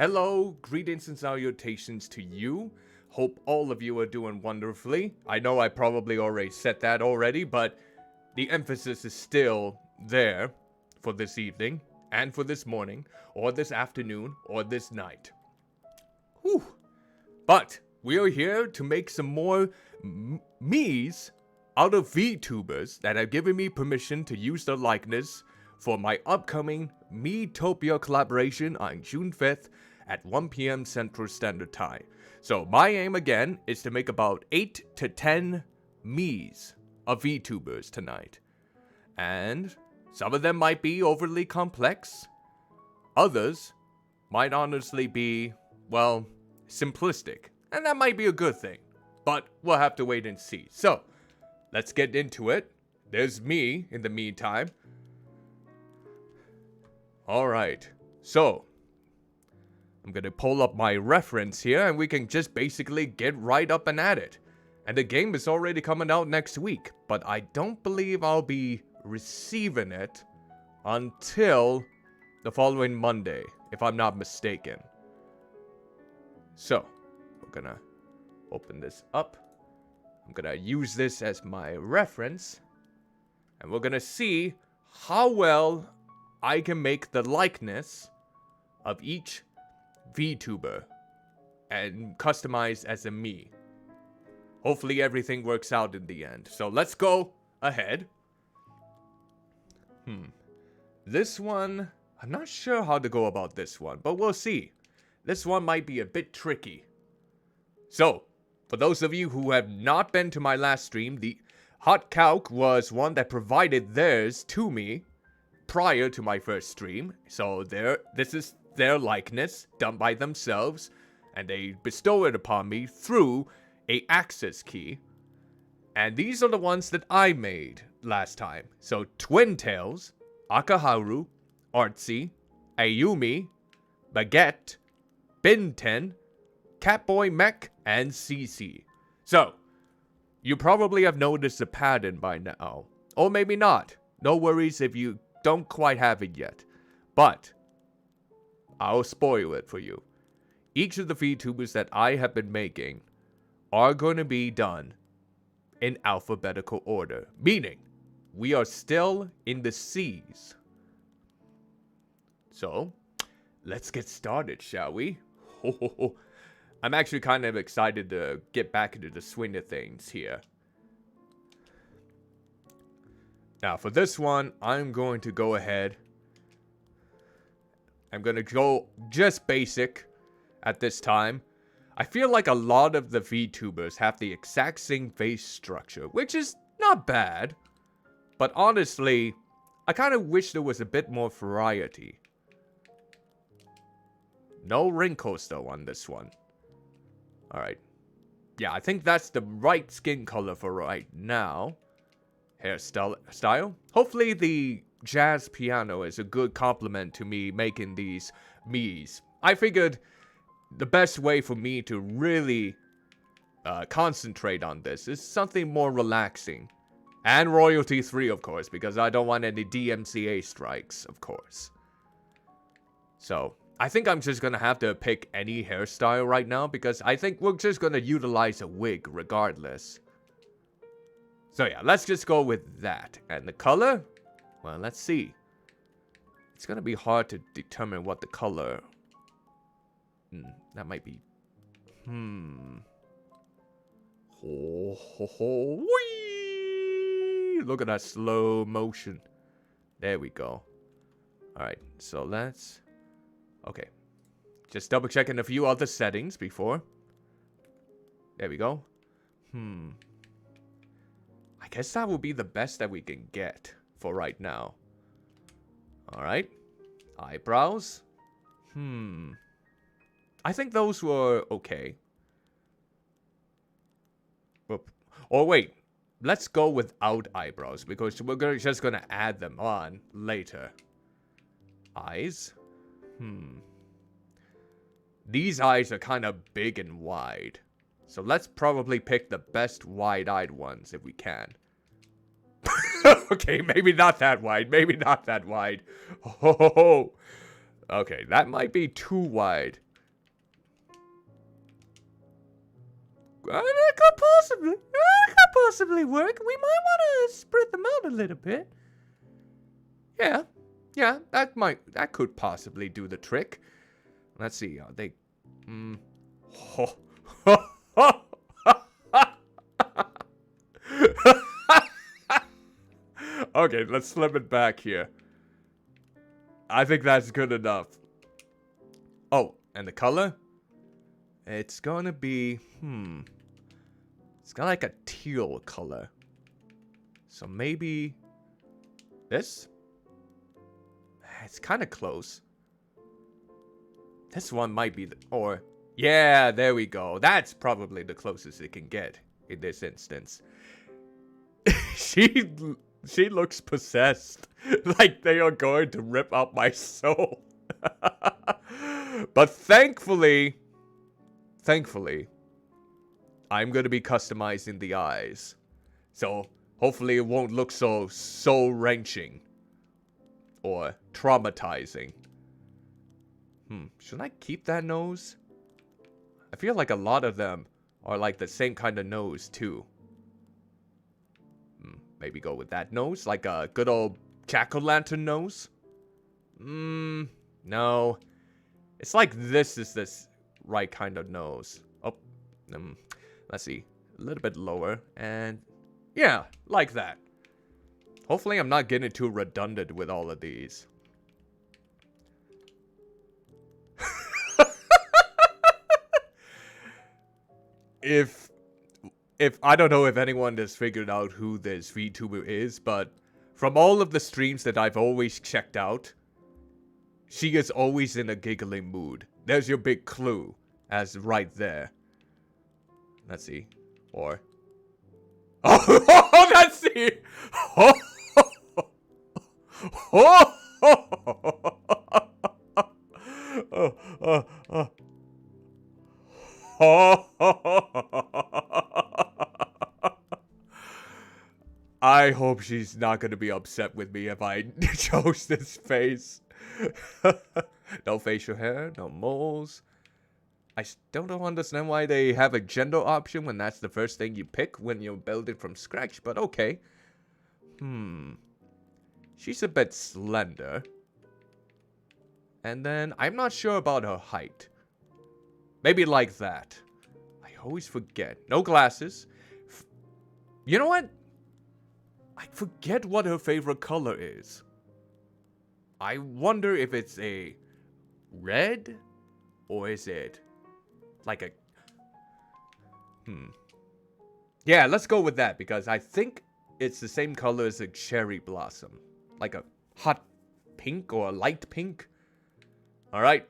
Hello, greetings and salutations to you. Hope all of you are doing wonderfully. I know I probably already said that already, but the emphasis is still there for this evening, and for this morning, or this afternoon, or this night. Whew. But we are here to make some more me's out of Vtubers that have given me permission to use their likeness for my upcoming Miitopia collaboration on June 5th at 1 p.m. Central Standard Time. So my aim again is to make about 8 to 10 me's of Vtubers tonight. And some of them might be overly complex. Others might honestly be, well, simplistic. And that might be a good thing. But we'll have to wait and see. So, let's get into it. There's me in the meantime. Alright, so I'm gonna pull up my reference here and we can just basically get right up and at it. And the game is already coming out next week, but I don't believe I'll be receiving it until the following Monday, if I'm not mistaken. So, we're gonna open this up. I'm gonna use this as my reference. And we're gonna see how well I can make the likeness of each Vtuber and customize as a me. Hopefully everything works out in the end. So let's go ahead. This one, I'm not sure how to go about this one, but we'll see. This one might be a bit tricky. So, for those of you who have not been to my last stream, the Hot Calc was one that provided theirs to me prior to my first stream. So this is their likeness done by themselves, and they bestow it upon me through a access key. And these are the ones that I made last time. So Twin Tails, Akaharu, Artsy, Ayumi, Baguette, Binten, Catboy Mech, and CC. So, you probably have noticed a pattern by now. Or maybe not. No worries if you don't quite have it yet. But, I'll spoil it for you. Each of the Vtubers that I have been making are going to be done in alphabetical order. Meaning, we are still in the C's. So, let's get started, shall we? I'm actually kind of excited to get back into the swing of things here. Now, for this one, I'm going to go ahead. I'm going to go just basic at this time. I feel like a lot of the Vtubers have the exact same face structure, which is not bad. But honestly, I kind of wish there was a bit more variety. No wrinkles though on this one. Alright. Yeah, I think that's the right skin color for right now. Hairstyle. Hopefully the jazz piano is a good compliment to me making these me's. I figured the best way for me to really concentrate on this is something more relaxing. And royalty free, of course, because I don't want any DMCA strikes, of course. So, I think I'm just gonna have to pick any hairstyle right now, because I think we're just gonna utilize a wig regardless. So yeah, let's just go with that. And the color? Well, let's see. It's gonna be hard to determine what the color... that might be... Ho, ho, ho, whee! Look at that slow motion. There we go. Alright, so let's... Okay. Just double checking a few other settings before. There we go. I guess that will be the best that we can get for right now. Alright. Eyebrows. I think those were okay. Or wait. Let's go without eyebrows, because we're just gonna add them on later. Eyes. These eyes are kind of big and wide. So let's probably pick the best wide-eyed ones if we can. Okay, maybe not that wide. Maybe not that wide. Oh, okay, that might be too wide. That could possibly work. We might want to spread them out a little bit. Yeah, that could possibly do the trick. Let's see, are they... Okay, let's flip it back here. I think that's good enough. Oh, and the color? It's gonna be, it's got like a teal color. So maybe this? It's kind of close. This one might be the, or, yeah, there we go. That's probably the closest it can get in this instance. She looks possessed. Like they are going to rip out my soul. But thankfully, I'm going to be customizing the eyes. So hopefully it won't look so soul-wrenching. Or traumatizing. Should I keep that nose? I feel like a lot of them are like the same kind of nose too. Maybe go with that nose, like a good old jack-o'-lantern nose. No. It's like this is this right kind of nose. Oh, let's see. A little bit lower, and yeah, like that. Hopefully I'm not getting too redundant with all of these. If I don't know if anyone has figured out who this VTuber is, but from all of the streams that I've always checked out, she is always in a giggling mood. There's your big clue, as right there. Let's see. Or... Oh, let's see! Oh! I hope she's not gonna be upset with me if I chose this face. No facial hair, no moles. I still don't understand why they have a gender option when that's the first thing you pick when you build it from scratch, but okay. She's a bit slender. And then, I'm not sure about her height. Maybe like that. I always forget. No glasses. You know what? I forget what her favorite color is. I wonder if it's a red? Or is it like a... Yeah, let's go with that because I think it's the same color as a cherry blossom. Like a hot pink or a light pink. Alright,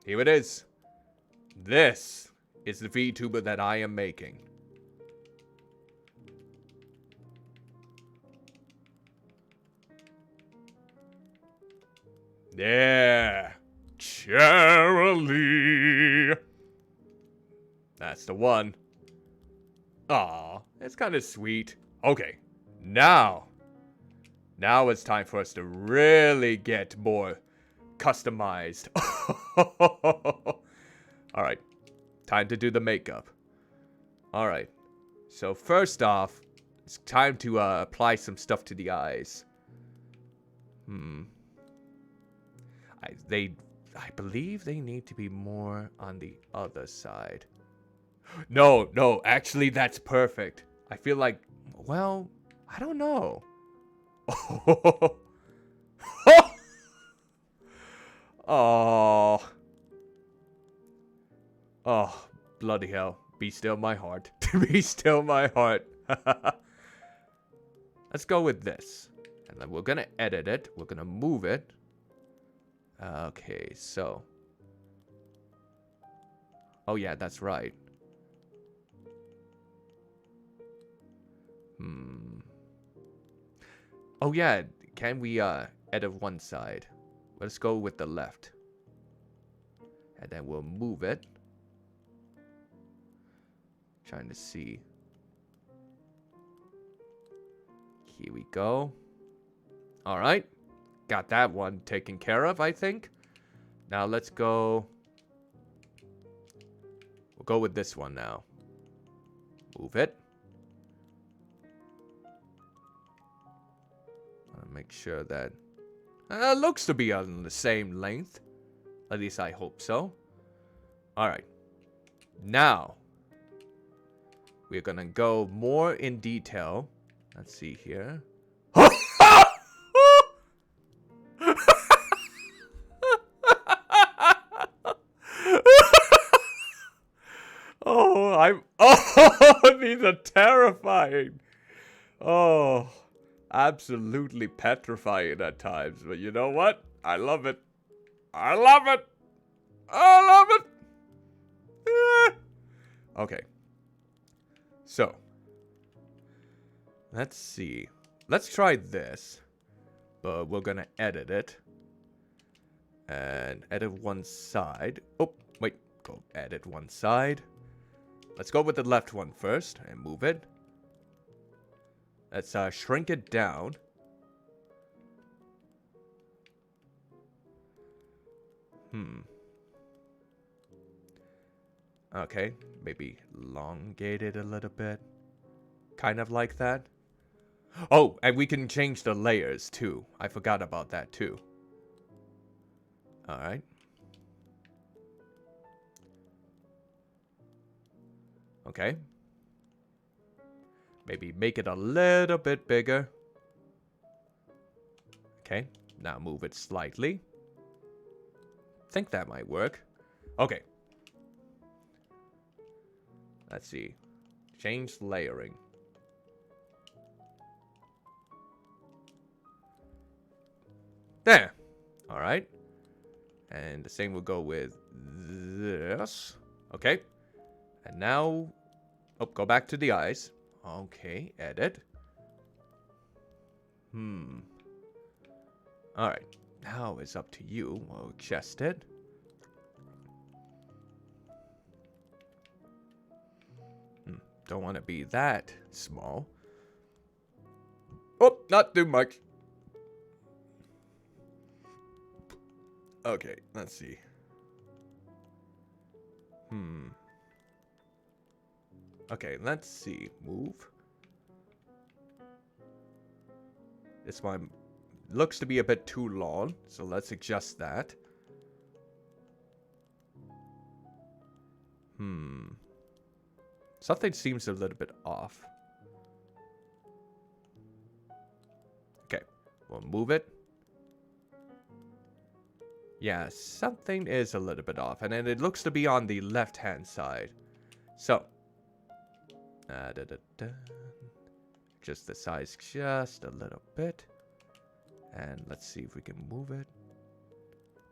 here it is. This is the VTuber that I am making. Yeah, Cherrily. That's the one. Aw, it's kind of sweet. Okay, now it's time for us to really get more customized. Alright, time to do the makeup. Alright, so first off, it's time to apply some stuff to the eyes. I believe they need to be more on the other side. No, actually that's perfect. I feel like, well, I don't know. Oh, bloody hell. Be still my heart. Be still my heart. Let's go with this. And then we're gonna edit it. We're gonna move it. Okay, so. Oh yeah, that's right. Oh yeah, can we edit one side? Let's go with the left. And then we'll move it. Trying to see. Here we go. Alright. Got that one taken care of, I think. Now let's go. We'll go with this one now. Move it. Make sure that looks to be on the same length. At least I hope so. Alright. Now, we're gonna go more in detail. Let's see here. Oh, these are terrifying. Oh, absolutely petrifying at times. But you know what? I love it. I love it. I love it. Okay. So, let's see. Let's try this. But we're gonna edit it. And edit one side. Oh, wait. Go edit one side. Let's go with the left one first and move it. Let's shrink it down. Okay, maybe elongate it a little bit. Kind of like that. Oh, and we can change the layers too. I forgot about that too. Alright. Okay. Maybe make it a little bit bigger. Okay, now move it slightly. Think that might work. Okay. Let's see. Change layering. There. Alright. And the same will go with this. Okay. And now... Oh, go back to the eyes. Okay, edit. Alright. Now it's up to you. We'll adjust it. Don't want to be that small. Oh, not too much. Okay, let's see. Okay, let's see. Move. This one looks to be a bit too long, so let's adjust that. Something seems a little bit off. Okay, we'll move it. Yeah, something is a little bit off, and then it looks to be on the left-hand side. So, just the size just a little bit. And let's see if we can move it.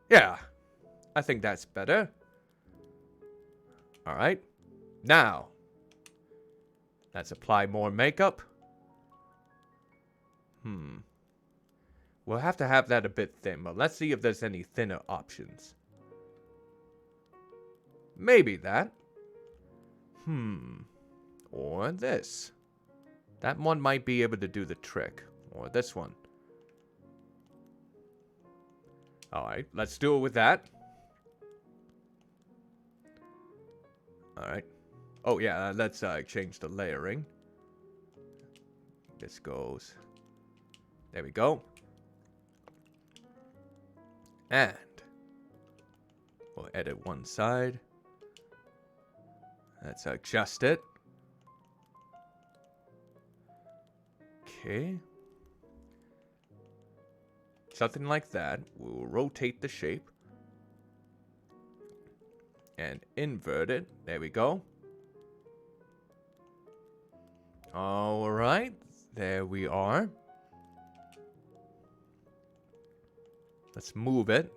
Yeah, I think that's better. Alright, now, let's apply more makeup. We'll have to have that a bit thin, but let's see if there's any thinner options. Maybe that. Or this. That one might be able to do the trick. Or this one. Alright, let's do it with that. Alright. Oh yeah, let's change the layering. This goes. There we go. And we'll edit one side. Let's adjust it. Okay. Something like that. We'll rotate the shape. And invert it. There we go. Alright. There we are. Let's move it.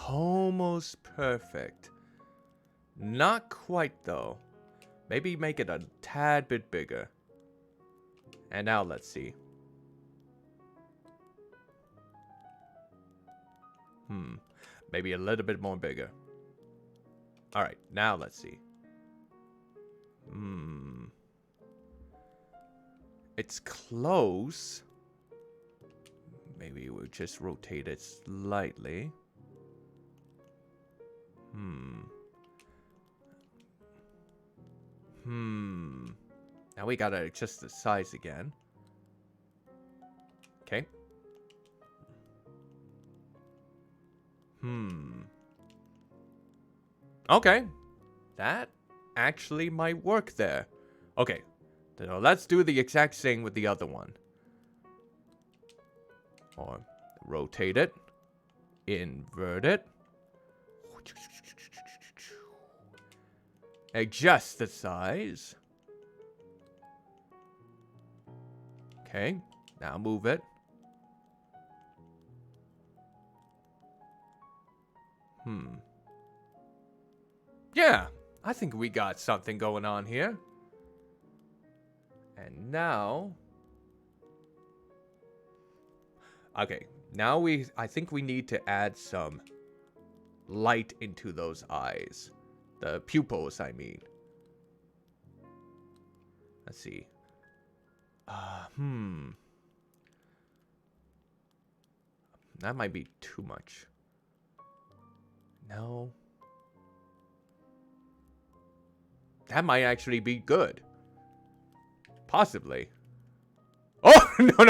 Almost perfect. Not quite though. Maybe make it a tad bit bigger. And now let's see. Maybe a little bit more bigger. Alright, now let's see. It's close. Maybe we'll just rotate it slightly. Now we gotta adjust the size again. Okay. Okay. That actually might work there. Okay. So let's do the exact same with the other one. Or rotate it. Invert it. Adjust the size. Okay. Now move it. Yeah, I think we got something going on here. And now... Okay, now I think we need to add some light into those eyes. The pupils, I mean. Let's see. That might be too much. No. That might actually be good. Possibly. Oh, no,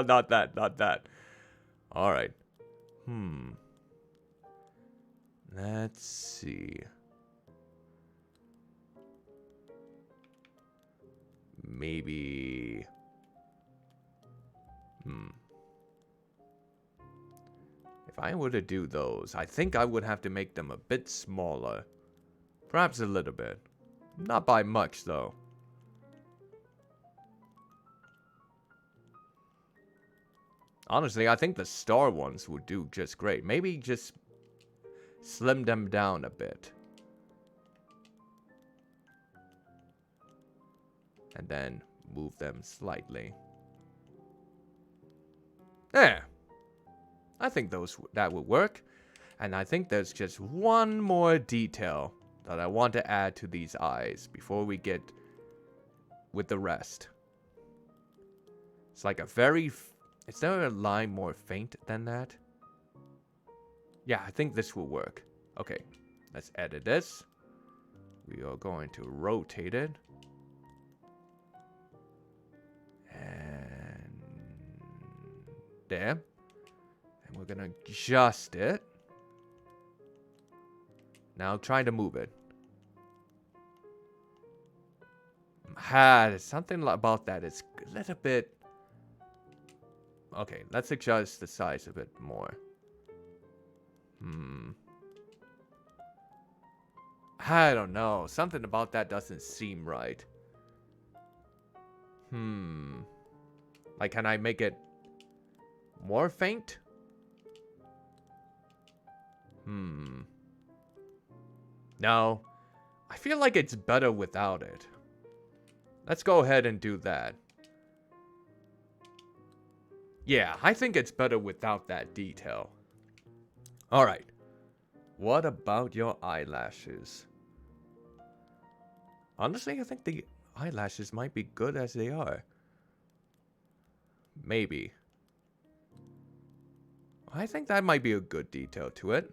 not that. All right. Let's see. Maybe... If I were to do those, I think I would have to make them a bit smaller. Perhaps a little bit. Not by much, though. Honestly, I think the star ones would do just great. Maybe just slim them down a bit. And then move them slightly. There. I think that would work. And I think there's just one more detail that I want to add to these eyes before we get with the rest. It's like a very... Is there a line more faint than that? Yeah, I think this will work. Okay, let's edit this. We are going to rotate it. And... there. And we're gonna adjust it. Now try to move it. There's something about that. It's a little bit... Okay, let's adjust the size a bit more. I don't know. Something about that doesn't seem right. Like, can I make it more faint? No. I feel like it's better without it. Let's go ahead and do that. Yeah, I think it's better without that detail. Alright. What about your eyelashes? Honestly, I think the eyelashes might be good as they are. Maybe. I think that might be a good detail to it.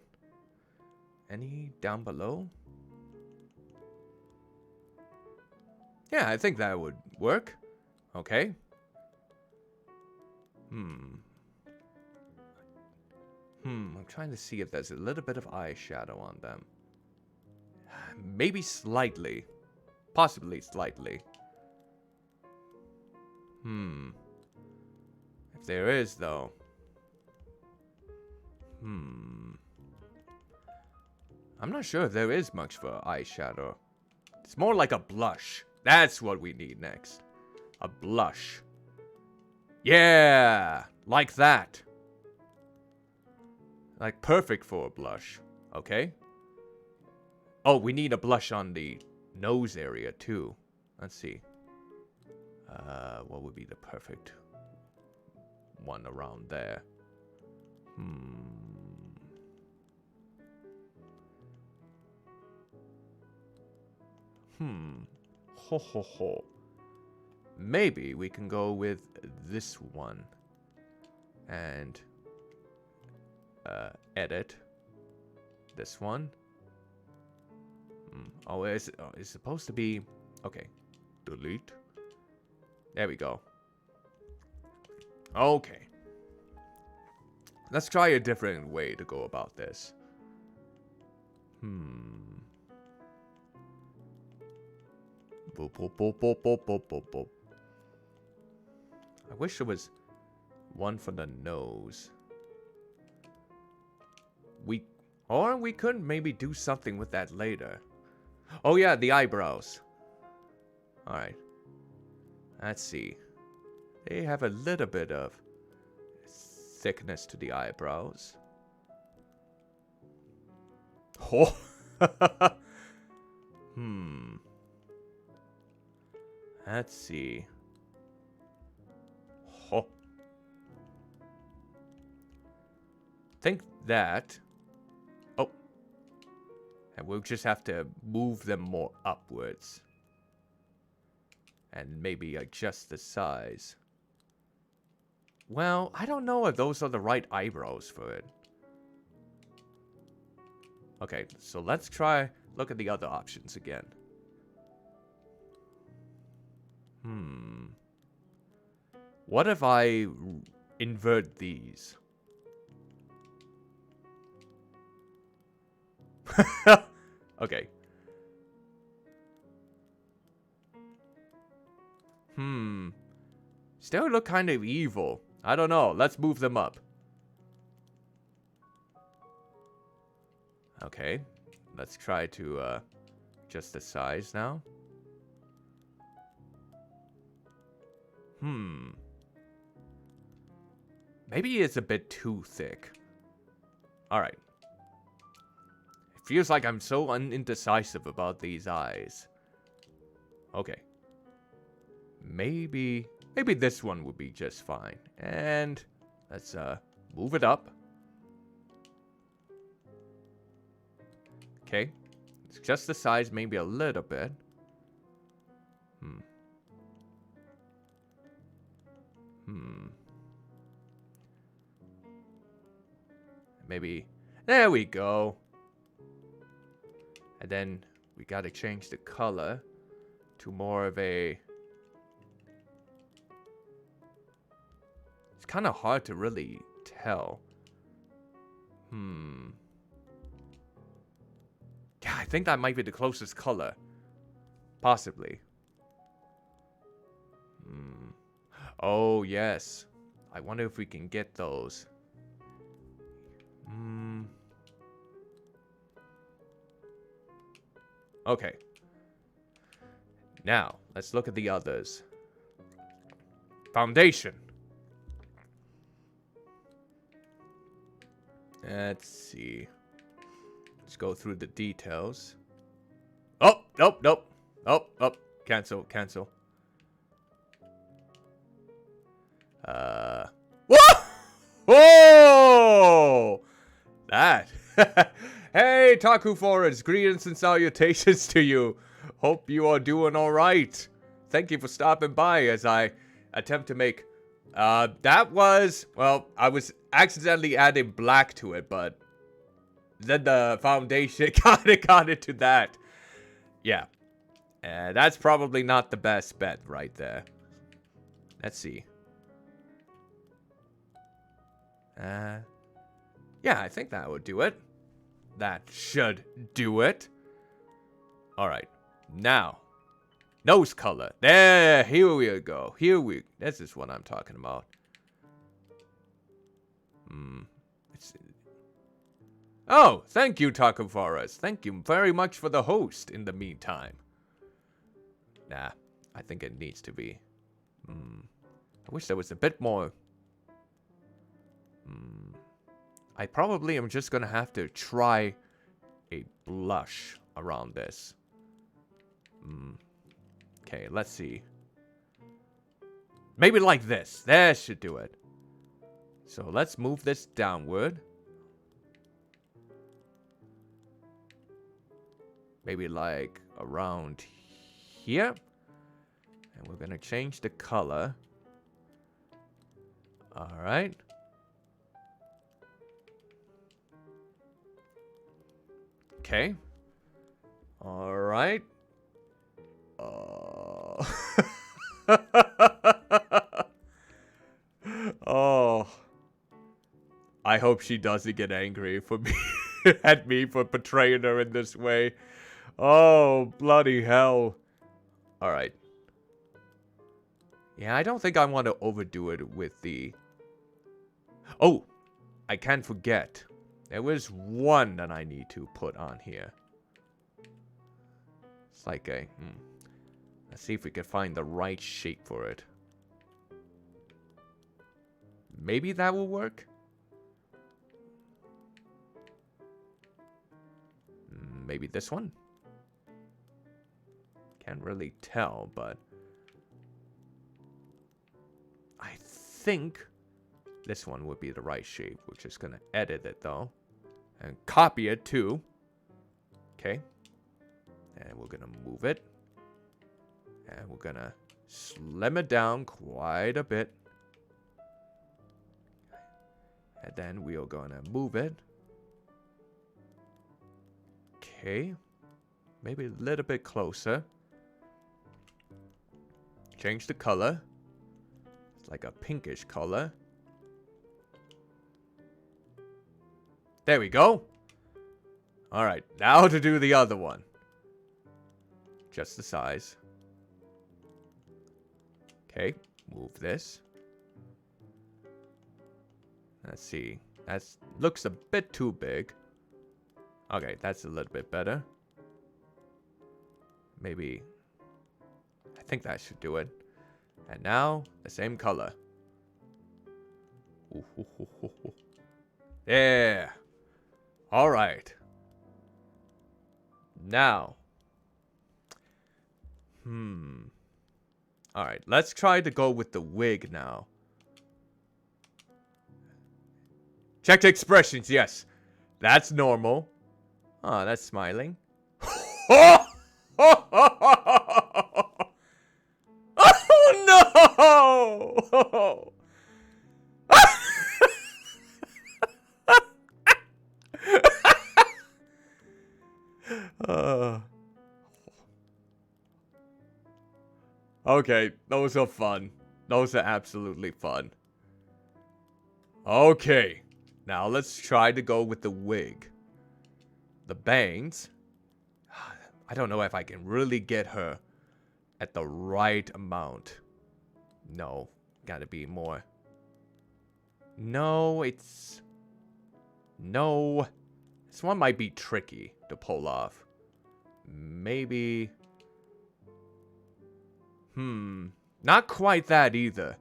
Any down below? Yeah, I think that would work. Okay. I'm trying to see if there's a little bit of eyeshadow on them. Maybe slightly. Possibly slightly. If there is, though. I'm not sure if there is much for eyeshadow. It's more like a blush. That's what we need next. A blush. Yeah! Like that. Like perfect for a blush. Okay? Oh, we need a blush on the nose area too. Let's see. What would be the perfect one around there? Ho ho ho. Maybe we can go with this one. And edit this one. Oh, it's supposed to be... Okay. Delete. There we go. Okay. Let's try a different way to go about this. Boop, boop, boop, boop, boop, boop, boop, boop. I wish there was one for the nose. Or we could maybe do something with that later. Oh yeah, the eyebrows. Alright. Let's see. They have a little bit of thickness to the eyebrows. Oh! Let's see. Oh. Think that. Oh. And we'll just have to move them more upwards. And maybe adjust the size. Well, I don't know if those are the right eyebrows for it. Okay, so let's try look at the other options again. What if I invert these? Okay. Still look kind of evil. I don't know. Let's move them up. Okay. Let's try to adjust the size now. Maybe it's a bit too thick. Alright. It feels like I'm so indecisive about these eyes. Okay. Maybe this one would be just fine. And let's move it up. Okay. It's just the size, maybe a little bit. Maybe. There we go. And then we gotta change the color to more of a... It's kind of hard to really tell. Yeah, I think that might be the closest color. Possibly. Oh, yes. I wonder if we can get those. Okay. Now, let's look at the others. Foundation. Let's see. Let's go through the details. Oh, nope, nope. Oh, oh, cancel, cancel. Whoa! Whoa! That. Hey, Taku Forest, greetings and salutations to you. Hope you are doing alright. Thank you for stopping by as I attempt to make... that was... Well, I was accidentally adding black to it, but... Then the foundation got into that. Yeah. That's probably not the best bet right there. Let's see. Yeah, I think that would do it. That should do it. Alright. Now. Nose color. There. Here we go. This is what I'm talking about. Oh, thank you, Taco Forest. Thank you very much for the host in the meantime. Nah, I think it needs to be. I wish there was a bit more. I probably am just gonna have to try a blush around this. Okay, let's see. Maybe like this. That should do it. So let's move this downward. Maybe like around here. And we're gonna change the color. Alright. Okay. Alright. Oh. I hope she doesn't get angry for me at me for betraying her in this way. Oh, bloody hell. Alright. Yeah, I don't think I want to overdo it with the... Oh, I can't forget. There was one that I need to put on here. It's like a... Let's see if we can find the right shape for it. Maybe that will work? Maybe this one? Can't really tell, but... I think this one would be the right shape. We're just gonna edit it, though. And copy it, too. Okay. And we're gonna move it. And we're gonna slim it down quite a bit. And then we are gonna move it. Okay. Maybe a little bit closer. Change the color. It's like a pinkish color. There we go. Alright, now to do the other one. Just the size. Okay, move this. Let's see. That looks a bit too big. Okay, that's a little bit better. Maybe... I think that should do it. And now, the same color. Yeah. Alright. Now. Alright, let's try to go with the wig now. Check the expressions, yes. That's normal. Oh, that's smiling. Oh no! Okay, those are fun. Those are absolutely fun. Okay, now let's try to go with the wig. The bangs. I don't know if I can really get her at the right amount. No, gotta be more. No, it's... No. This one might be tricky to pull off. Maybe... Not quite that either.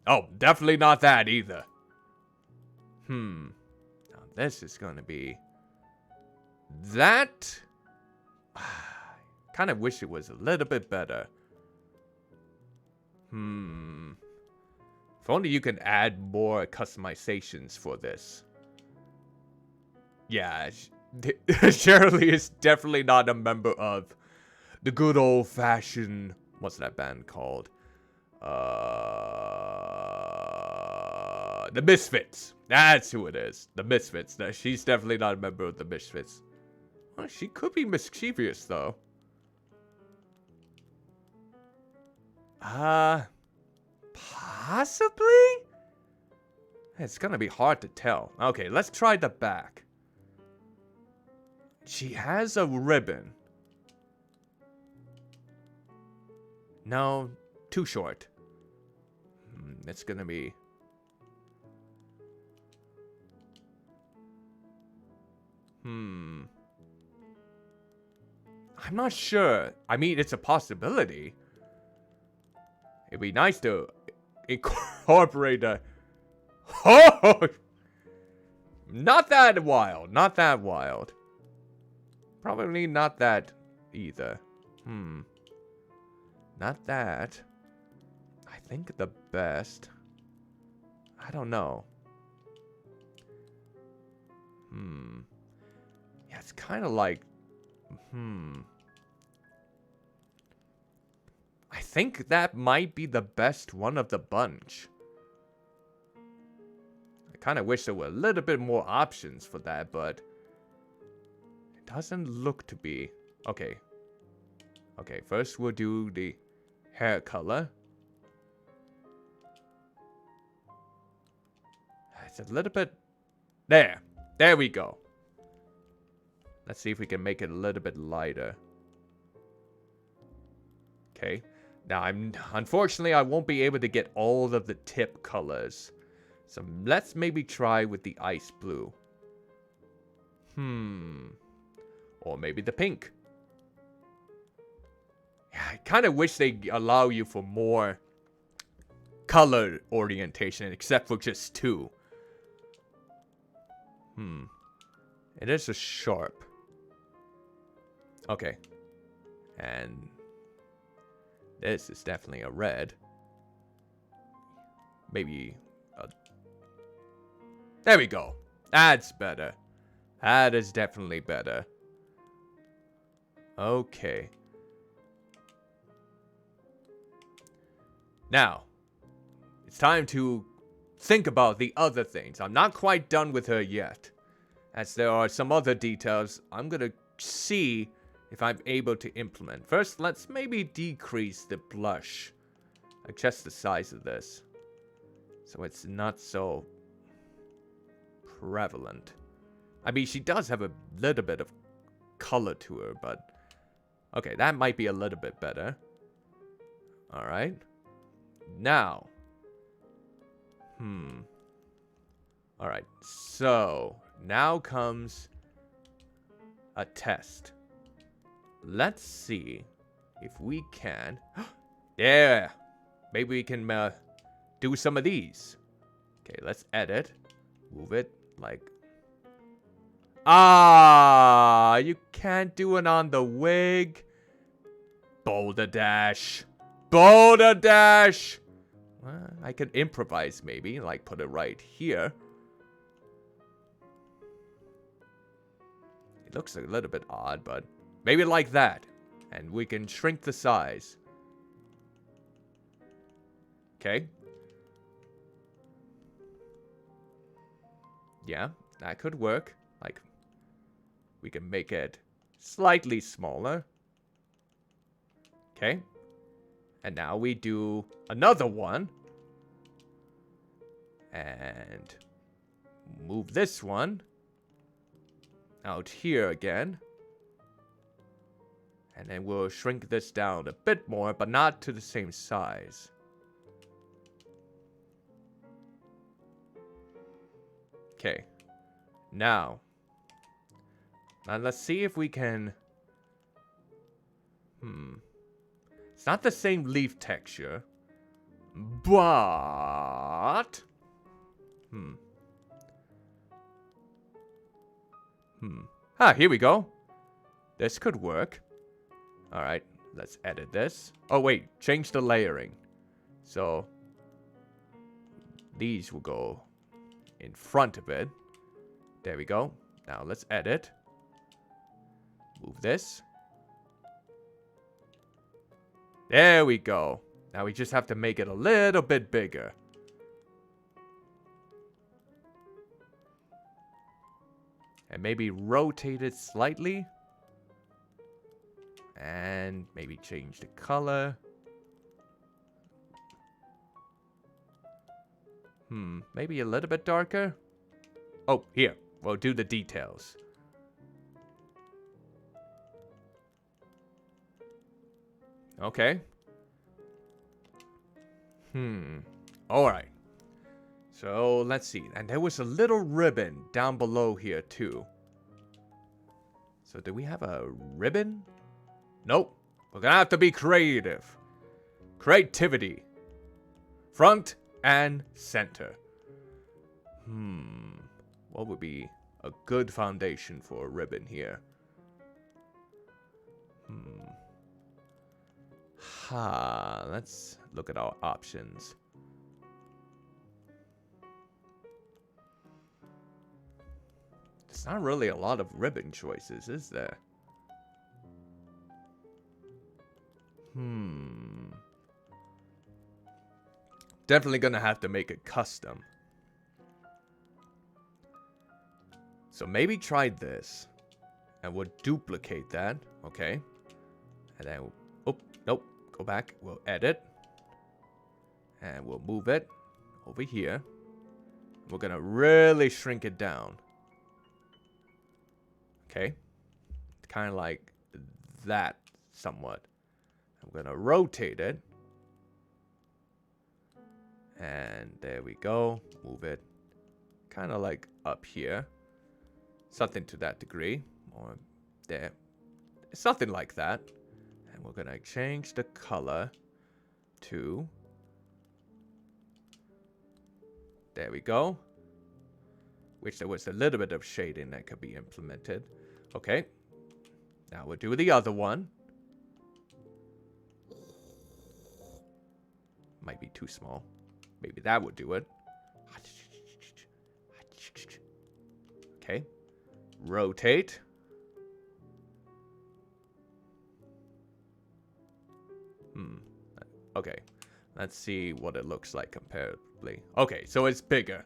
Oh, definitely not that either. Now this is gonna be... That... Kind of wish it was a little bit better. If only you can add more customizations for this. Yeah, Cherrily is definitely not a member of the good old-fashioned... What's that band called? The Misfits. That's who it is. The Misfits. She's definitely not a member of the Misfits. Well, she could be mischievous, though. Possibly? It's gonna be hard to tell. Okay, let's try the back. She has a ribbon. No, too short. It's gonna be... I'm not sure. I mean, it's a possibility. It'd be nice to incorporate a... Oh! Not that wild. Not that wild. Probably not that either. Not that. I think the best... I don't know. Yeah, it's kind of like... I think that might be the best one of the bunch. I kind of wish there were a little bit more options for that, but... doesn't look to be. Okay. Okay, first we'll do the hair color. It's a little bit... There. There we go. Let's see if we can make it a little bit lighter. Okay. Now, unfortunately, I won't be able to get all of the tip colors. So let's maybe try with the ice blue. Or maybe the pink. Yeah, I kind of wish they allow you for more color orientation, except for just 2. It is a sharp. Okay. And this is definitely a red. Maybe a... There we go. That's better. That is definitely better. Okay. Now, it's time to think about the other things. I'm not quite done with her yet, as there are some other details I'm gonna see if I'm able to implement. First, let's maybe decrease the blush. Adjust the size of this, so it's not so prevalent. I mean, she does have a little bit of color to her, but... Okay, that might be a little bit better. Alright. Now. Alright, so... Now comes... a test. Let's see if we can... Yeah! Maybe we can do some of these. Okay, let's edit. Move it like... Ah, you can't do it on the wig. Boulder Dash. Boulder Dash. Well, I could improvise maybe, like put it right here. It looks a little bit odd, but maybe like that. And we can shrink the size. Okay. Yeah, that could work. Like, we can make it slightly smaller. Okay. And now we do another one. And move this one out here again. And then we'll shrink this down a bit more, but not to the same size. Okay. Now let's see if we can... It's not the same leaf texture. But... Ah, here we go. This could work. Alright, let's edit this. Oh, wait. Change the layering. So... These will go in front of it. There we go. Now let's edit. Move this. There we go. Now we just have to make it a little bit bigger. And maybe rotate it slightly. And maybe change the color. Maybe a little bit darker. Oh, here. We'll do the details. Okay. Alright. So, let's see. And there was a little ribbon down below here, too. So, do we have a ribbon? Nope. We're gonna have to be creative. Creativity. Front and center. What would be a good foundation for a ribbon here? Let's look at our options. There's not really a lot of ribbon choices, is there? Definitely gonna have to make it custom. So maybe try this. And we'll duplicate that. Okay. And then, oh, nope. Go back. We'll edit. And we'll move it over here. We're going to really shrink it down. Okay. Kind of like that somewhat. I'm going to rotate it. And there we go. Move it kind of like up here. Something to that degree. Or there. Something like that. And we're going to change the color to... There we go. Which there was a little bit of shading that could be implemented. Okay. Now we'll do the other one. Might be too small. Maybe that would do it. Okay. Rotate. Okay. Let's see what it looks like comparably. Okay, so it's bigger.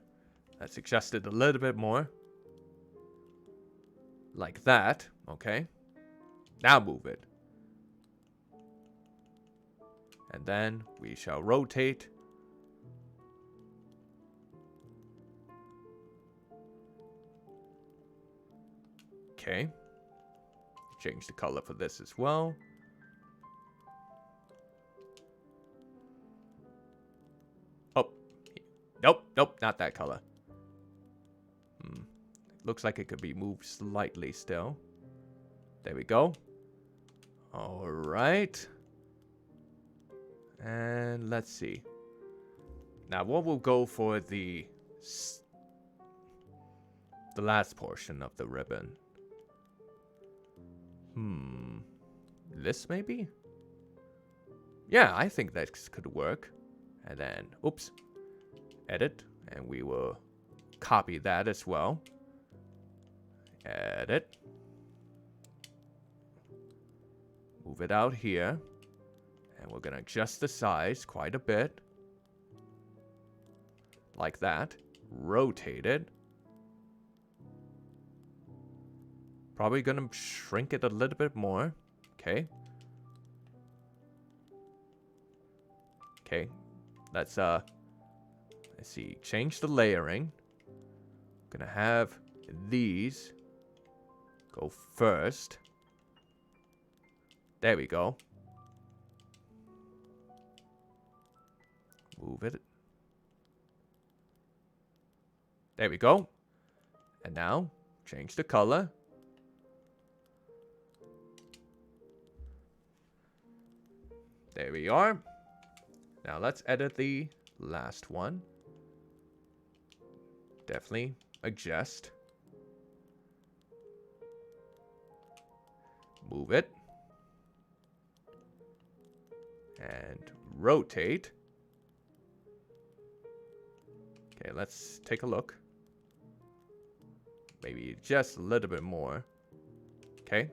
Let's adjust it a little bit more. Like that. Okay. Now move it. And then we shall rotate. Okay. Change the color for this as well. Oh. Nope, nope, not that color. Looks like it could be moved slightly still. There we go. Alright. And let's see. Now what will go for the last portion of the ribbon? This maybe? Yeah, I think that could work. And then, oops. Edit. And we will copy that as well. Edit. Move it out here. And we're going to adjust the size quite a bit. Like that. Rotate it. Probably going to shrink it a little bit more. Okay. Okay. Let's see. Change the layering. Gonna have these go first. There we go. Move it. There we go. And now, change the color. There we are. Now let's edit the last one. Definitely adjust. Move it. And rotate. Okay, let's take a look. Maybe just a little bit more. Okay.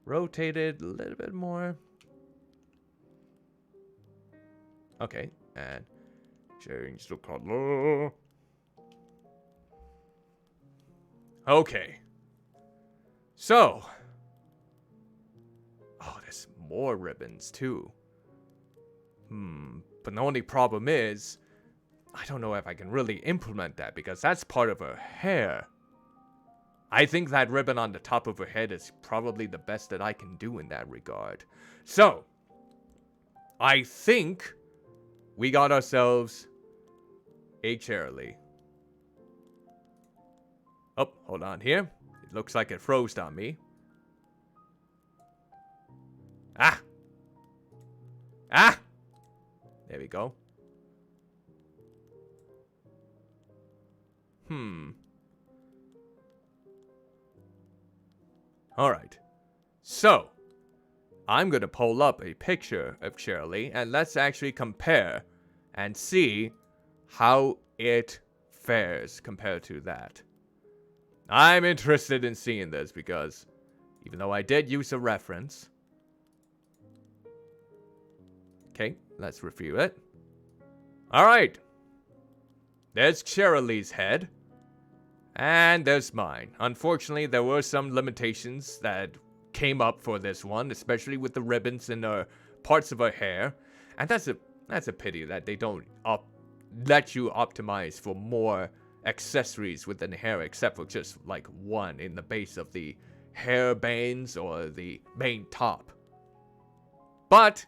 Rotate it a little bit more. Okay, and change the color. Okay. So. Oh, there's more ribbons too. But the only problem is, I don't know if I can really implement that because that's part of her hair. I think that ribbon on the top of her head is probably the best that I can do in that regard. So, I think we got ourselves a Cherrily. Oh, hold on here. It looks like it froze on me. Ah! Ah! There we go. Alright. So, I'm gonna pull up a picture of Cherrily and let's actually compare and see how it fares compared to that. I'm interested in seeing this because even though I did use a reference. Okay, let's review it. Alright. There's Cherrily's head. And there's mine. Unfortunately, there were some limitations that came up for this one, especially with the ribbons and parts of her hair. And that's a pity that they don't let you optimize for more accessories within the hair, except for just like one in the base of the hair bands or the main top. But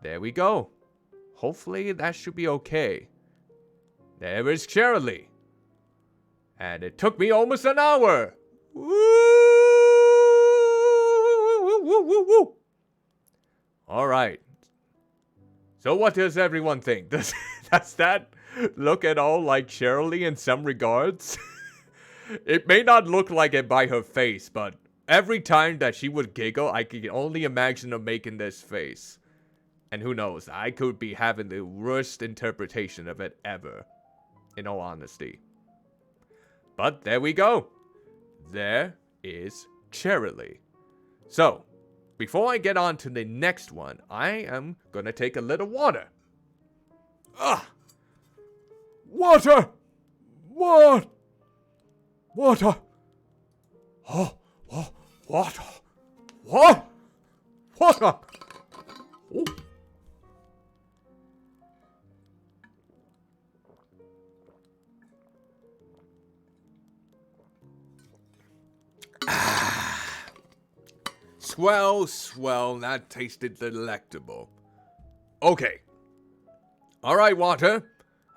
there we go. Hopefully that should be okay. There is Cherrily. And it took me almost an hour. Woo! Woo, woo, woo. All right. So what does everyone think? Does that look at all like Cherrily in some regards? It may not look like it by her face, but every time that she would giggle, I could only imagine her making this face. And who knows, I could be having the worst interpretation of it ever, in all honesty. But there we go. There is Cherrily. So, before I get on to the next one, I am gonna take a little water. Water! What? Water! Oh, water! What? Water! Oh. Swell, that tasted delectable. Okay. Alright, water.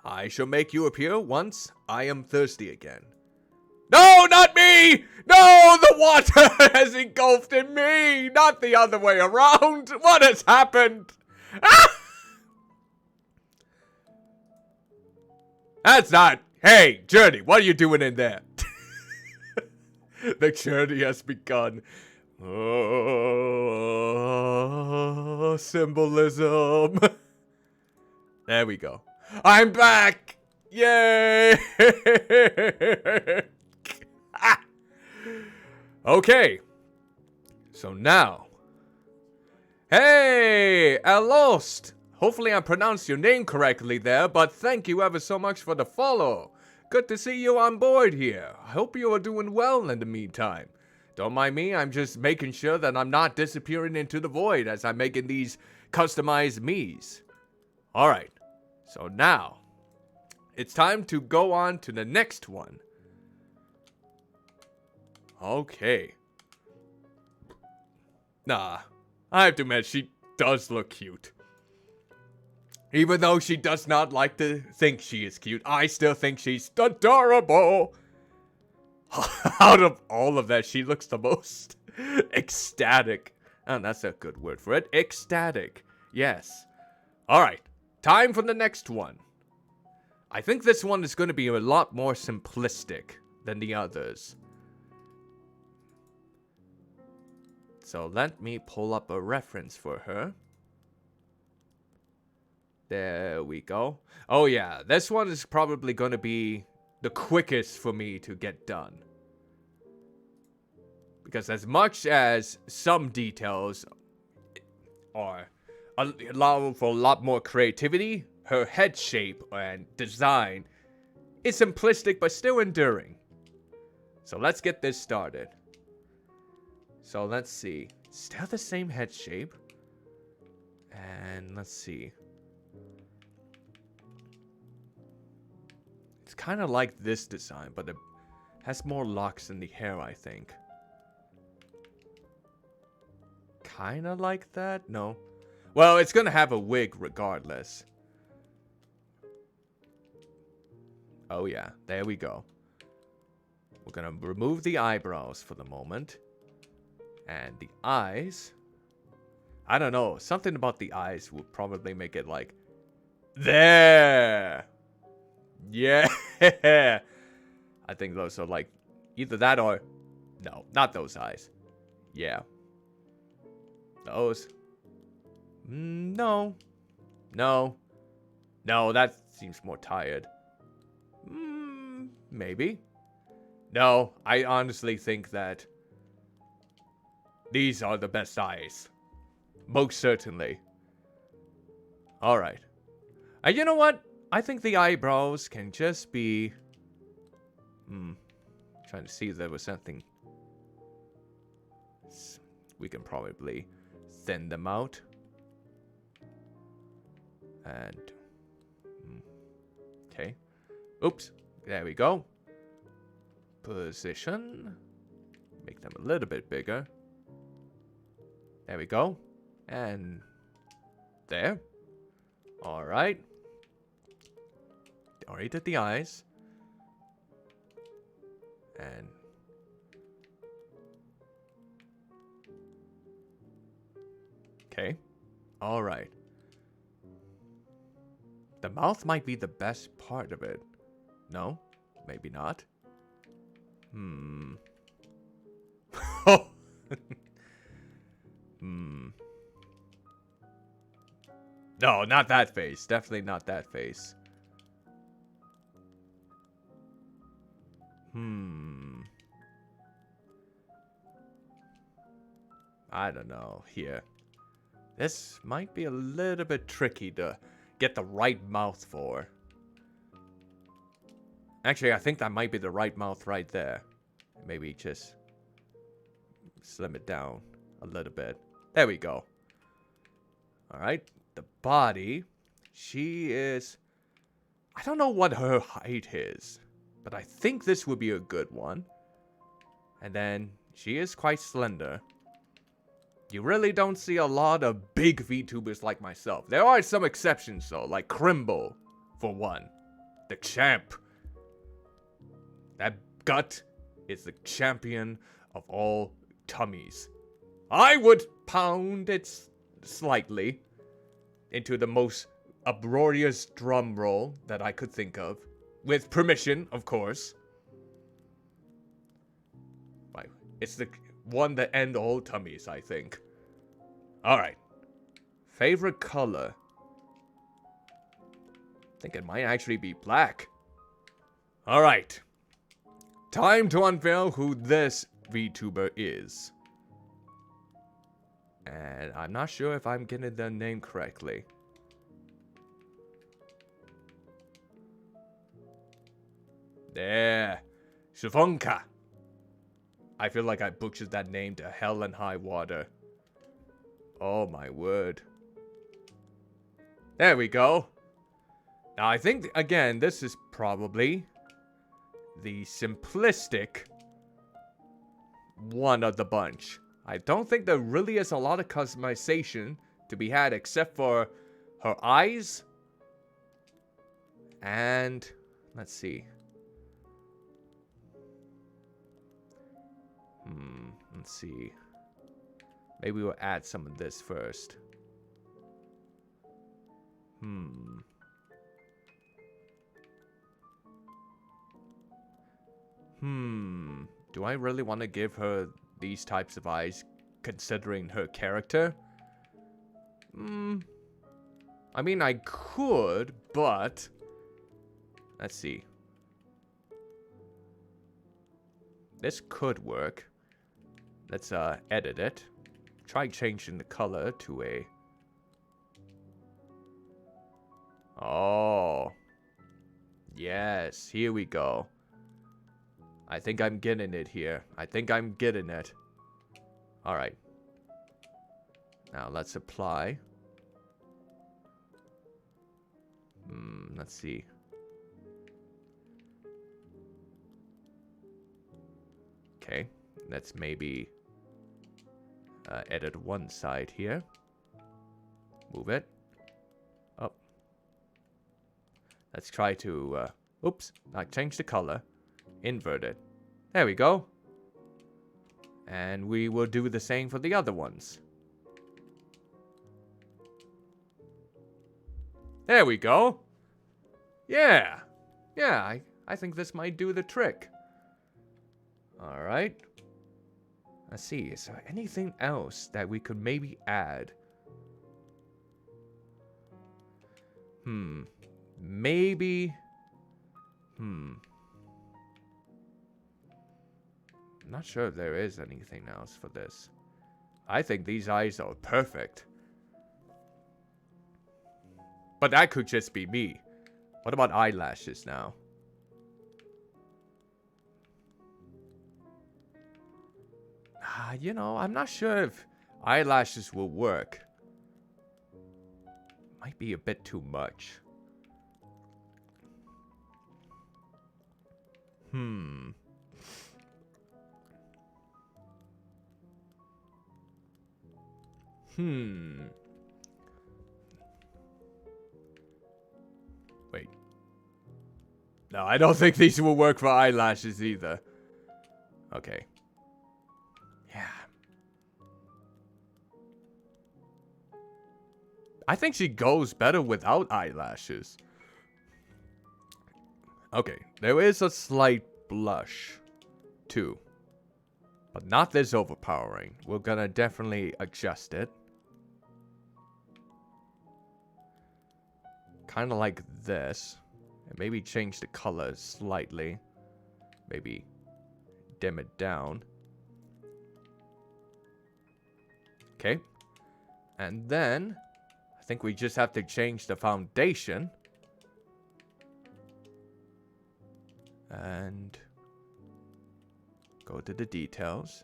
I shall make you appear once I am thirsty again. No, not me! No, the water has engulfed in me, not the other way around. What has happened? Ah! That's not... Hey, Journey, what are you doing in there? The journey has begun. Oh, symbolism. There we go. I'm back! Yay! Okay. So now. Hey, Alastor. Hopefully I pronounced your name correctly there, but thank you ever so much for the follow. Good to see you on board here. I hope you are doing well in the meantime. Don't mind me, I'm just making sure that I'm not disappearing into the void as I'm making these customized me's. Alright, so now, it's time to go on to the next one. Okay. Nah, I have to admit, she does look cute. Even though she does not like to think she is cute, I still think she's adorable. Out of all of that, she looks the most ecstatic. Oh, that's a good word for it. Ecstatic. Yes. Alright. Time for the next one. I think this one is going to be a lot more simplistic than the others. So let me pull up a reference for her. There we go. Oh yeah, this one is probably going to be the quickest for me to get done. Because as much as some details are allow for a lot more creativity, her head shape and design is simplistic but still enduring. So let's get this started. So let's see. Still the same head shape. And let's see. It's kind of like this design, but it has more locks in the hair, I think. Kind of like that? No. Well, it's going to have a wig regardless. Oh yeah, there we go. We're going to remove the eyebrows for the moment. And the eyes. I don't know. Something about the eyes will probably make it like... There! Yeah! I think those are like... Either that or... No, not those eyes. Yeah. Those. No. No. No, that seems more tired. Maybe. No, I honestly think that... These are the best eyes. Most certainly. Alright. And you know what? I think the eyebrows can just be... Trying to see if there was something. We can probably thin them out. And... okay. Oops. There we go. Position. Make them a little bit bigger. There we go. And... there. Alright. Already did the eyes. And... okay. Alright. The mouth might be the best part of it. No? Maybe not. Oh! No, not that face. Definitely not that face. I don't know. Here. This might be a little bit tricky to get the right mouth for. Actually, I think that might be the right mouth right there. Maybe just slim it down a little bit. There we go. Alright. The body. She is... I don't know what her height is. But I think this would be a good one. And then she is quite slender. You really don't see a lot of big VTubers like myself. There are some exceptions though, like Crimbo, for one. The champ. That gut is the champion of all tummies. I would pound it slightly into the most uproarious drum roll that I could think of. With permission, of course. Right. It's the one that end all tummies, I think. Alright. Favorite color. I think it might actually be black. Alright. Time to unveil who this VTuber is. And I'm not sure if I'm getting the name correctly. There. Cvnka. I feel like I butchered that name to hell and high water. Oh my word. There we go. Now I think, again, this is probably the simplistic one of the bunch. I don't think there really is a lot of customization to be had except for her eyes. And let's see. Let's see. Maybe we'll add some of this first. Do I really want to give her these types of eyes, considering her character? I mean, I could, but... let's see. This could work. Let's edit it. Try changing the color to a... oh. Yes, here we go. I think I'm getting it here. I think I'm getting it. Alright. Now let's apply. Let's see. Okay. Let's maybe edit one side here. Move it up. Let's try to, oops, not change the color. Invert it. There we go. And we will do the same for the other ones. There we go. Yeah. Yeah, I think this might do the trick. Alright. Let's see, is there anything else that we could maybe add? Maybe... I'm not sure if there is anything else for this. I think these eyes are perfect. But that could just be me. What about eyelashes now? You know, I'm not sure if eyelashes will work. Might be a bit too much. Wait. No, I don't think these will work for eyelashes either. Okay. Yeah. I think she goes better without eyelashes. Okay, there is a slight blush, too. But not this overpowering. We're gonna definitely adjust it. Kind of like this. And maybe change the color slightly. Maybe dim it down. Okay. And then, I think we just have to change the foundation. And go to the details.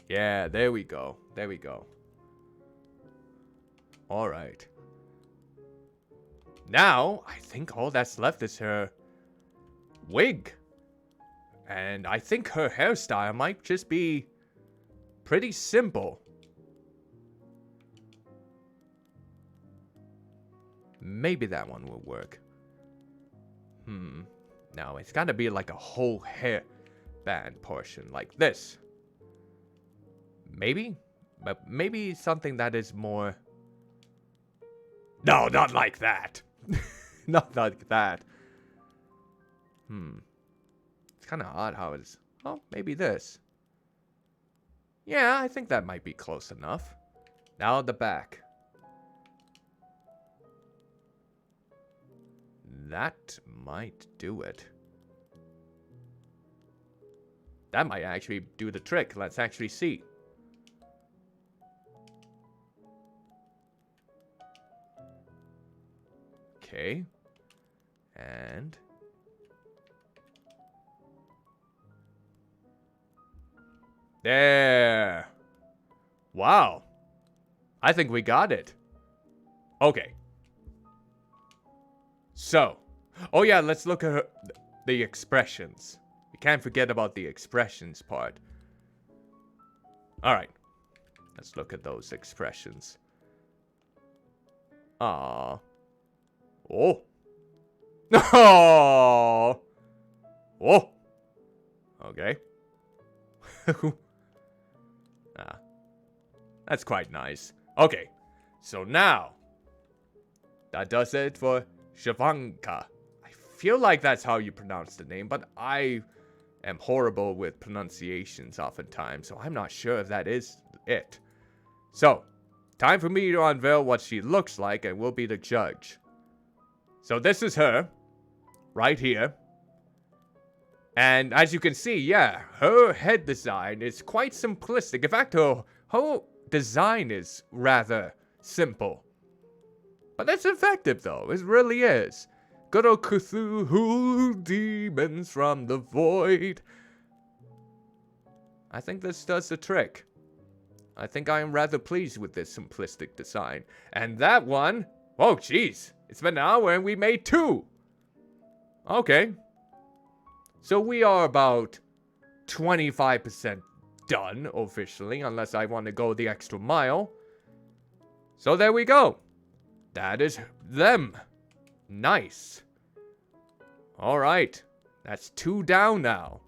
Yeah, there we go. There we go. Alright. Now, I think all that's left is her wig. And I think her hairstyle might just be pretty simple. Maybe that one will work. No, it's gotta be like a whole hair band portion like this. Maybe? But maybe something that is more... No, not like that. Not like that. It's kind of odd how it's... Oh, maybe this. Yeah, I think that might be close enough. Now the back. That might do it. That might actually do the trick. Let's actually see. Okay. And... There. Wow. I think we got it. Okay. So. Oh yeah, let's look at the expressions. We can't forget about the expressions part. Alright. Let's look at those expressions. Aww. Oh. Oh. Oh. Okay. That's quite nice. Okay. So now. That does it for Cvnka. I feel like that's how you pronounce the name, but I am horrible with pronunciations oftentimes, so I'm not sure if that is it. So, time for me to unveil what she looks like, and we'll be the judge. So this is her, right here. And as you can see, yeah, her head design is quite simplistic. In fact, her whole design is rather simple. But it's effective, though. It really is. Good old Cthulhu demons from the void. I think this does the trick. I think I am rather pleased with this simplistic design. And that one... Oh, jeez. It's been an hour and we made 2. Okay. So we are about 25% done officially, unless I want to go the extra mile. So there we go. That is them. Nice. Alright. That's 2 down now.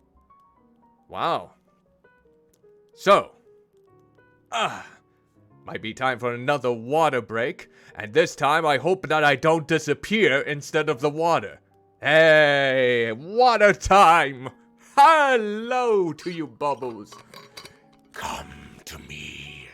Wow. So. Might be time for another water break. And this time I hope that I don't disappear instead of the water. Hey, water time. Hello to you, Bubbles. Come to me.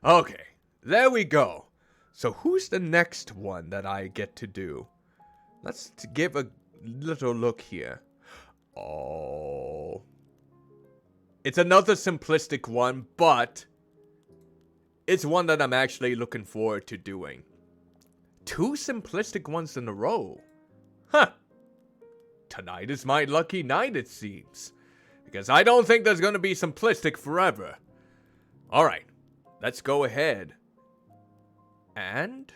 Okay, there we go. So who's the next one that I get to do? Let's give a little look here. Oh. It's another simplistic one, but it's one that I'm actually looking forward to doing. 2 simplistic ones in a row. Huh. Tonight is my lucky night, it seems. Because I don't think there's gonna be simplistic forever. Alright, let's go ahead. And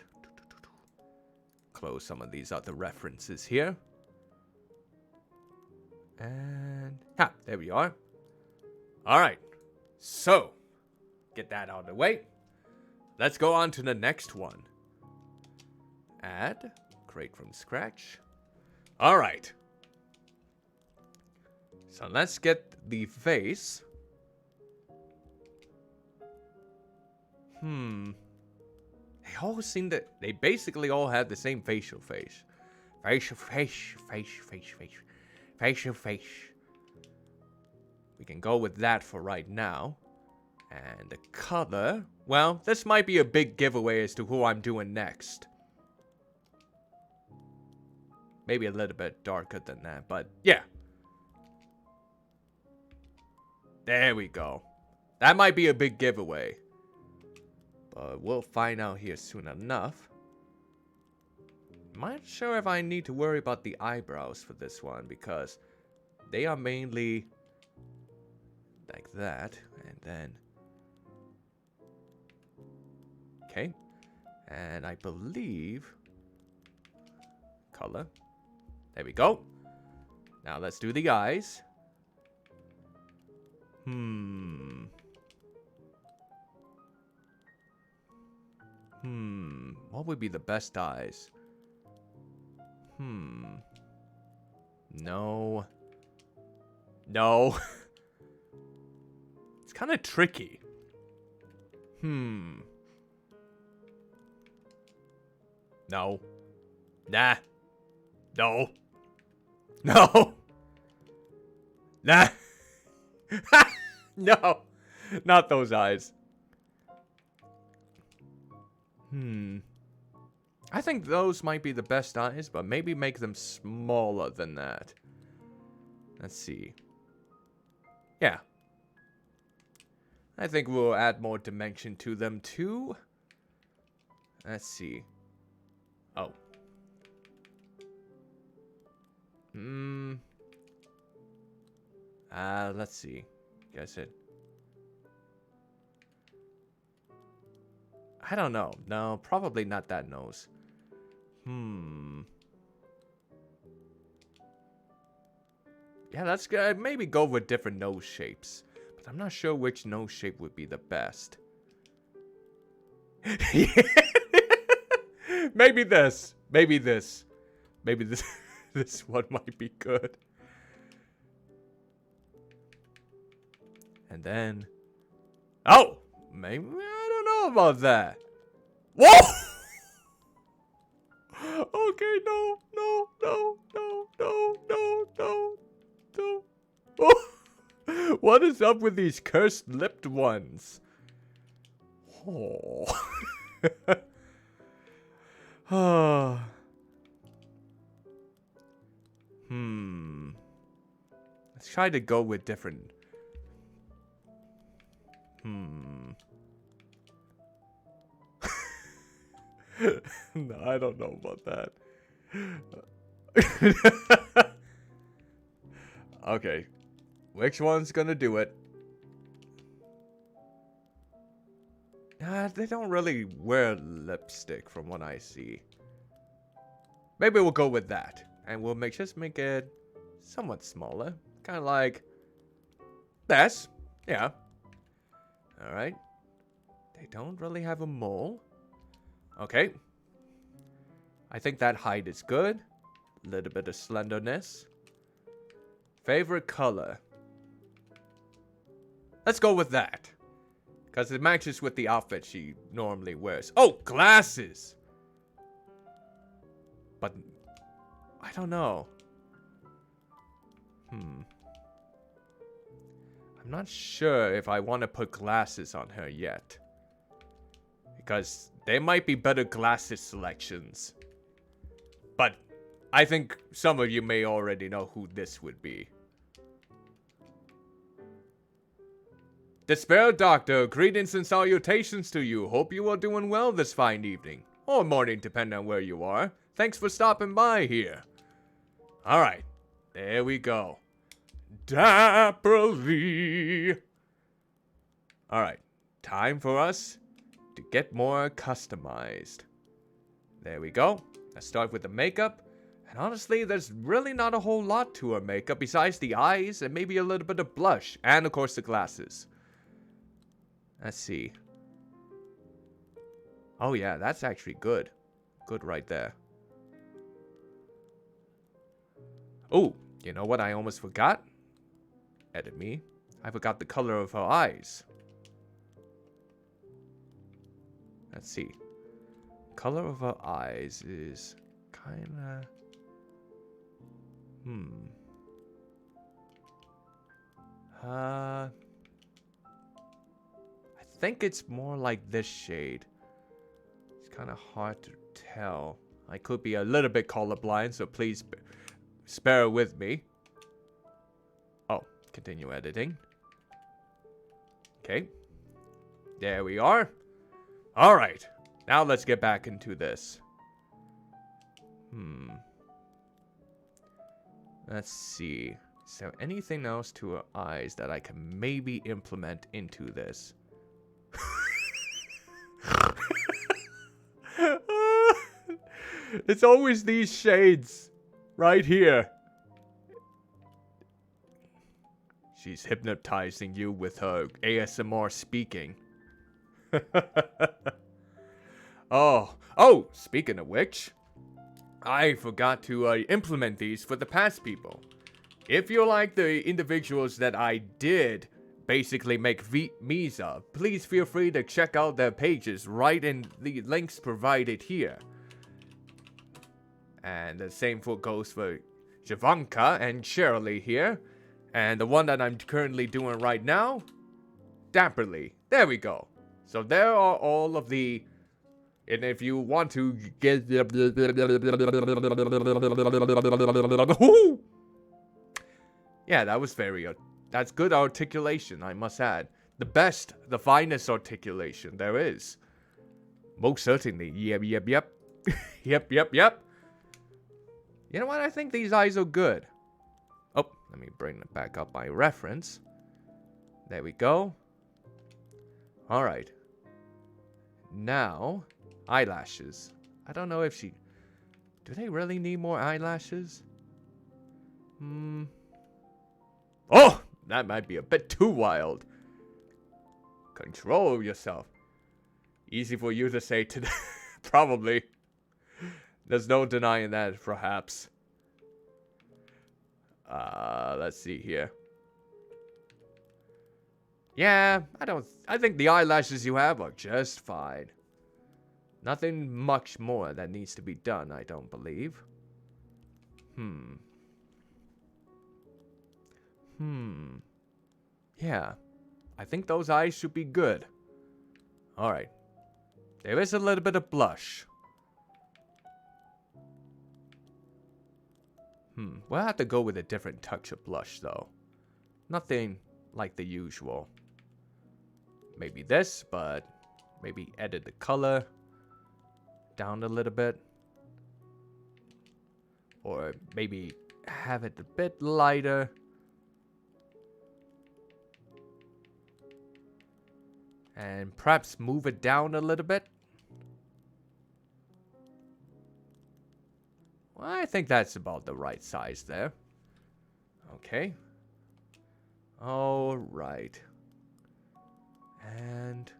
close some of these other references here. And there we are. Alright, so get that out of the way. Let's go on to the next one. Add, create from scratch. Alright. So let's get the face. They all seem to, they basically all have the same facial face. Facial face. We can go with that for right now. And the color, well, this might be a big giveaway as to who I'm doing next. Maybe a little bit darker than that, but yeah. There we go. That might be a big giveaway. But we'll find out here soon enough. I'm not sure if I need to worry about the eyebrows for this one, because they are mainly like that. And then... okay. And I believe... color. There we go. Now let's do the eyes. What would be the best eyes? No. No. It's kind of tricky. No. Nah. No. No. Nah. No. Not those eyes. I think those might be the best eyes, but maybe make them smaller than that. Let's see. Yeah. I think we'll add more dimension to them too. Let's see. Oh. Let's see. Guess it. I don't know. No, probably not that nose. Yeah, let's maybe go with different nose shapes. But I'm not sure which nose shape would be the best. Maybe this. Maybe this. Maybe this. This one might be good. And then... oh! Maybe... I don't know about that. Whoa! Okay, no. Oh. What is up with these cursed-lipped ones? Oh. Let's try to go with different... No, I don't know about that. Okay. Which one's gonna do it? They don't really wear lipstick from what I see. Maybe we'll go with that. And we'll just make it somewhat smaller. Kind of like this. Yeah. Alright. They don't really have a mole. Okay. I think that height is good. A little bit of slenderness. Favorite color. Let's go with that. Because it matches with the outfit she normally wears. Oh, glasses! But... I don't know. I'm not sure if I want to put glasses on her yet. Because there might be better glasses selections. But I think some of you may already know who this would be. Despair Doctor, greetings and salutations to you. Hope you are doing well this fine evening. Or morning, depending on where you are. Thanks for stopping by here. Alright, there we go. Dapperly. Alright, time for us to get more customized. There we go. Let's start with the makeup. And honestly, there's really not a whole lot to her makeup besides the eyes and maybe a little bit of blush. And of course the glasses. Let's see. Oh yeah, that's actually good. Good right there. Oh, you know what I almost forgot? Edit me. I forgot the color of her eyes. Let's see. Color of her eyes is kinda... I think it's more like this shade. It's kind of hard to tell. I could be a little bit colorblind, so please spare with me. Oh, continue editing. Okay. There we are. Alright. Now let's get back into this. Let's see. Is there anything else to her eyes that I can maybe implement into this? It's always these shades right here. She's hypnotizing you with her ASMR speaking. Oh, speaking of which, I forgot to implement these for the past people. If you're like the individuals that I did basically make me's of, please feel free to check out their pages right in the links provided here. And the same goes for Cvnka and Cherrily here. And the one that I'm currently doing right now, Dapperly. There we go. So there are all of the... And if you want to get... Yeah, that was very... That's good articulation, I must add. The best, the finest articulation there is. Most certainly. Yep. Yep. You know what? I think these eyes are good. Oh, let me bring it back up by reference. There we go. Alright. Now, eyelashes. I don't know if she... Do they really need more eyelashes? Oh! That might be a bit too wild. Control yourself. Easy for you to say today. Probably. There's no denying that, perhaps. Let's see here. Yeah, I think the eyelashes you have are just fine. Nothing much more that needs to be done, I don't believe. Yeah, I think those eyes should be good. Alright. There is a little bit of blush. We'll have to go with a different touch of blush, though. Nothing like the usual. Maybe this, but maybe edit the color down a little bit. Or maybe have it a bit lighter. And perhaps move it down a little bit. Well, I think that's about the right size there. Okay. All right. And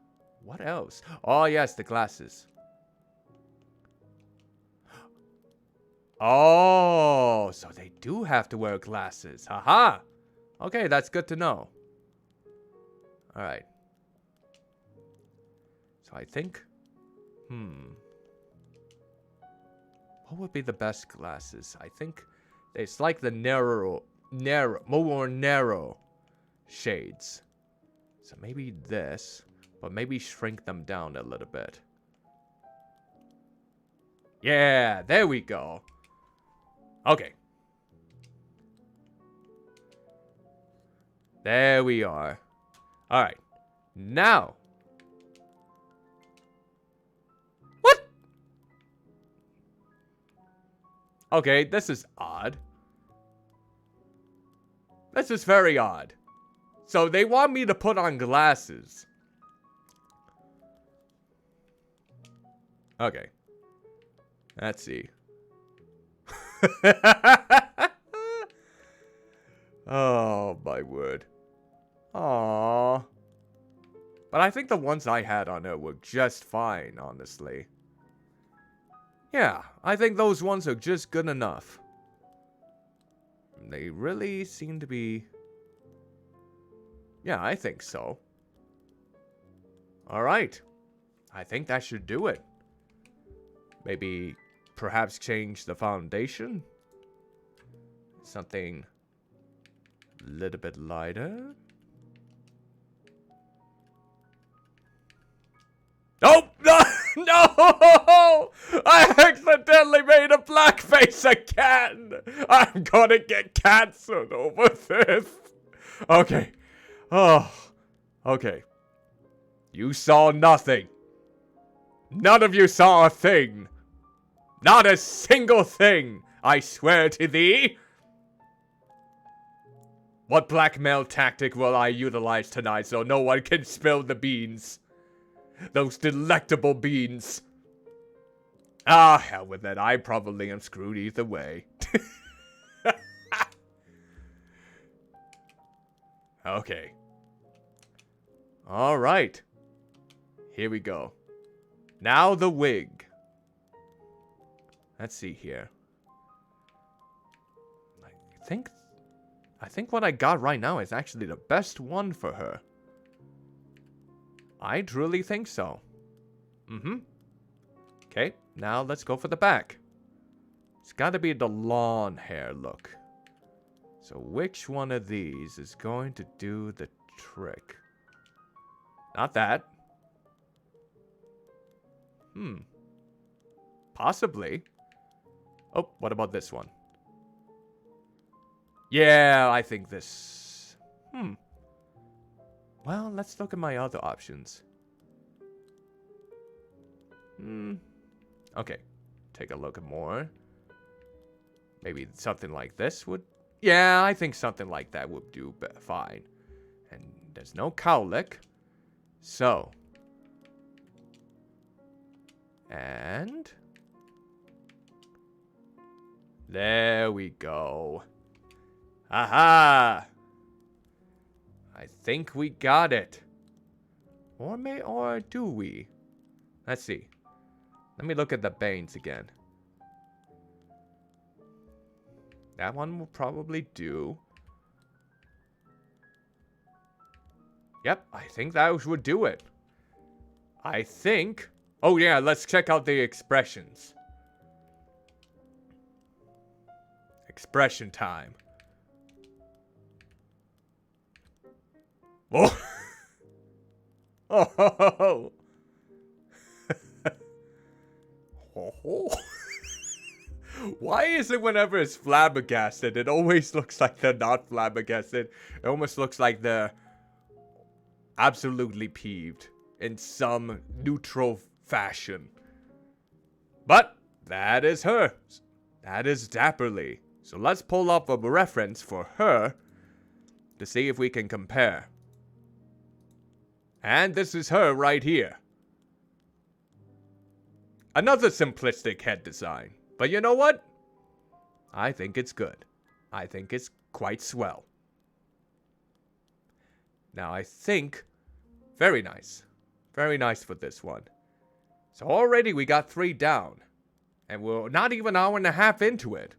what else? Oh, yes, the glasses. Oh, so they do have to wear glasses. Haha. Okay, that's good to know. All right. So I think... What would be the best glasses? I think it's like the more narrow shades. So maybe this, but maybe shrink them down a little bit. Yeah, there we go. Okay. There we are. Alright. Now. What? Okay, this is odd. This is very odd. So they want me to put on glasses. Okay. Let's see. Oh, my word. Aww. But I think the ones I had on her were just fine, honestly. Yeah, I think those ones are just good enough. They really seem to be... Yeah, I think so. Alright. I think that should do it. Maybe, perhaps change the foundation? Something a little bit lighter? Oh! No! No! I accidentally made a blackface again! I'm gonna get cancelled over this! Okay. Oh. Okay. You saw nothing. None of you saw a thing. Not a single thing, I swear to thee. What blackmail tactic will I utilize tonight so no one can spill the beans? Those delectable beans. Ah, hell with it. I probably am screwed either way. Okay. Alright. Here we go. Now the wig. Let's see here. I think what I got right now is actually the best one for her. I truly think so. Mm-hmm. Okay, now let's go for the back. It's got to be the lawn hair look. So which one of these is going to do the trick? Not that. Possibly. Oh, what about this one? Yeah, I think this... Well, let's look at my other options. Okay. Take a look at more. Maybe something like this would... Yeah, I think something like that would do fine. And there's no cowlick. So. And... There we go. Aha! I think we got it. Or do we? Let's see. Let me look at the bangs again. That one will probably do. Yep, I think that would do it. I think... Oh yeah, let's check out the expressions. Expression time. Oh! Oh! Oh! Why is it whenever it's flabbergasted, it always looks like they're not flabbergasted? It almost looks like they're absolutely peeved in some neutral fashion. But that is her. That is Dapperly. So let's pull up a reference for her to see if we can compare. And this is her right here. Another simplistic head design. But you know what? I think it's good. I think it's quite swell. Now I think... Very nice. Very nice for this one. So already we got 3 down. And we're not even an hour and a half into it.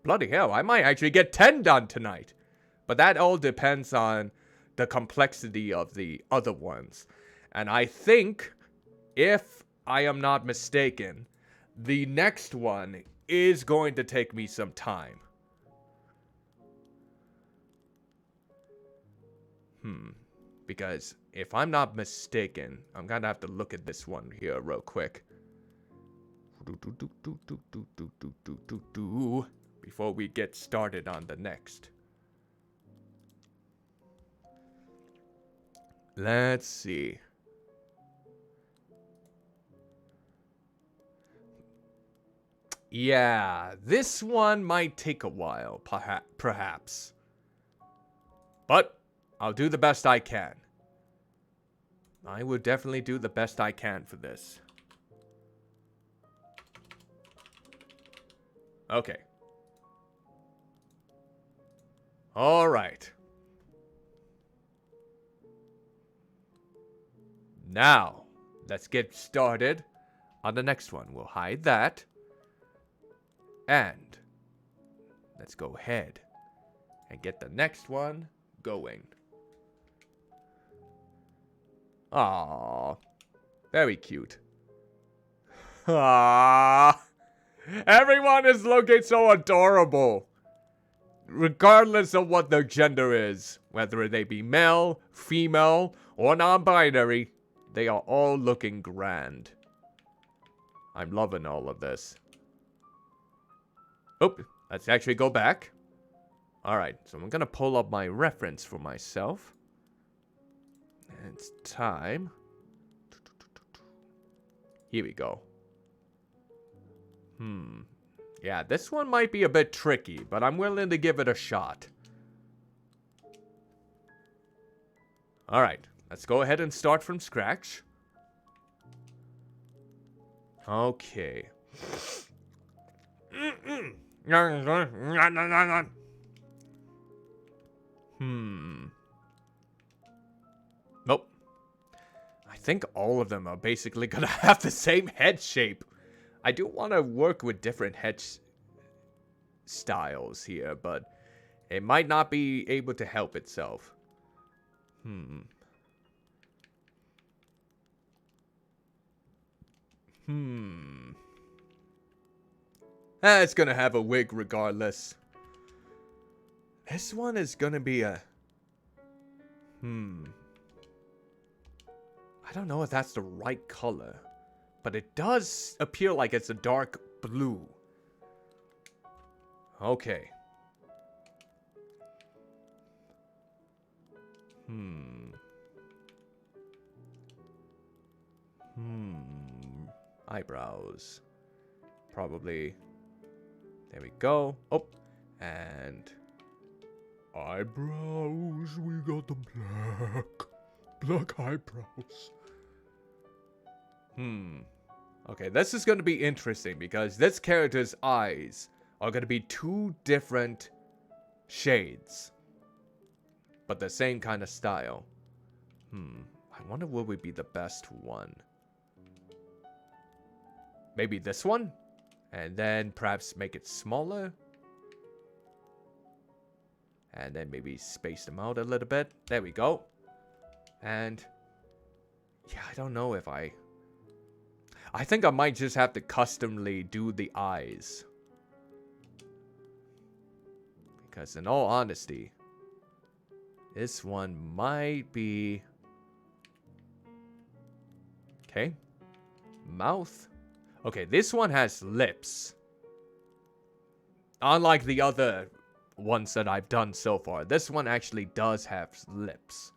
Bloody hell, I might actually get 10 done tonight. But that all depends on the complexity of the other ones. And I think, if I am not mistaken, the next one is going to take me some time. Because if I'm not mistaken, I'm gonna have to look at this one here real quick. Before we get started on the next. Let's see. Yeah, this one might take a while, perhaps. But I'll do the best I can. I will definitely do the best I can for this. Okay. All right. Now, let's get started on the next one. We'll hide that. And let's go ahead and get the next one going. Aww. Very cute. Aww. Everyone is looking so adorable. Regardless of what their gender is. Whether they be male, female, or non-binary. They are all looking grand. I'm loving all of this. Oh, let's actually go back. Alright, so I'm gonna pull up my reference for myself. It's time. Here we go. Yeah, this one might be a bit tricky, but I'm willing to give it a shot. Alright, let's go ahead and start from scratch. Okay. Nope. I think all of them are basically gonna have the same head shape. I do want to work with different head styles here, but it might not be able to help itself. It's gonna have a wig regardless. This one is gonna be a... I don't know if that's the right color. But it does appear like it's a dark blue. Okay. Eyebrows. Probably. There we go. Oh. And... eyebrows. We got the black eyebrows. Okay, this is going to be interesting because this character's eyes are going to be two different shades. But the same kind of style. I wonder what would be the best one. Maybe this one? And then perhaps make it smaller? And then maybe space them out a little bit. There we go. And... yeah, I don't know if I think I might just have to customly do the eyes. Because in all honesty, this one might be... okay. Mouth. Okay, this one has lips. Unlike the other ones that I've done so far, this one actually does have lips.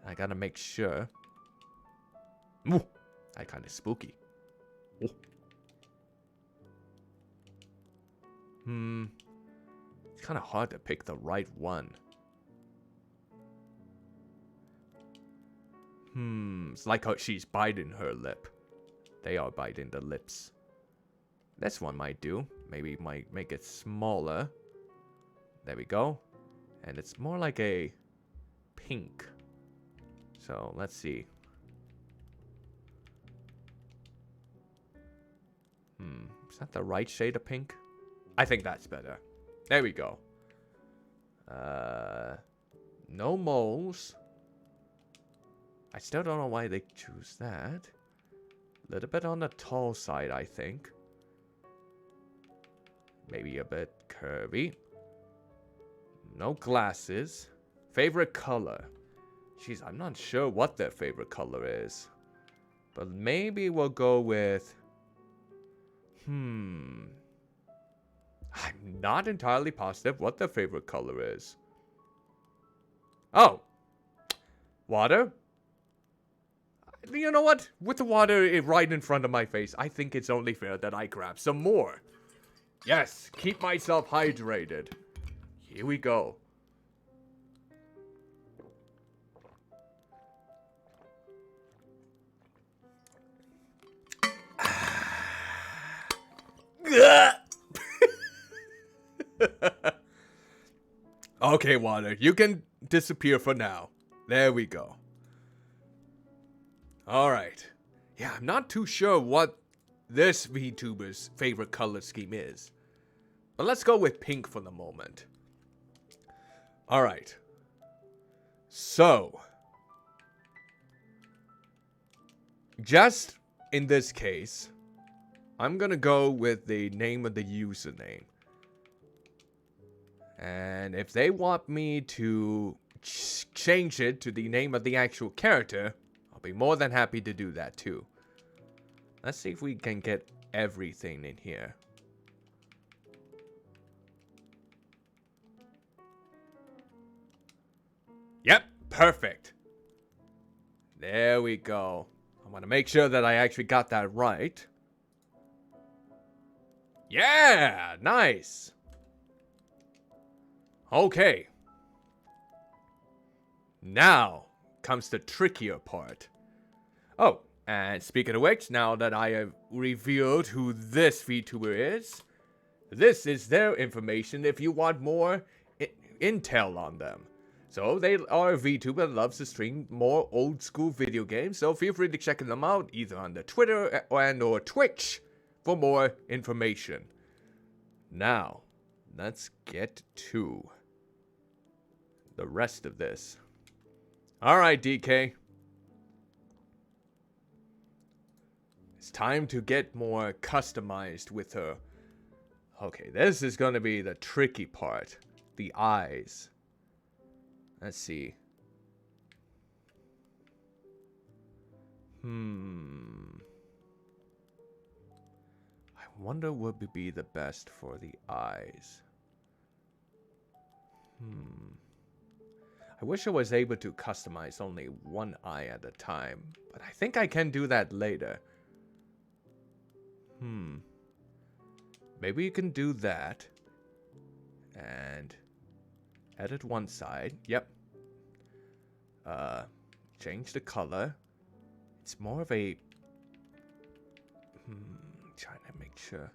I gotta make sure. Ooh. That kind of spooky. Oh. It's kind of hard to pick the right one. It's like how she's biting her lip. They are biting the lips. This one might do. Maybe might make it smaller. There we go. And it's more like a pink. So let's see. Is that the right shade of pink? I think that's better. There we go. No moles. I still don't know why they choose that. A little bit on the tall side, I think. Maybe a bit curvy. No glasses. Favorite color. Jeez, I'm not sure what their favorite color is. But maybe we'll go with... I'm not entirely positive what their favorite color is. Oh! Water? You know what? With the water right in front of my face, I think it's only fair that I grab some more. Yes, keep myself hydrated. Here we go. Okay, water, you can disappear for now. There we go. Alright. Yeah, I'm not too sure what this VTuber's favorite color scheme is. But let's go with pink for the moment. Alright. So. Just in this case, I'm gonna go with the name of the username. And if they want me to change it to the name of the actual character, I'll be more than happy to do that too. Let's see if we can get everything in here. Yep, perfect. There we go. I want to make sure that I actually got that right. Yeah, nice. Okay. Now comes the trickier part. Oh, and speaking of which, now that I have revealed who this VTuber is, this is their information if you want more intel on them. So they are a VTuber that loves to stream more old school video games, so feel free to check them out either on the Twitter and or Twitch for more information. Now, let's get to the rest of this. Alright, DK. It's time to get more customized with her. Okay, this is gonna be the tricky part. The eyes. Let's see. I wonder what would be the best for the eyes. I wish I was able to customize only one eye at a time, but I think I can do that later. Maybe you can do that. And edit one side. Yep. Change the color. It's more of a... trying to make sure.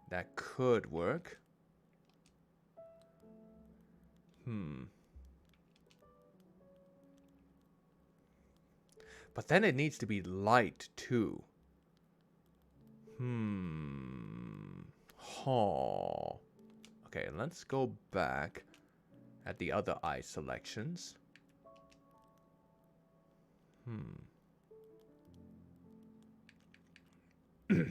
That could work. But then it needs to be light too. Okay, let's go back at the other eye selections. I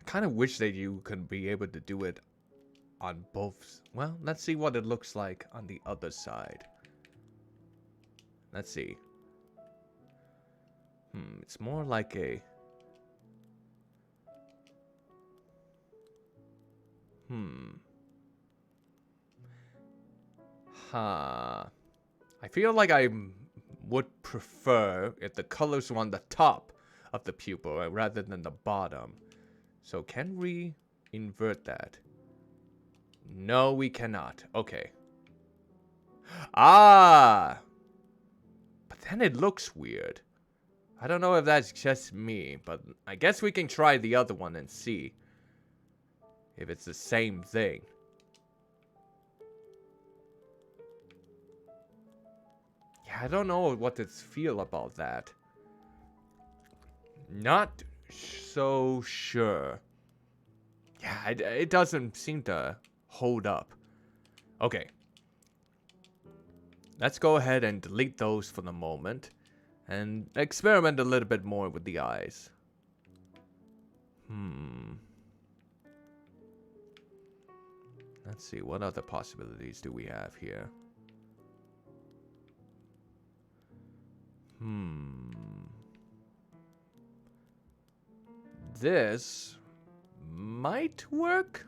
kind of wish that you could be able to do it on both. Well, let's see what it looks like on the other side. Let's see. It's more like a... I feel like I would prefer if the colors were on the top of the pupil rather than the bottom. So can we invert that? No, we cannot. Okay. But then it looks weird. I don't know if that's just me, but I guess we can try the other one and see if it's the same thing. Yeah, I don't know what to feel about that. Not so sure. Yeah, it doesn't seem to hold up. Okay. Let's go ahead and delete those for the moment. And experiment a little bit more with the eyes. Let's see, what other possibilities do we have here? This might work.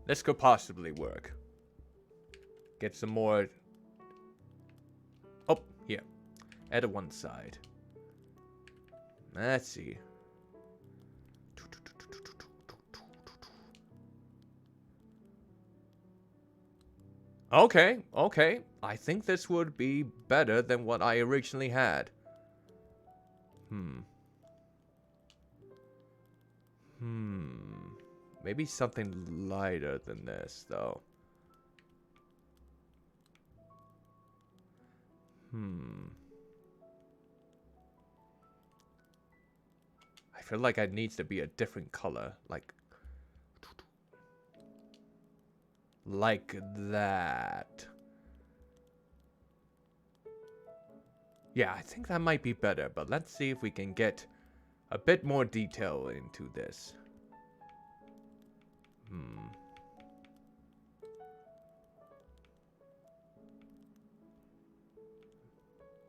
This could possibly work. Get some more... Oh, here. Edit one side. Let's see. Okay, okay. I think this would be better than what I originally had. Maybe something lighter than this, though. I feel like it needs to be a different color. Like that. Yeah, I think that might be better, but let's see if we can get a bit more detail into this.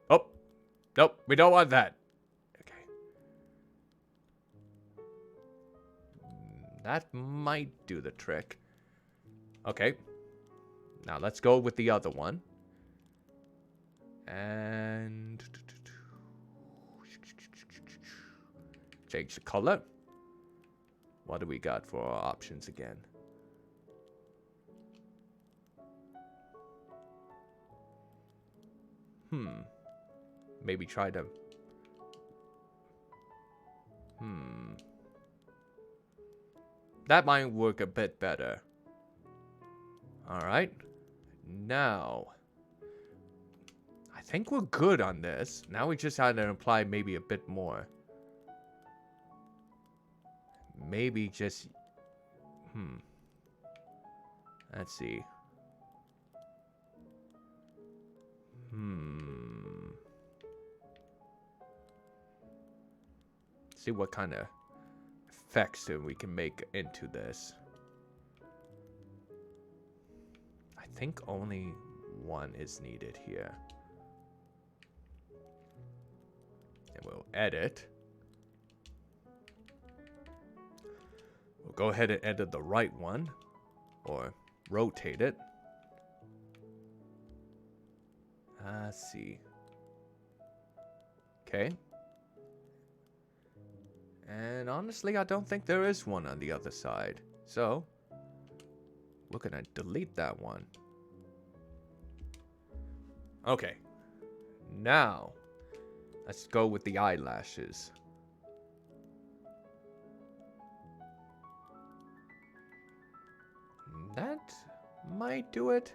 Oh, nope, we don't want that. Okay. That might do the trick. Okay. Now let's go with the other one. And change the color. What do we got for our options again? Maybe try to... That might work a bit better. Alright. Now... I think we're good on this. Now we just had to apply maybe a bit more. Maybe just... Let's see. See what kind of effects we can make into this. I think only one is needed here. And we'll edit. We'll go ahead and edit the right one. Or rotate it. Let's see. Okay. And honestly, I don't think there is one on the other side. So, we're gonna delete that one. Okay. Now, let's go with the eyelashes. That might do it.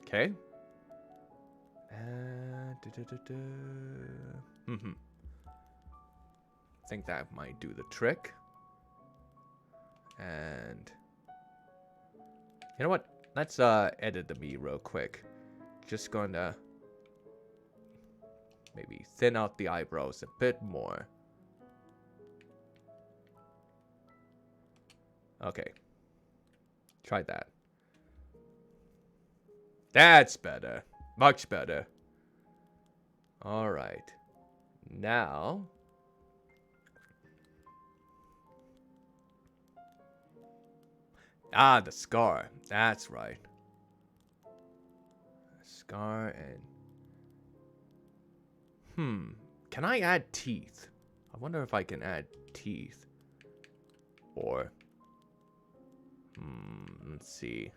Okay. Think that might do the trick. And you know what? Let's edit the me real quick. Just gonna maybe thin out the eyebrows a bit more. Okay. Try that. That's better. Much better. Alright. Now... Ah, the scar. That's right. Scar and... Can I add teeth? I wonder if I can add teeth. Or... let's see.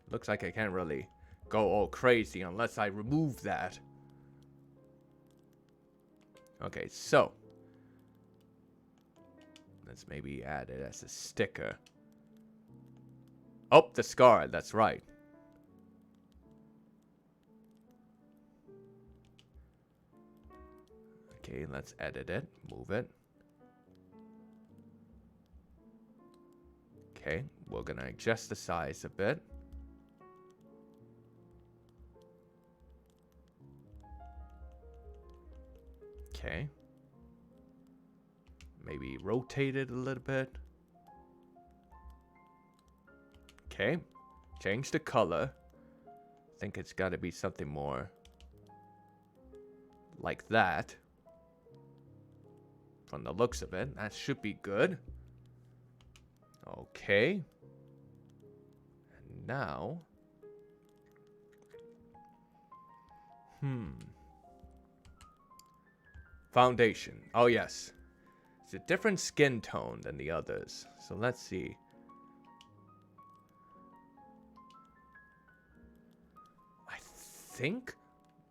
Looks like I can't really go all crazy unless I remove that. Okay, so let's maybe add it as a sticker. Oh, the scar, that's right. Okay, let's edit it, move it. Okay, we're gonna adjust the size a bit. Okay. Maybe rotate it a little bit. Okay. Change the color. I think it's got to be something more Like that. From the looks of it, that should be good. Okay. And now... Foundation. Oh, yes. It's a different skin tone than the others. So let's see. I think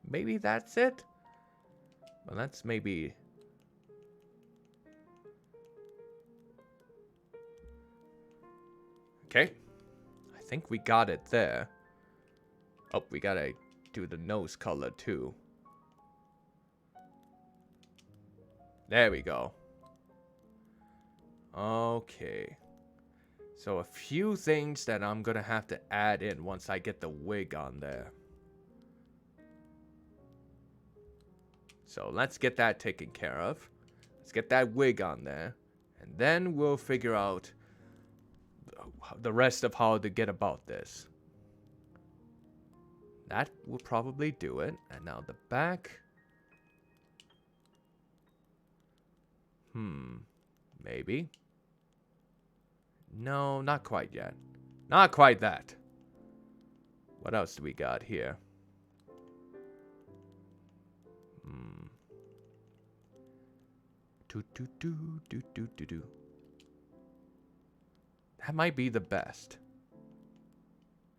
maybe that's it. Well, that's maybe... Okay. I think we got it there. Oh, we gotta do the nose color too. There we go. Okay. So a few things that I'm gonna have to add in once I get the wig on there. So let's get that taken care of. Let's get that wig on there. And then we'll figure out the rest of how to get about this. That will probably do it. And now the back. Maybe. No, not quite yet. Not quite that. What else do we got here? Do. That might be the best.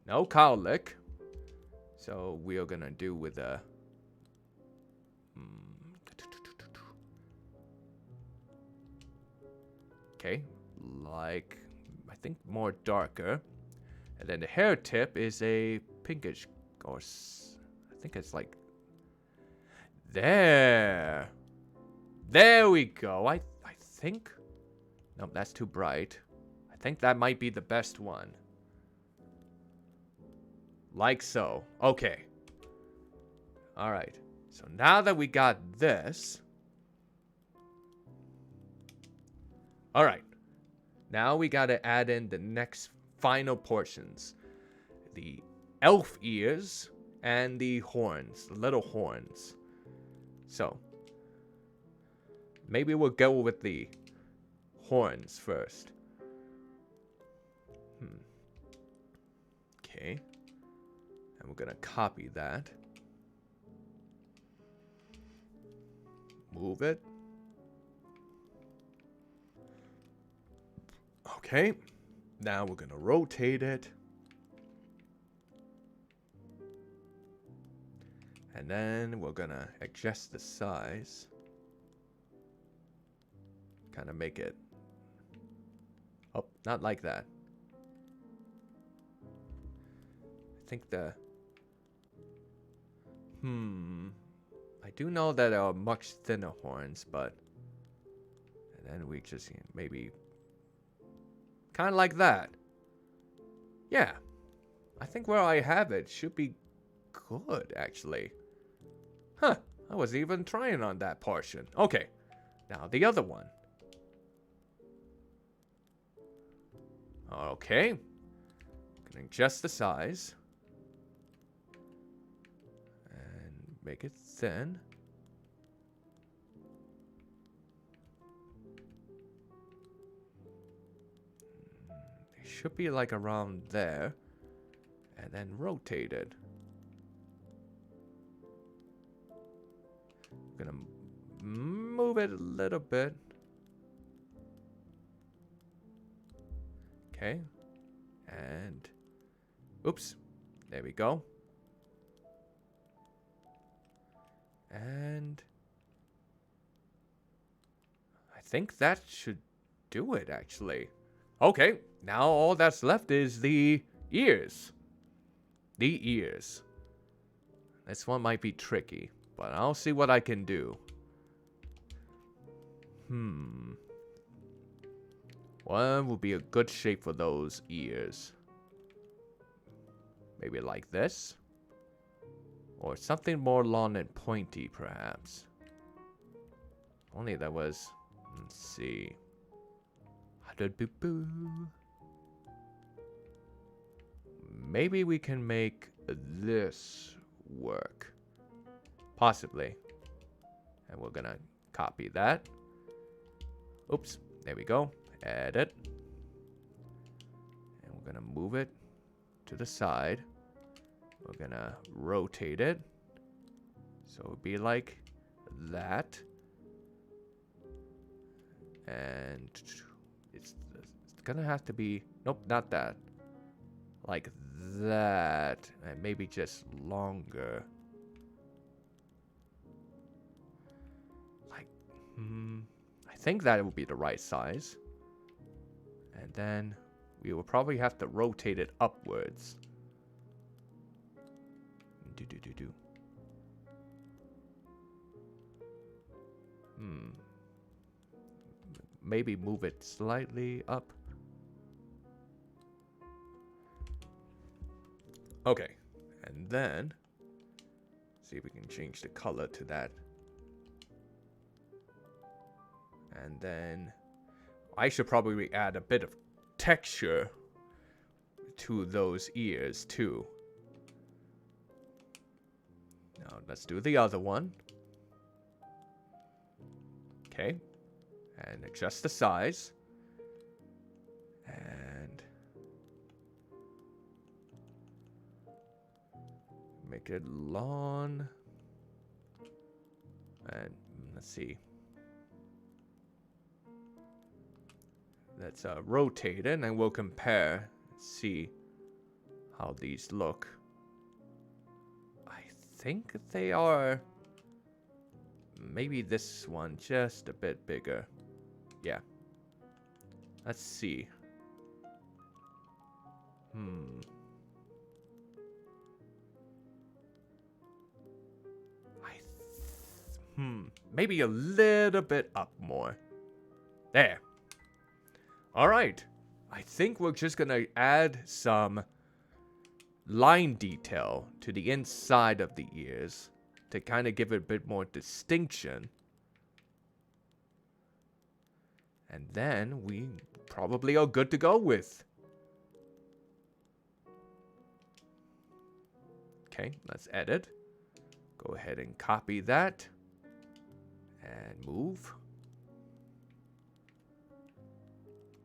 No cowlick. So we are gonna do with a... Okay, like, I think more darker. And then the hair tip is a pinkish, or I think it's like... There! There we go. I think... Nope, that's too bright. I think that might be the best one. Like so. Okay. Alright. So now that we got this... Alright. Now we gotta add in the next final portions. The elf ears and the horns. The little horns. So. Maybe we'll go with the horns first. Okay. And we're gonna copy that. Move it. Okay. Now we're gonna rotate it. And then we're gonna adjust the size. Kind of make it... Oh, not like that. I think the... I do know that there are much thinner horns, but... And then we just maybe... Kind of like that. Yeah. I think where I have it should be good, actually. Huh. I was even trying on that portion. Okay. Now the other one. Okay. Gonna adjust the size. And make it thin. It should be like around there. And then rotate it. Gonna move it a little bit. Okay. And oops. There we go. And I think that should do it, actually. Okay. Now all that's left is the ears. The ears. This one might be tricky, but I'll see what I can do. What would be a good shape for those ears? Maybe like this? Or something more long and pointy, perhaps. Only that was... Let's see. Maybe we can make this work. Possibly. And we're gonna copy that. Oops, there we go. Edit. And we're gonna move it to the side. We're gonna rotate it. So it'll be like that. And it's gonna have to be, nope, not that. Like that. And maybe just longer. Like, I think that would be the right size. And then we will probably have to rotate it upwards. Maybe move it slightly up. Okay. And then see if we can change the color to that. And then I should probably add a bit of texture to those ears too. Now let's do the other one. Okay. And adjust the size. And make it long. And let's see. Let's rotate it and we'll compare. See how these look. I think they are maybe this one just a bit bigger. Yeah. Let's see. Maybe a little bit up more. There. All right. I think we're just gonna add some line detail to the inside of the ears to kind of give it a bit more distinction. And then we probably are good to go with. Okay, let's edit. Go ahead and copy that. And move.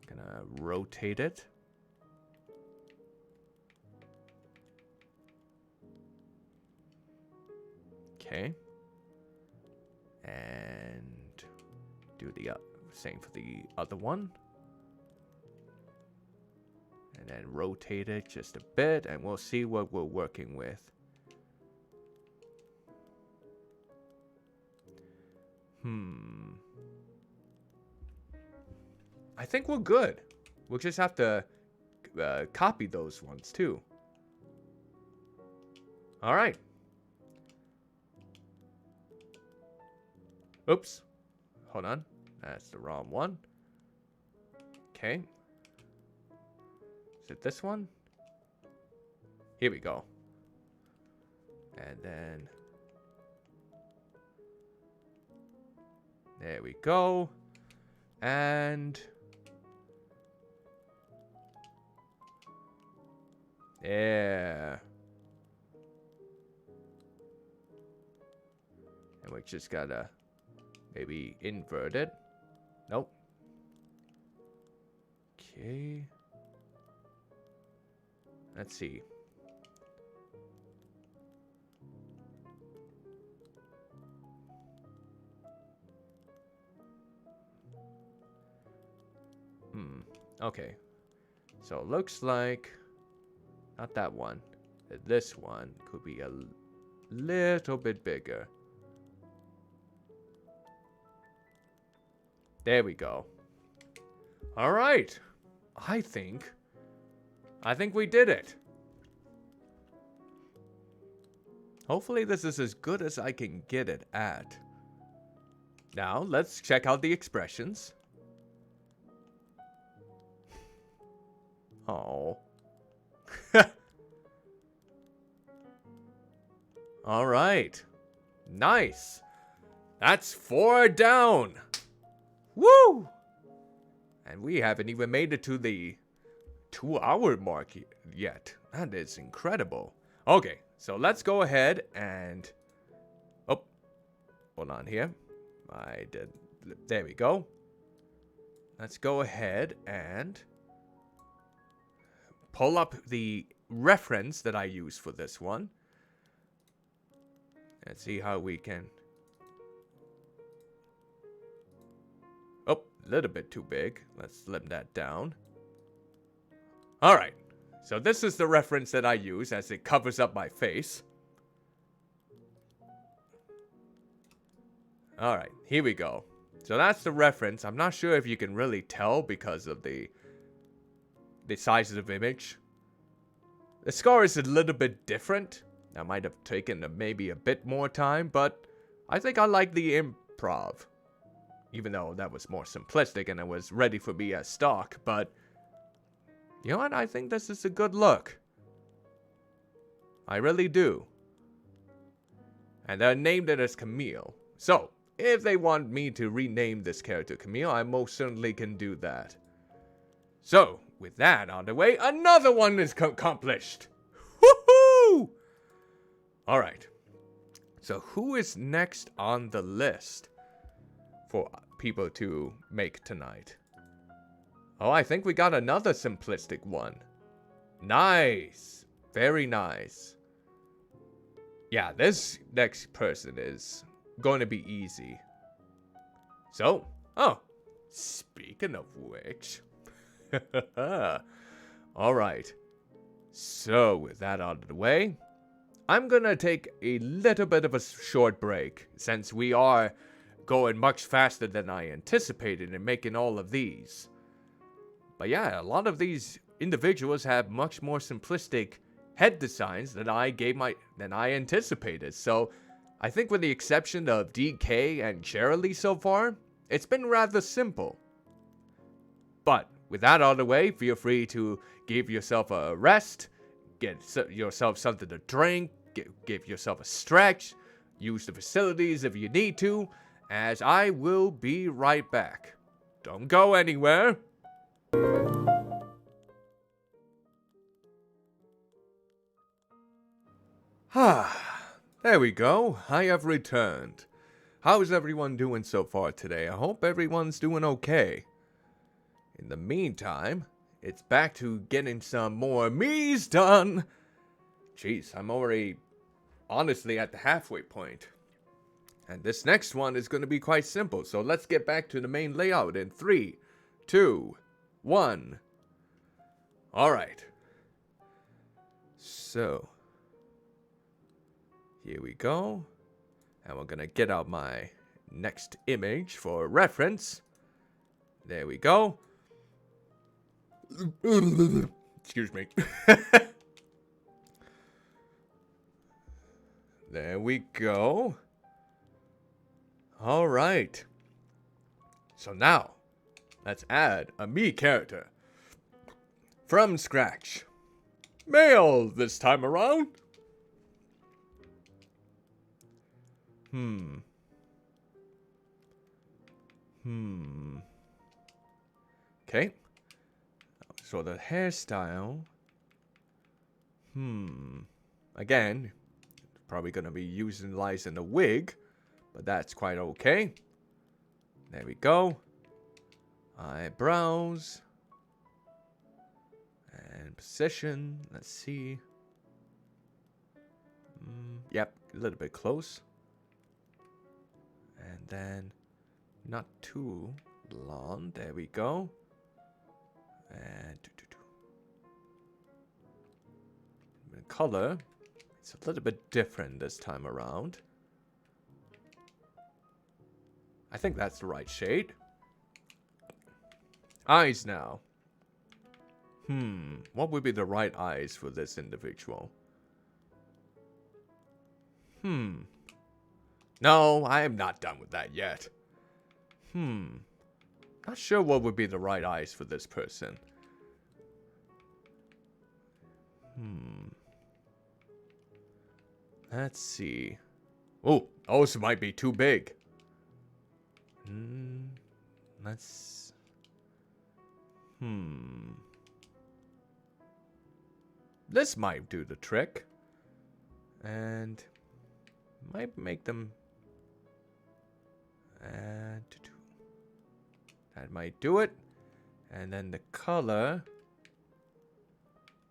Gonna rotate it. Okay. And do the same for the other one. And then rotate it just a bit and we'll see what we're working with. I think we're good. We'll just have to copy those ones too. All right. Oops. Hold on. That's the wrong one. Okay. Is it this one? Here we go. And then there we go. And yeah. And we just gotta maybe invert it. Nope. Okay. Let's see. Okay. So it looks like not that one. This one could be a little bit bigger. There we go. All right. I think we did it. Hopefully this is as good as I can get it at. Now, let's check out the expressions. Oh. All right. Nice. That's 4 down. Woo! And we haven't even made it to the 2-hour mark yet. That is incredible. Okay, so let's go ahead and... Oh, hold on here. I did. There we go. Let's go ahead and pull up the reference that I use for this one. Let's see how we can... Oh, a little bit too big. Let's slim that down. Alright, so this is the reference that I use as it covers up my face. Alright, here we go. So that's the reference. I'm not sure if you can really tell because of the size of the image. The scar is a little bit different. That might have taken maybe a bit more time, but I think I like the improv. Even though that was more simplistic and it was ready for me as stock, but you know what? I think this is a good look. I really do. And I named it as Camille. So, if they want me to rename this character Camille, I most certainly can do that. So, with that out of the way, another one is accomplished. Woohoo! Alright. So, who is next on the list for people to make tonight? Oh, I think we got another simplistic one. Nice. Very nice. Yeah, this next person is going to be easy. So, oh, speaking of which. Alright. So, with that out of the way, I'm gonna take a little bit of a short break, since we are going much faster than I anticipated in making all of these. But yeah, a lot of these individuals have much more simplistic head designs than I anticipated. So, I think with the exception of DK and Cherrily so far, it's been rather simple. But with that out of the way, feel free to give yourself a rest, get yourself something to drink, give yourself a stretch, use the facilities if you need to, as I will be right back. Don't go anywhere. There we go. I have returned. How's everyone doing so far today? I hope everyone's doing okay. In the meantime, it's back to getting some more me's done. Jeez, I'm already honestly at the halfway point. And this next one is going to be quite simple. So let's get back to the main layout in 3, 2, 1. Alright. So, here we go. And we're going to get out my next image for reference. There we go. Excuse me. There we go. Alright. So now, let's add a me character. From scratch. Male this time around. Okay. So the hairstyle. Again, probably gonna be utilizing a wig, but that's quite okay. There we go. Eyebrows. And position. Let's see. Yep, a little bit close. And then not too long. There we go. And the color, it's a little bit different this time around. I think that's the right shade. Eyes now. What would be the right eyes for this individual? No, I am not done with that yet. Not sure what would be the right eyes for this person. Let's see. Oh, those might be too big. Let's... This might do the trick. And... might make them... That might do it. And then the color.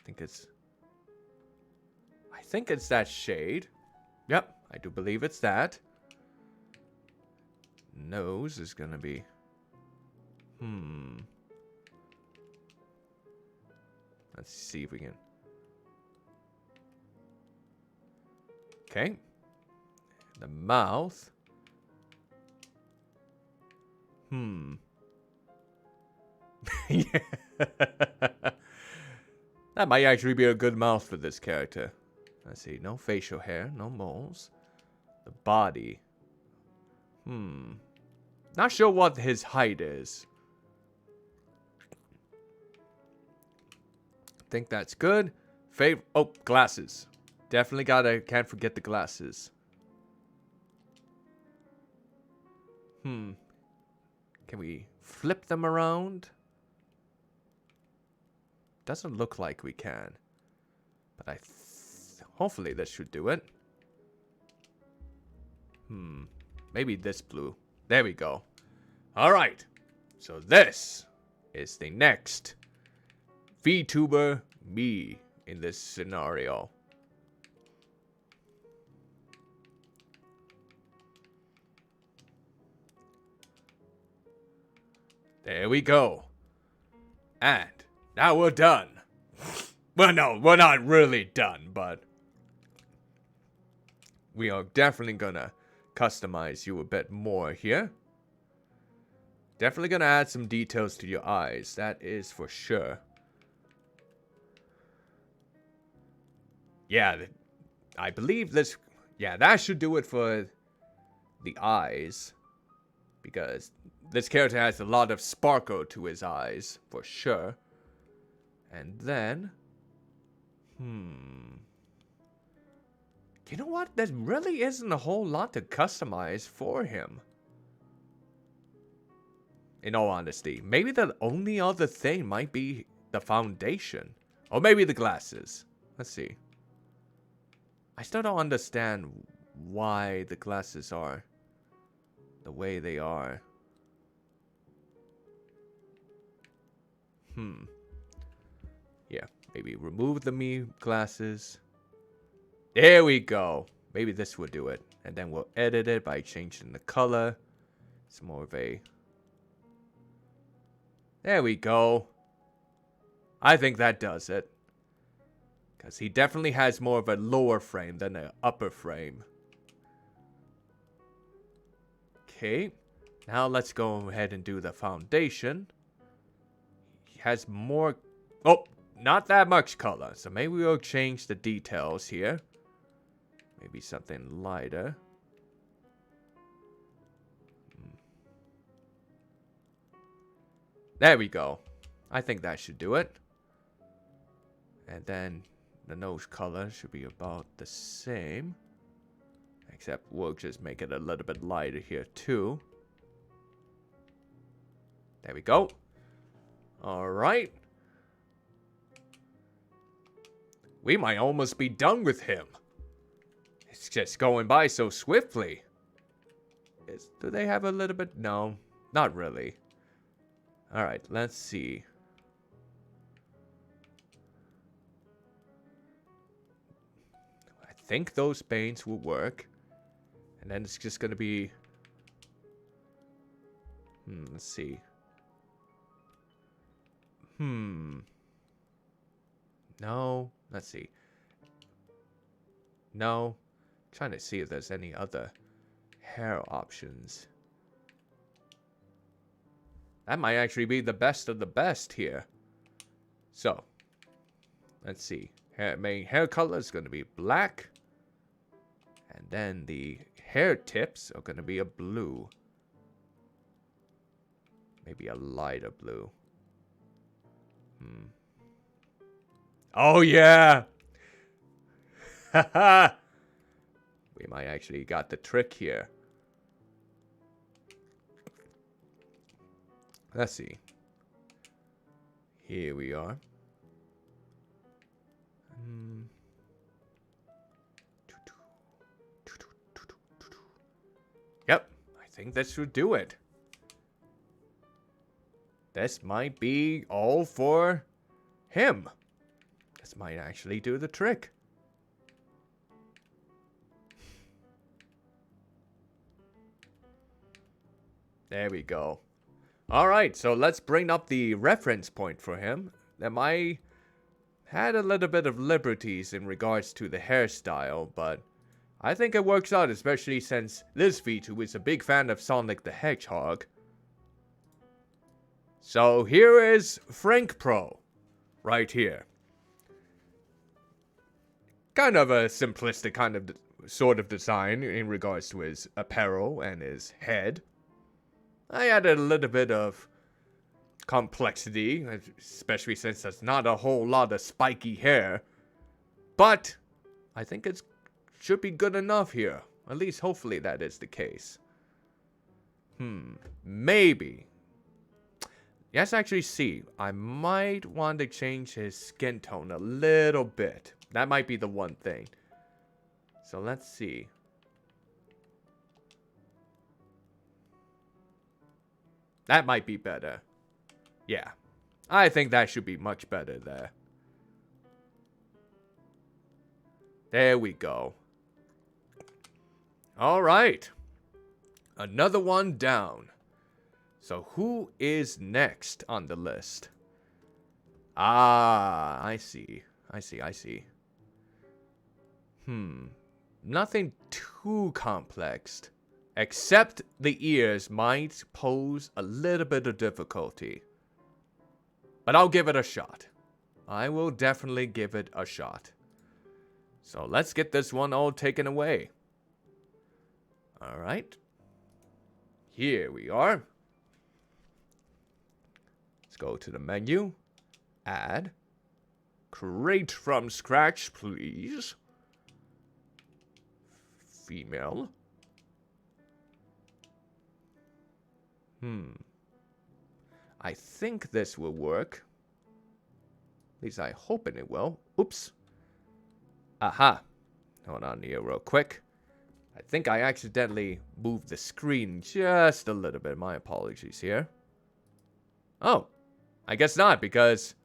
I think it's that shade. Yep, I do believe it's that. Nose is gonna be... Let's see if we can... Okay. The mouth. Yeah. That might actually be a good mouth for this character. Let's see. No facial hair. No moles. The body. Not sure what his height is. Think that's good. Oh, glasses. Definitely can't forget the glasses. Can we flip them around? Doesn't look like we can. But hopefully this should do it. Maybe this blue. There we go. Alright. So this is the next Vtuber me in this scenario. There we go. And now we're done. Well, no, we're not really done, but we are definitely gonna customize you a bit more here. Definitely gonna add some details to your eyes. That is for sure. Yeah, I believe this... Yeah, that should do it for the eyes. Because this character has a lot of sparkle to his eyes, for sure. And then... You know what? There really isn't a whole lot to customize for him. In all honesty. Maybe the only other thing might be the foundation. Or maybe the glasses. Let's see. I still don't understand why the glasses are the way they are. Yeah, maybe remove the me glasses. There we go. Maybe this will do it. And then we'll edit it by changing the color. It's more of a... There we go. I think that does it. Because he definitely has more of a lower frame than an upper frame. Okay. Now let's go ahead and do the foundation. He has more... Oh, not that much color. So maybe we'll change the details here. Maybe something lighter. There we go. I think that should do it. And then the nose color should be about the same. Except we'll just make it a little bit lighter here too. There we go. Alright. We might almost be done with him. It's just going by so swiftly. Do they have a little bit? No, not really. Alright, let's see. I think those paints will work. And then it's just gonna be... let's see. No, let's see. No. Trying to see if there's any other hair options. That might actually be the best of the best here. So, let's see. Main hair color is going to be black. And then the hair tips are going to be a blue. Maybe a lighter blue. Oh, yeah! Haha! We might actually got the trick here. Let's see. Here we are. Yep, I think that should do it. this might be all for him. This might actually do the trick. There we go. Alright, so let's bring up the reference point for him. I had a little bit of liberties in regards to the hairstyle, but I think it works out, especially since this Vtuber is a big fan of Sonic the Hedgehog. So here is FrankPro, right here. Kind of a simplistic kind of sort of design in regards to his apparel and his head. I added a little bit of complexity, especially since there's not a whole lot of spiky hair. But I think it should be good enough here. At least hopefully that is the case. Maybe. Yes, actually see, I might want to change his skin tone a little bit. That might be the one thing. So let's see. That might be better. Yeah. I think that should be much better there. There we go. Alright. Another one down. So who is next on the list? Ah, I see. I see. Nothing too complex. Except the ears might pose a little bit of difficulty. But I'll give it a shot. I will definitely give it a shot. So let's get this one all taken away. Alright. Here we are. Let's go to the menu. Add. Create from scratch, please. Female. I think this will work. At least I hope it will. Oops. Aha. Hold on here real quick. I think I accidentally moved the screen just a little bit. My apologies here. Oh. I guess not, because...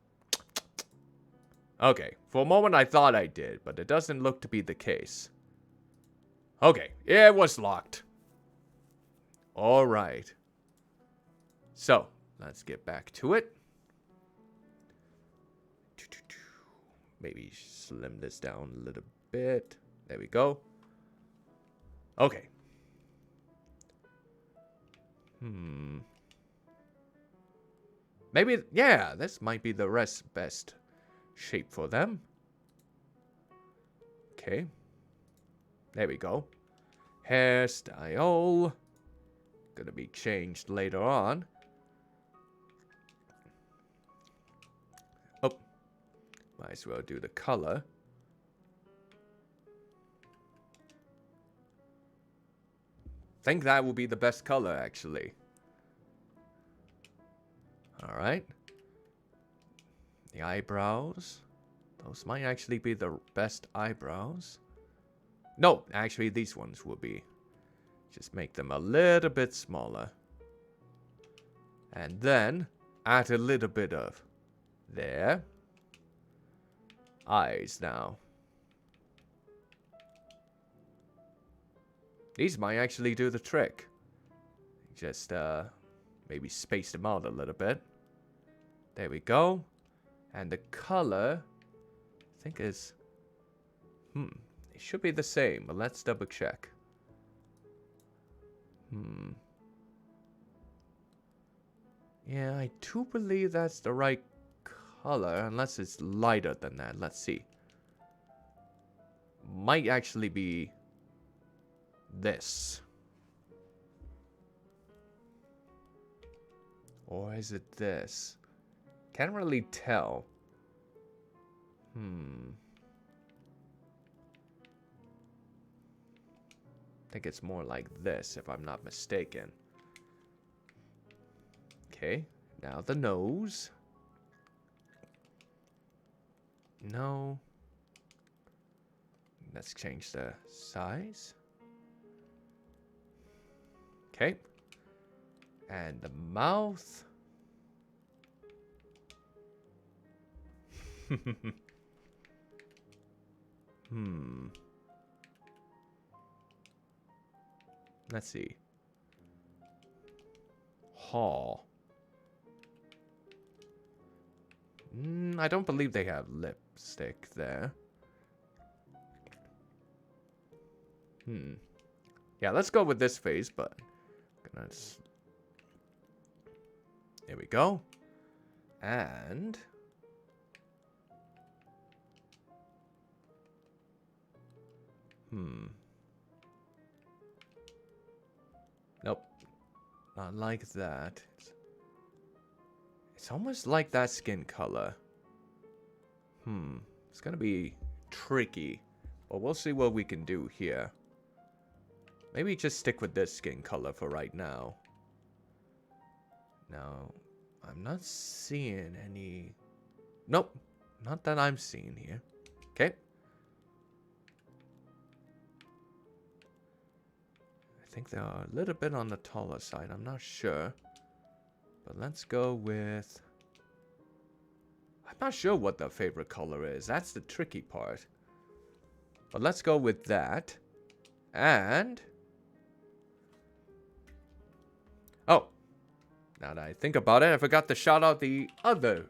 Okay. For a moment I thought I did, but it doesn't look to be the case. Okay. It was locked. Alright. So, let's get back to it. Maybe slim this down a little bit. There we go. Okay. Maybe, yeah, this might be the best shape for them. Okay. There we go. Hairstyle. Gonna be changed later on. Oh. Might as well do the color. Think that will be the best color, actually. Alright. The eyebrows. Those might actually be the best eyebrows. No, actually these ones will be. Just make them a little bit smaller. And then add a little bit of there. Eyes now. These might actually do the trick. Just maybe space them out a little bit. There we go. And the color, I think is... it should be the same, but let's double check. Yeah, I do believe that's the right color, unless it's lighter than that. Let's see. Might actually be this. Or is it this? Can't really tell. I think it's more like this, if I'm not mistaken. Okay, now the nose. No. Let's change the size. Okay. And the mouth. Let's see. Hall. I don't believe they have lipstick there. Yeah, let's go with this face, but there we go. And nope. Not like that. It's almost like that skin color. It's gonna be tricky. But we'll see what we can do here. Maybe just stick with this skin color for right now. Now, I'm not seeing any... Nope. Not that I'm seeing here. Okay. I think they are a little bit on the taller side. I'm not sure. But let's go with... I'm not sure what the favorite color is. That's the tricky part. But let's go with that. And... oh. Now that I think about it, I forgot to shout out the other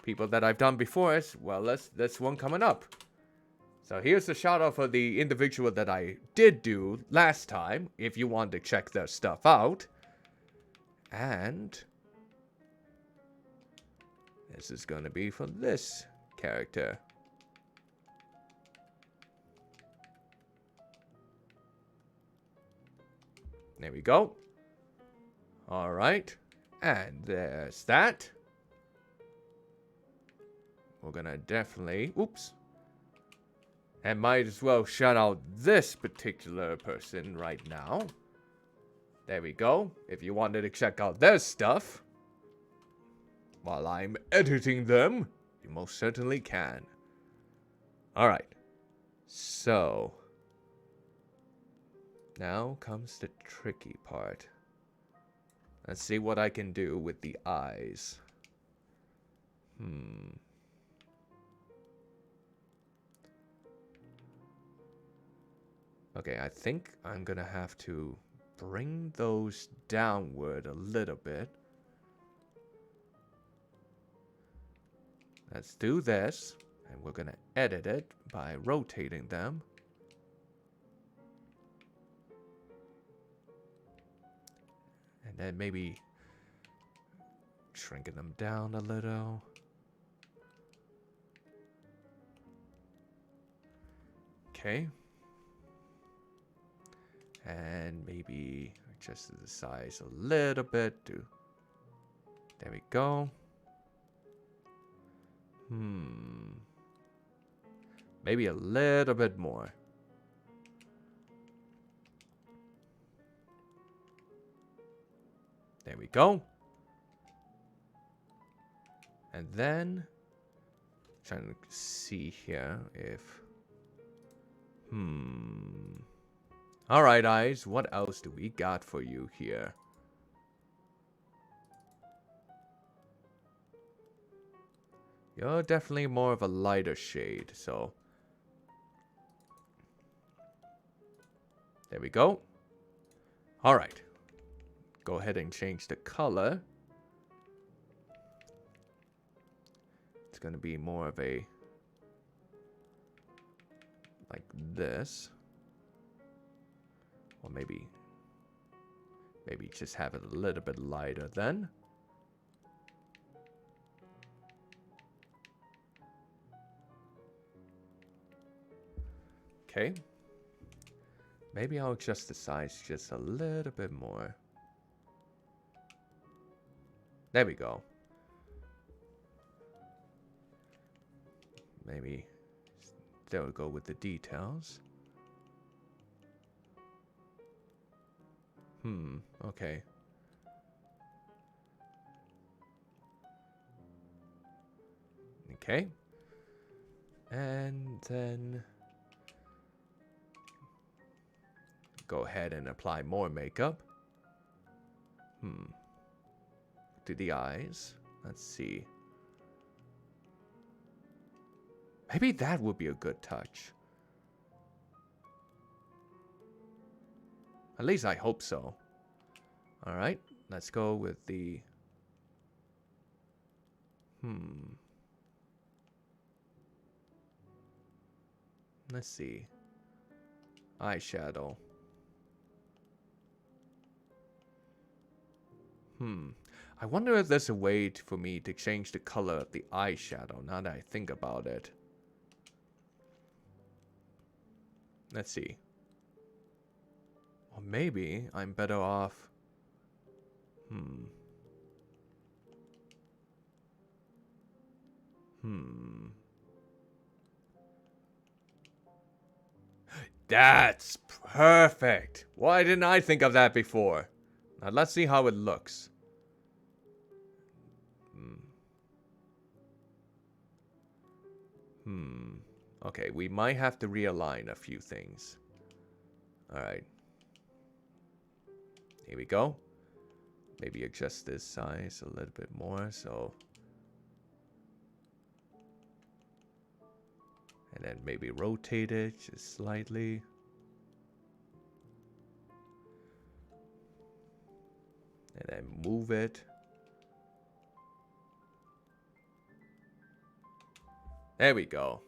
people that I've done before as well as this one coming up. So here's the shout out for the individual that I did do last time, if you want to check their stuff out. And this is going to be for this character. There we go. All right. And there's that. We're gonna definitely... oops. And might as well shout out this particular person right now. There we go. If you wanted to check out their stuff while I'm editing them, you most certainly can. All right. So... now comes the tricky part. Let's see what I can do with the eyes. Okay, I think I'm gonna have to bring those downward a little bit. Let's do this, and we're gonna edit it by rotating them. And then maybe shrinking them down a little. Okay. And maybe adjust the size a little bit. There we go. Maybe a little bit more. There we go. And then, trying to see here if... Alright, eyes, what else do we got for you here? You're definitely more of a lighter shade, so... there we go. Alright. Go ahead and change the color. It's going to be more of a... like this. Or maybe just have it a little bit lighter then. Okay. Maybe I'll adjust the size just a little bit more. There we go. Maybe still go with the details. Okay. Okay. And then go ahead and apply more makeup. To the eyes. Let's see. Maybe that would be a good touch. At least I hope so. Alright, let's go with the... Let's see. Eyeshadow. I wonder if there's a way for me to change the color of the eyeshadow now that I think about it. Let's see. Or maybe I'm better off... That's perfect! Why didn't I think of that before? Now let's see how it looks. Okay, we might have to realign a few things. Alright. Here we go. Maybe adjust this size a little bit more, so... And then maybe rotate it just slightly. And then move it. There we go.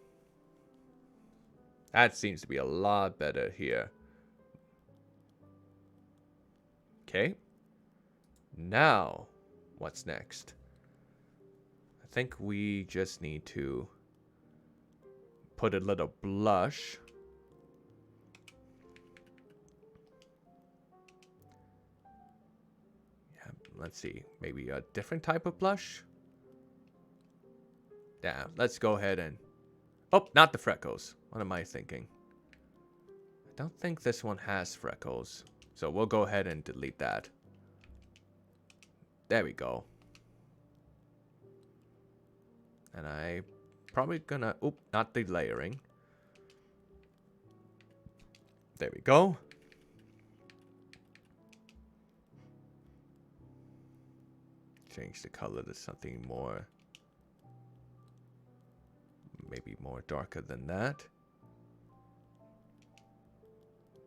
That seems to be a lot better here. Okay. Now, what's next? I think we just need to put a little blush. Yeah, let's see. Maybe a different type of blush? Yeah, let's go ahead and... Oh, not the freckles. What am I thinking? I don't think this one has freckles. So we'll go ahead and delete that. There we go. And I probably gonna... Oop, not the layering. There we go. Change the color to something more... Maybe more darker than that.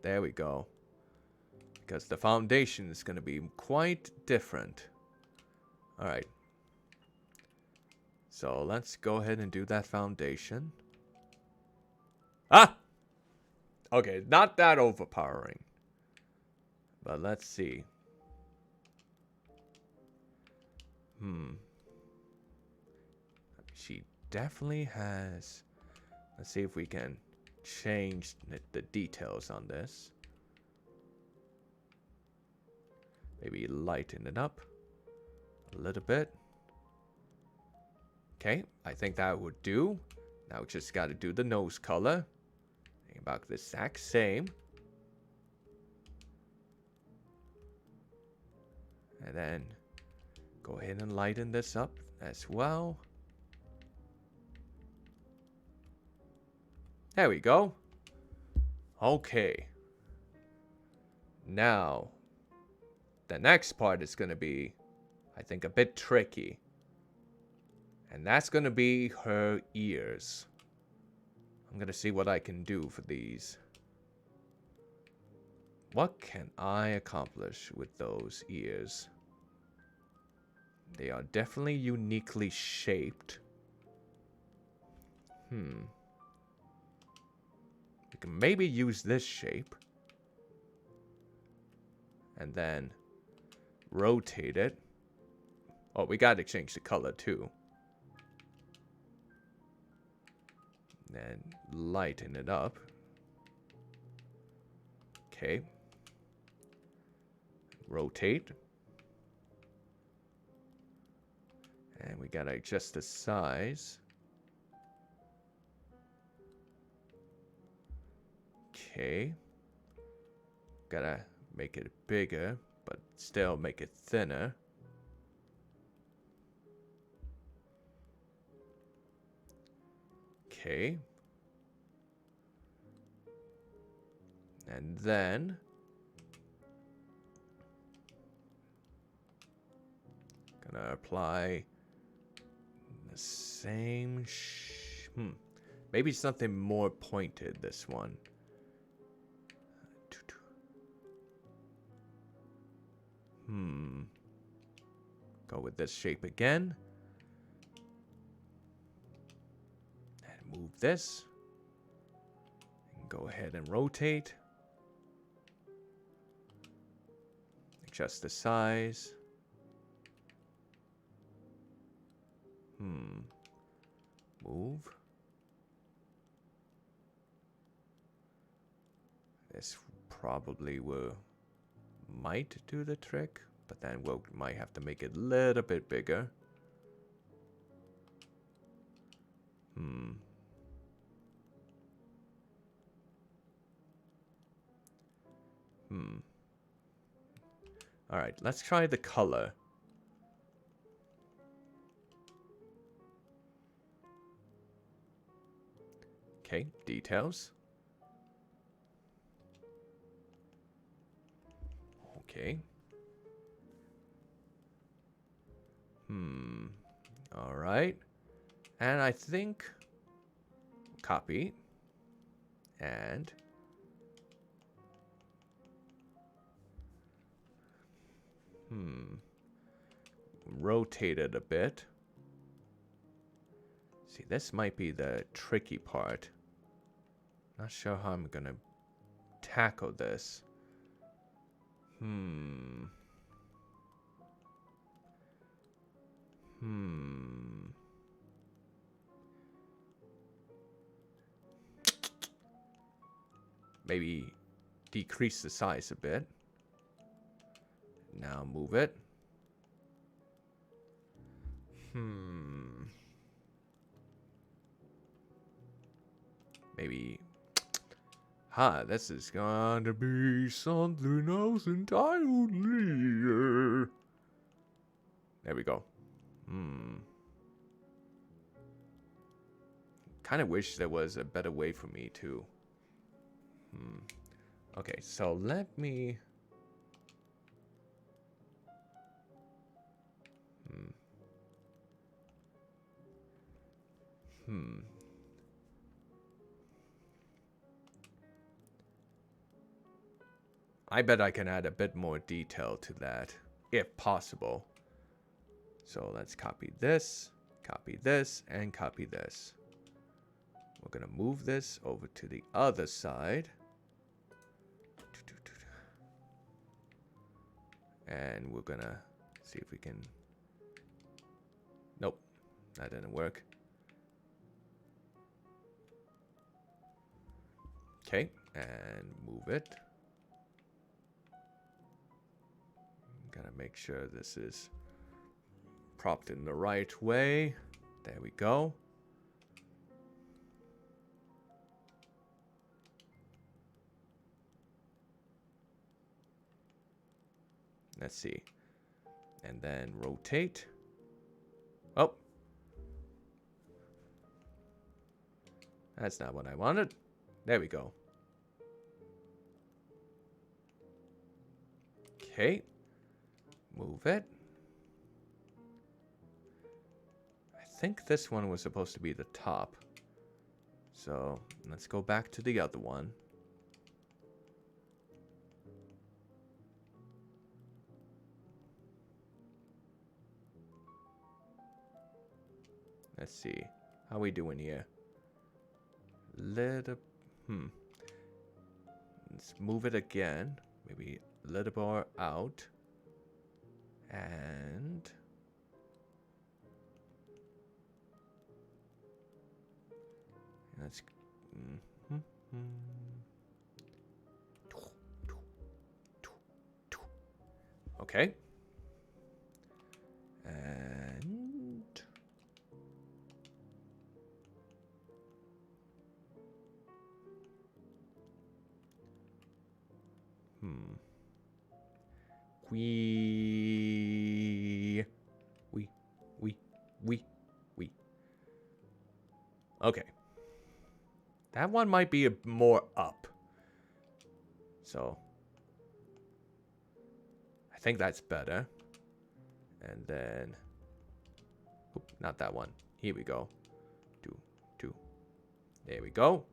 There we go. Because the foundation is going to be quite different. Alright. So let's go ahead and do that foundation. Ah! Okay, not that overpowering. But let's see. She definitely has... Let's see if we can change the details on this. Maybe lighten it up a little bit. Okay, I think that would do. Now we just got to do the nose color. About the exact same. And then go ahead and lighten this up as well. There we go. Okay. Now, the next part is going to be, I think, a bit tricky. And that's going to be her ears. I'm going to see what I can do for these. What can I accomplish with those ears? They are definitely uniquely shaped. We can maybe use this shape. And then rotate it. Oh, we got to change the color too. And lighten it up. Okay. Rotate. And we gotta adjust the size. Okay. Gotta make it bigger, but still make it thinner. Okay. And then gonna apply the same Maybe something more pointed, this one. Go with this shape again. And move this. And go ahead and rotate. Adjust the size. Move. This probably might do the trick, but then we'll might have to make it a little bit bigger. All right, let's try the color. Okay, details. Okay. All right. And I think copy and rotate it a bit. See, this might be the tricky part. Not sure how I'm gonna tackle this. Maybe decrease the size a bit. Now move it. Maybe. This is going to be something else entirely. There we go. Kind of wish there was a better way for me to. Okay, so let me. I bet I can add a bit more detail to that, if possible. So let's copy this, and copy this. We're going to move this over to the other side. And we're going to see if we can... Nope, that didn't work. Okay, and move it. Gotta make sure this is propped in the right way. There we go. Let's see. And then rotate. Oh. That's not what I wanted. There we go. Okay. Move it. I think this one was supposed to be the top. So let's go back to the other one. Let's see. How we doing here? Let's move it again. Maybe a little more out. And let's okay. And we. Okay. That one might be a more up. So I think that's better. And then, not that one. Here we go. Two. There we go.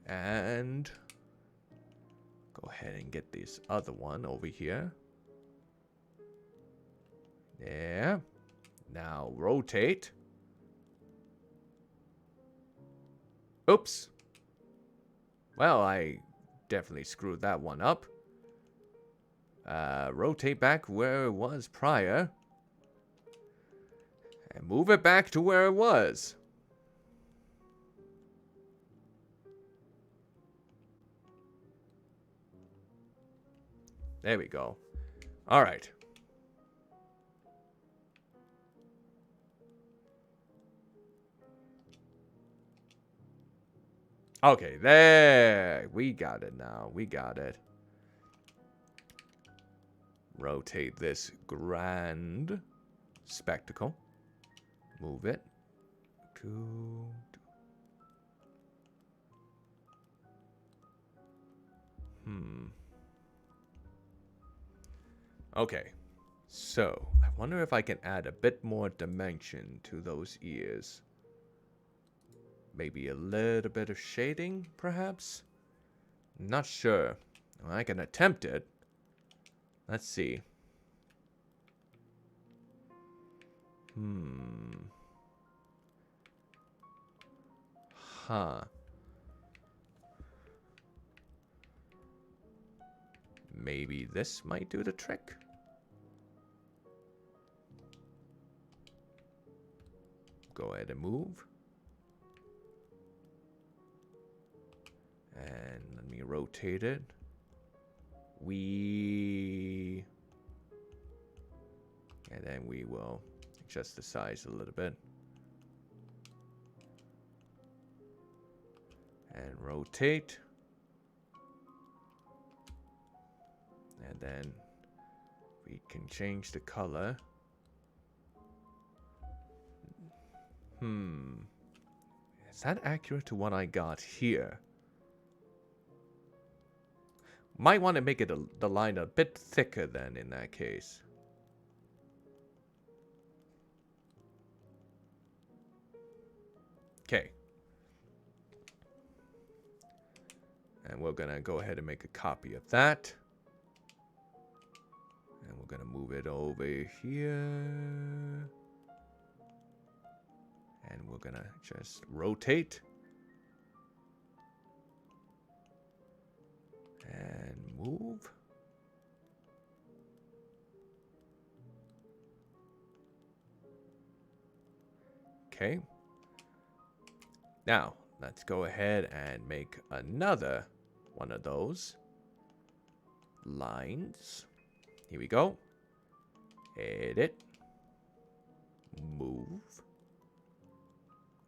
And go ahead and get this other one over here. There. Now rotate. Oops. Well, I definitely screwed that one up. Rotate back where it was prior. And move it back to where it was. There we go. All right. Okay, there. We got it now. We got it. Rotate this grand spectacle. Move it. Okay. So, I wonder if I can add a bit more dimension to those ears. Maybe a little bit of shading, perhaps? Not sure. Well, I can attempt it. Let's see. Huh. Maybe this might do the trick? Go ahead and move. And let me rotate it. And then we will adjust the size a little bit. And rotate. And then we can change the color. Is that accurate to what I got here? Might want to make it the line a bit thicker then in that case. Okay. And we're gonna go ahead and make a copy of that. And we're gonna move it over here. And we're gonna just rotate. And move. Okay. Now, let's go ahead and make another one of those lines. Here we go. Edit. Move.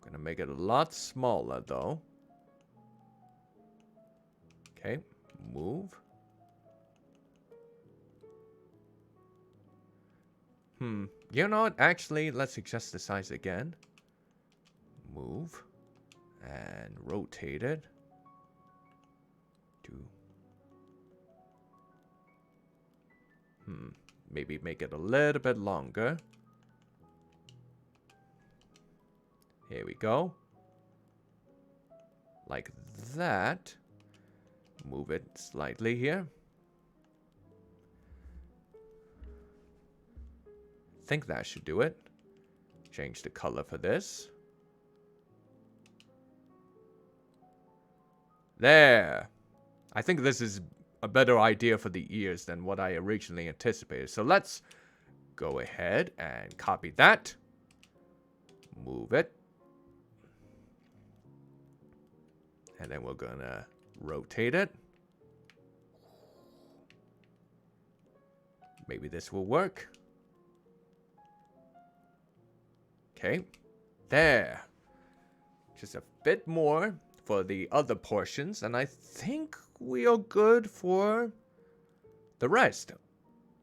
Gonna make it a lot smaller though. Okay. Move. You know what? Actually, let's adjust the size again. Move. And rotate it. Maybe make it a little bit longer. Here we go. Like that. Move it slightly here. I think that should do it. Change the color for this. There. I think this is a better idea for the ears than what I originally anticipated. So let's go ahead and copy that. Move it. And then we're gonna rotate it. Maybe this will work. Okay. There. Just a bit more for the other portions, and I think we are good for the rest.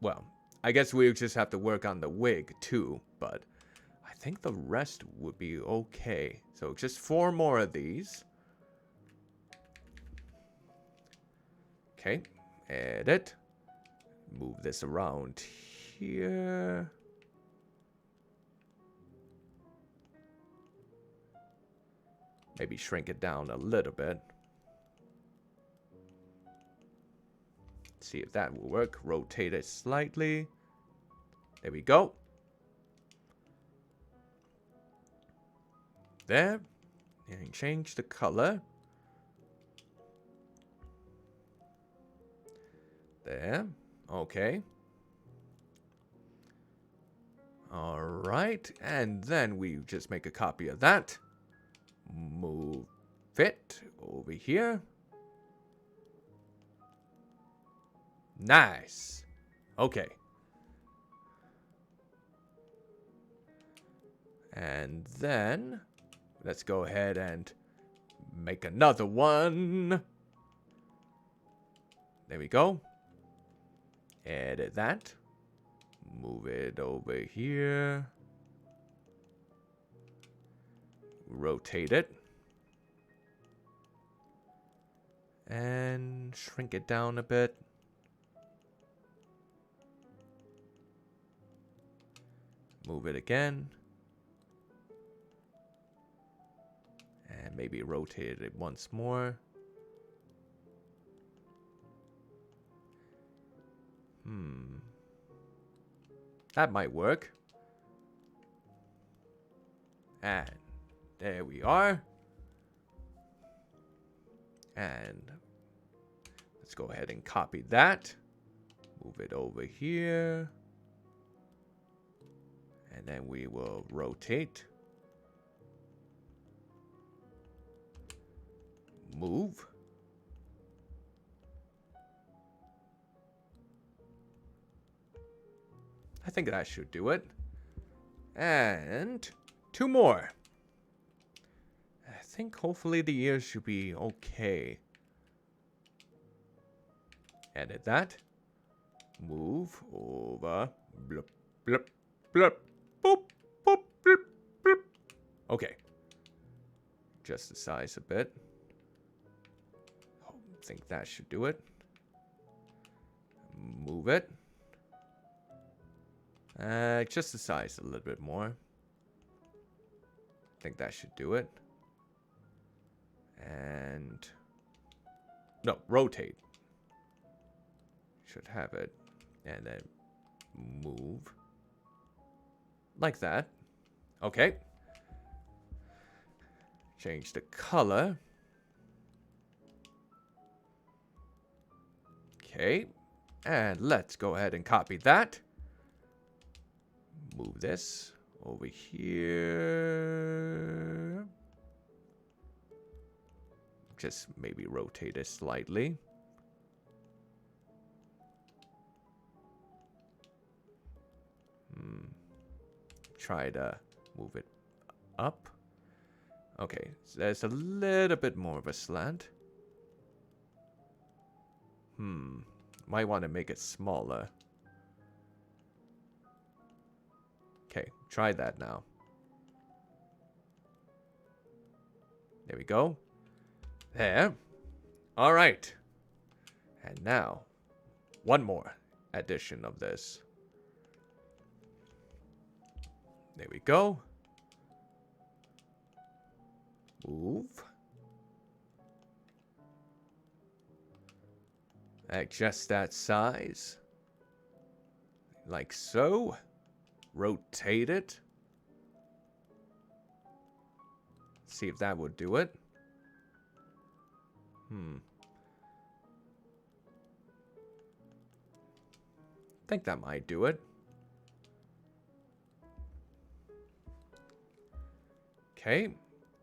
Well, I guess we'll just have to work on the wig too, but I think the rest would be okay. So just 4 more of these. Okay, edit. Move this around here. Maybe shrink it down a little bit. See if that will work. Rotate it slightly. There we go. There. And change the color. There. Okay. Alright. And then we just make a copy of that. Move it over here. Nice. Okay. And then let's go ahead and make another one. There we go. Edit that. Move it over here. Rotate it. And shrink it down a bit. Move it again. And maybe rotate it once more. That might work. And there we are. And let's go ahead and copy that. Move it over here. And then we will rotate. Move. I think that should do it. And 2 more. I think hopefully the ears should be okay. Edit that. Move over. Blup, blup, blup, boop, boop, blup, blup. Okay. Just the size a bit. I think that should do it. Move it. Just the size a little bit more. I think that should do it. And no, rotate. Should have it. And then move. Like that. Okay. Change the color. Okay. And let's go ahead and copy that. Move this over here. Just maybe rotate it slightly. Try to move it up. Okay, so there's a little bit more of a slant. Might want to make it smaller. Okay, try that now. There we go. There. All right. And now, one more addition of this. There we go. Move. Adjust that size. Like so. Rotate it. See if that would do it. I think that might do it. Okay.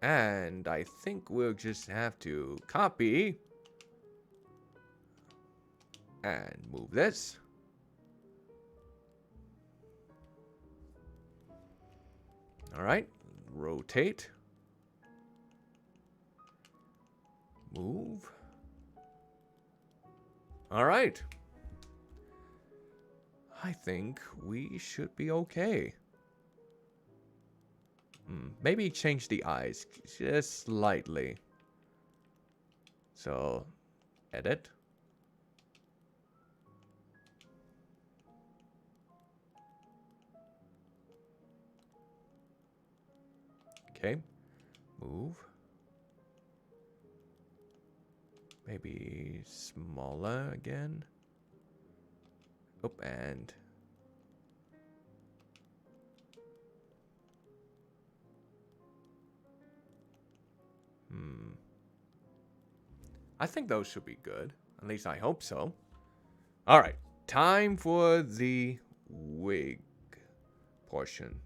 And I think we'll just have to copy and move this. All right, rotate, move. All right. I think we should be okay. Maybe change the eyes just slightly. So, edit. Okay, move. Maybe smaller again. Oh, and... I think those should be good. At least I hope so. Alright, time for the wig portion.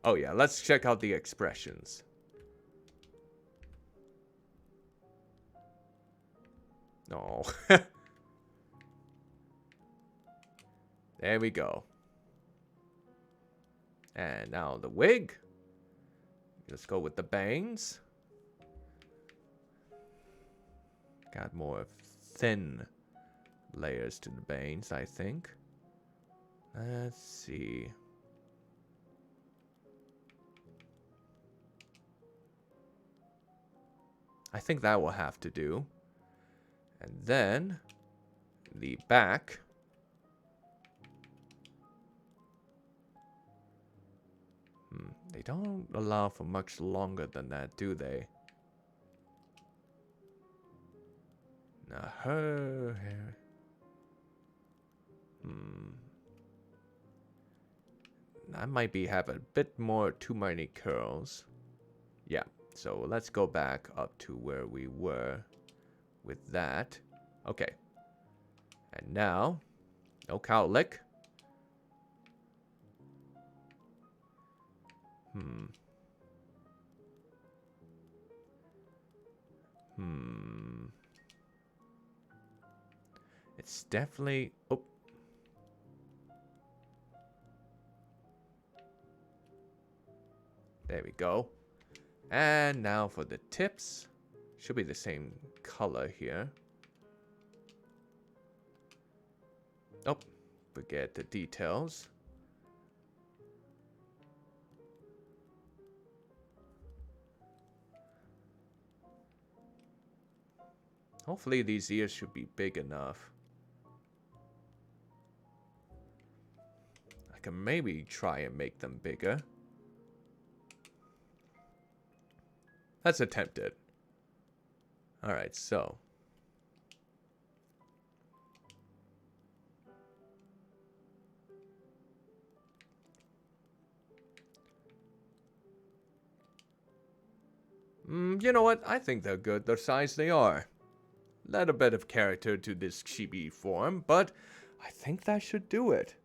Oh yeah, let's check out the expressions. No. There we go. And now the wig. Let's go with the bangs. Got more thin layers to the bangs, I think. Let's see. I think that will have to do. And then the back. They don't allow for much longer than that, do they? Now her hair. I might have a bit more too many curls. Yeah, so let's go back up to where we were with that. Okay. And now, no cowlick. It's definitely... Oh. There we go. And now for the tips. Should be the same color here. Oh, forget the details. Hopefully these ears should be big enough. I can maybe try and make them bigger. Let's attempt it. Alright, so. You know what? I think they're good the size they are. Add a bit of character to this chibi form, but I think that should do it.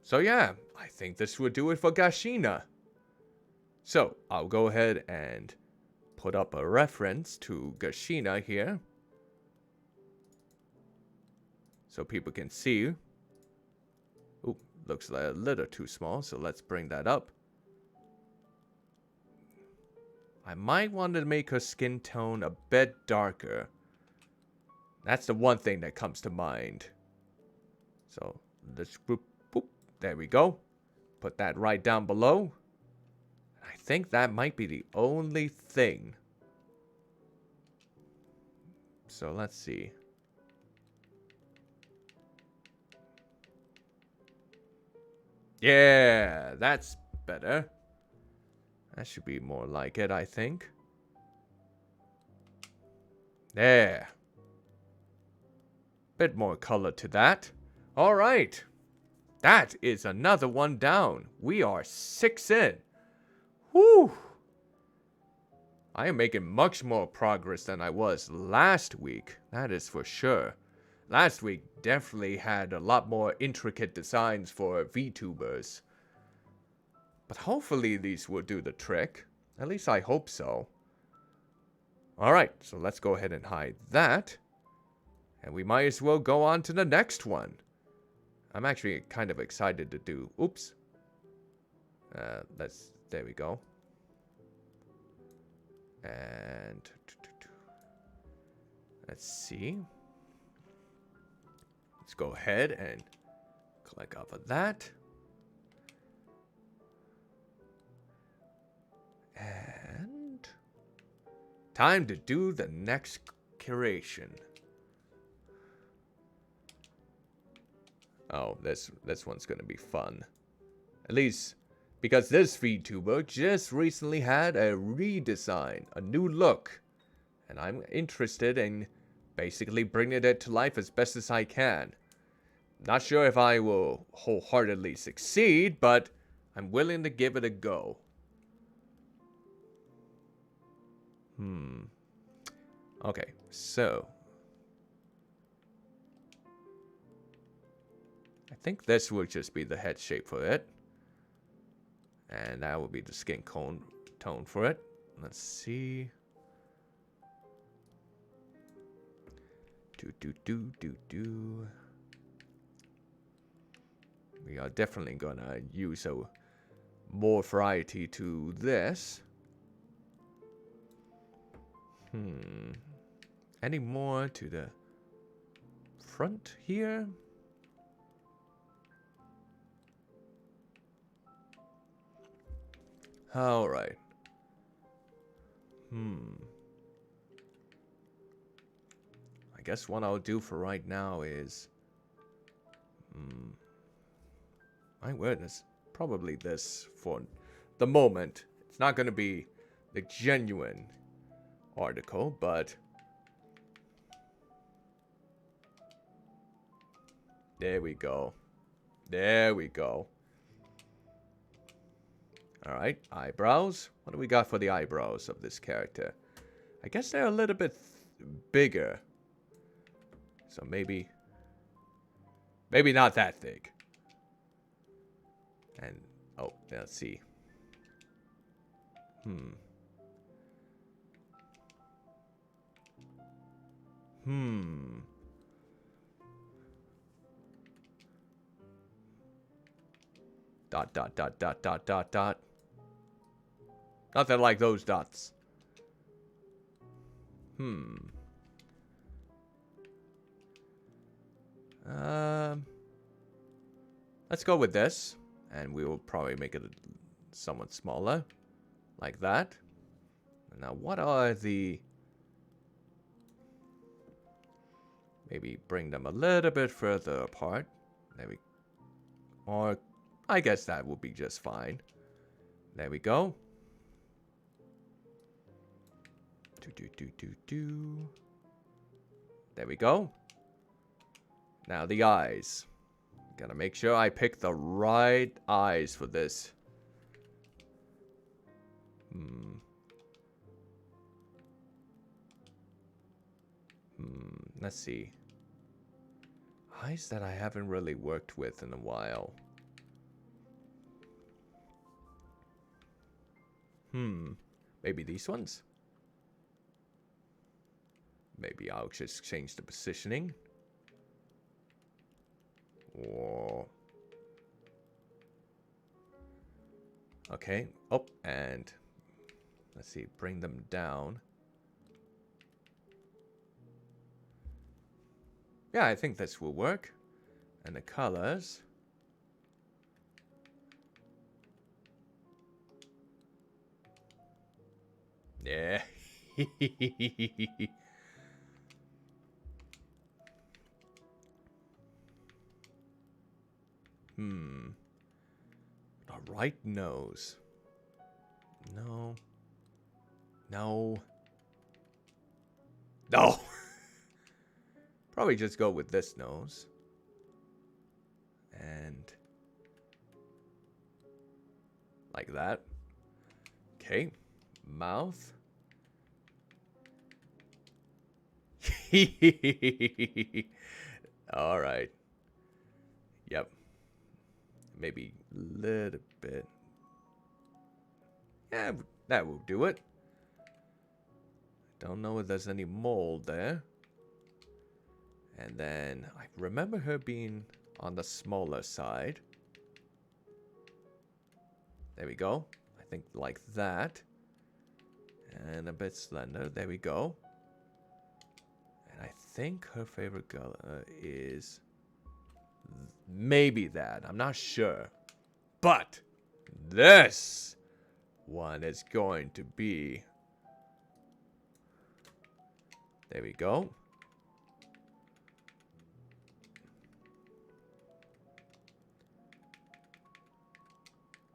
So yeah, I think this would do it for Gashina. So I'll go ahead and put up a reference to Gashina here. So people can see. Oop, looks like a little too small, so let's bring that up. I might want to make her skin tone a bit darker. That's the one thing that comes to mind. So let's boop, boop. There we go. Put that right down below. I think that might be the only thing. So let's see. Yeah, that's better. That should be more like it, I think. There. Bit more color to that. All right. That is another one down. We are 6 in. Whew. I am making much more progress than I was last week. That is for sure. Last week definitely had a lot more intricate designs for Vtubers. But hopefully these will do the trick. At least I hope so. Alright, so let's go ahead and hide that. And we might as well go on to the next one. I'm actually kind of excited to do... Oops. There we go. And... Let's see. Let's go ahead and click off of that. And time to do the next curation. Oh, this one's gonna be fun. At least Because this VTuber just recently had a redesign, a new look. And I'm interested in basically bringing it to life as best as I can. Not sure if I will wholeheartedly succeed, but I'm willing to give it a go. Okay, so I think this will just be the head shape for it. And that will be the skin tone for it. Let's see. We are definitely gonna use more variety to this. Any more to the front here? All right. I guess what I'll do for right now is... my goodness. Probably this for the moment. It's not going to be the genuine article, but... there we go. There we go. Alright, eyebrows. What do we got for the eyebrows of this character? I guess they're a little bit bigger. So maybe not that thick. And, oh, let's see. Dot, dot, dot, dot, dot, dot, dot. Nothing like those dots. Let's go with this. And we will probably make it somewhat smaller. Like that. Now, what are the... maybe bring them a little bit further apart. There we... or... I guess that would be just fine. There we go. There we go. Now the eyes. Gotta make sure I pick the right eyes for this. Let's see. Eyes that I haven't really worked with in a while. Maybe these ones? Maybe I'll just change the positioning. Or... okay. Oh, and... let's see. Bring them down. Yeah, I think this will work. And the colors... yeah. The right nose. No. No. No! Probably just go with this nose. And... like that. Okay. Mouth. Alright. Yep. Maybe a little bit. Yeah, that will do it. Don't know if there's any mold there. And then I remember her being on the smaller side. There we go. I think like that. And a bit slender. There we go. And I think her favorite color is maybe that. I'm not sure. But this one is going to be... there we go.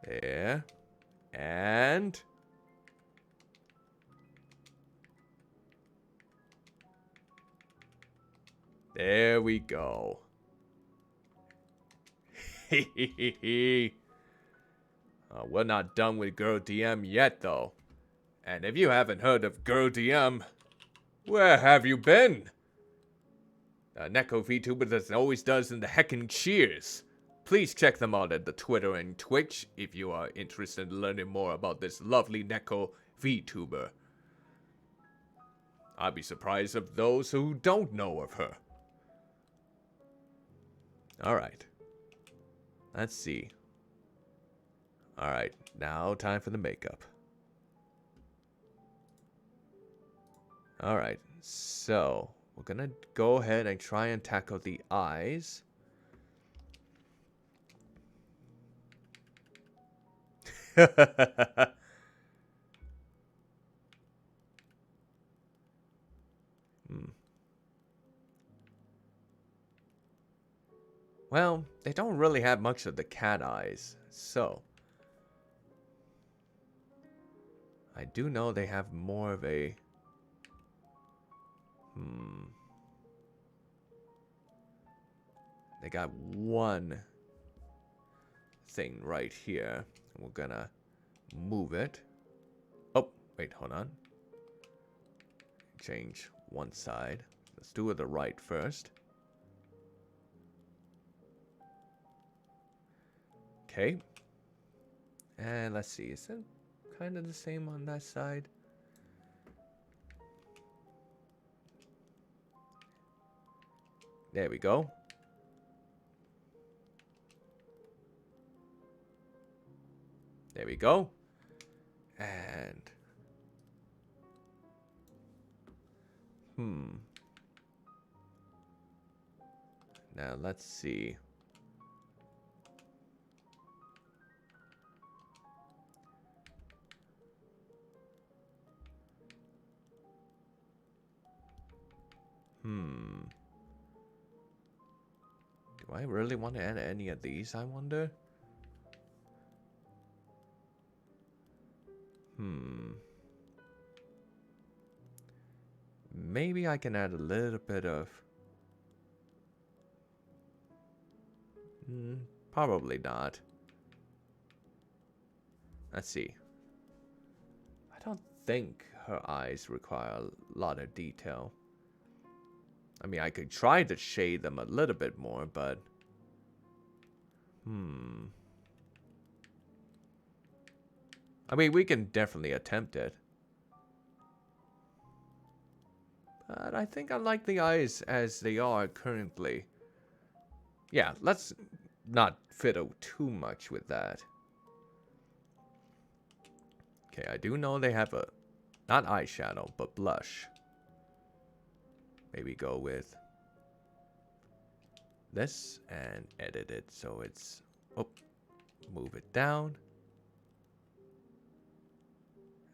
There. And... there we go. We're not done with Girl DM yet, though. And if you haven't heard of Girl DM, where have you been? Neko Vtuber as always does in the heckin' cheers. Please check them out at the Twitter and Twitch if you are interested in learning more about this lovely Neko Vtuber. I'd be surprised of those who don't know of her. Alright. Let's see. Alright, now time for the makeup. Alright, so we're gonna go ahead and try and tackle the eyes. Well, they don't really have much of the cat eyes, so... I do know they have more of a... They got one thing right here. We're gonna move it. Oh, wait, hold on. Change one side. Let's do it the right first. Okay. And let's see, is it kind of the same on that side? There we go. There we go. And... now let's see. Do I really want to add any of these, I wonder? Maybe I can add a little bit of... probably not. Let's see. I don't think her eyes require a lot of detail. I mean, I could try to shade them a little bit more, but... I mean, we can definitely attempt it. But I think I like the eyes as they are currently. Yeah, let's not fiddle too much with that. Okay, I do know they have a... not eyeshadow, but blush. Maybe go with this and edit it so it's... oh, move it down.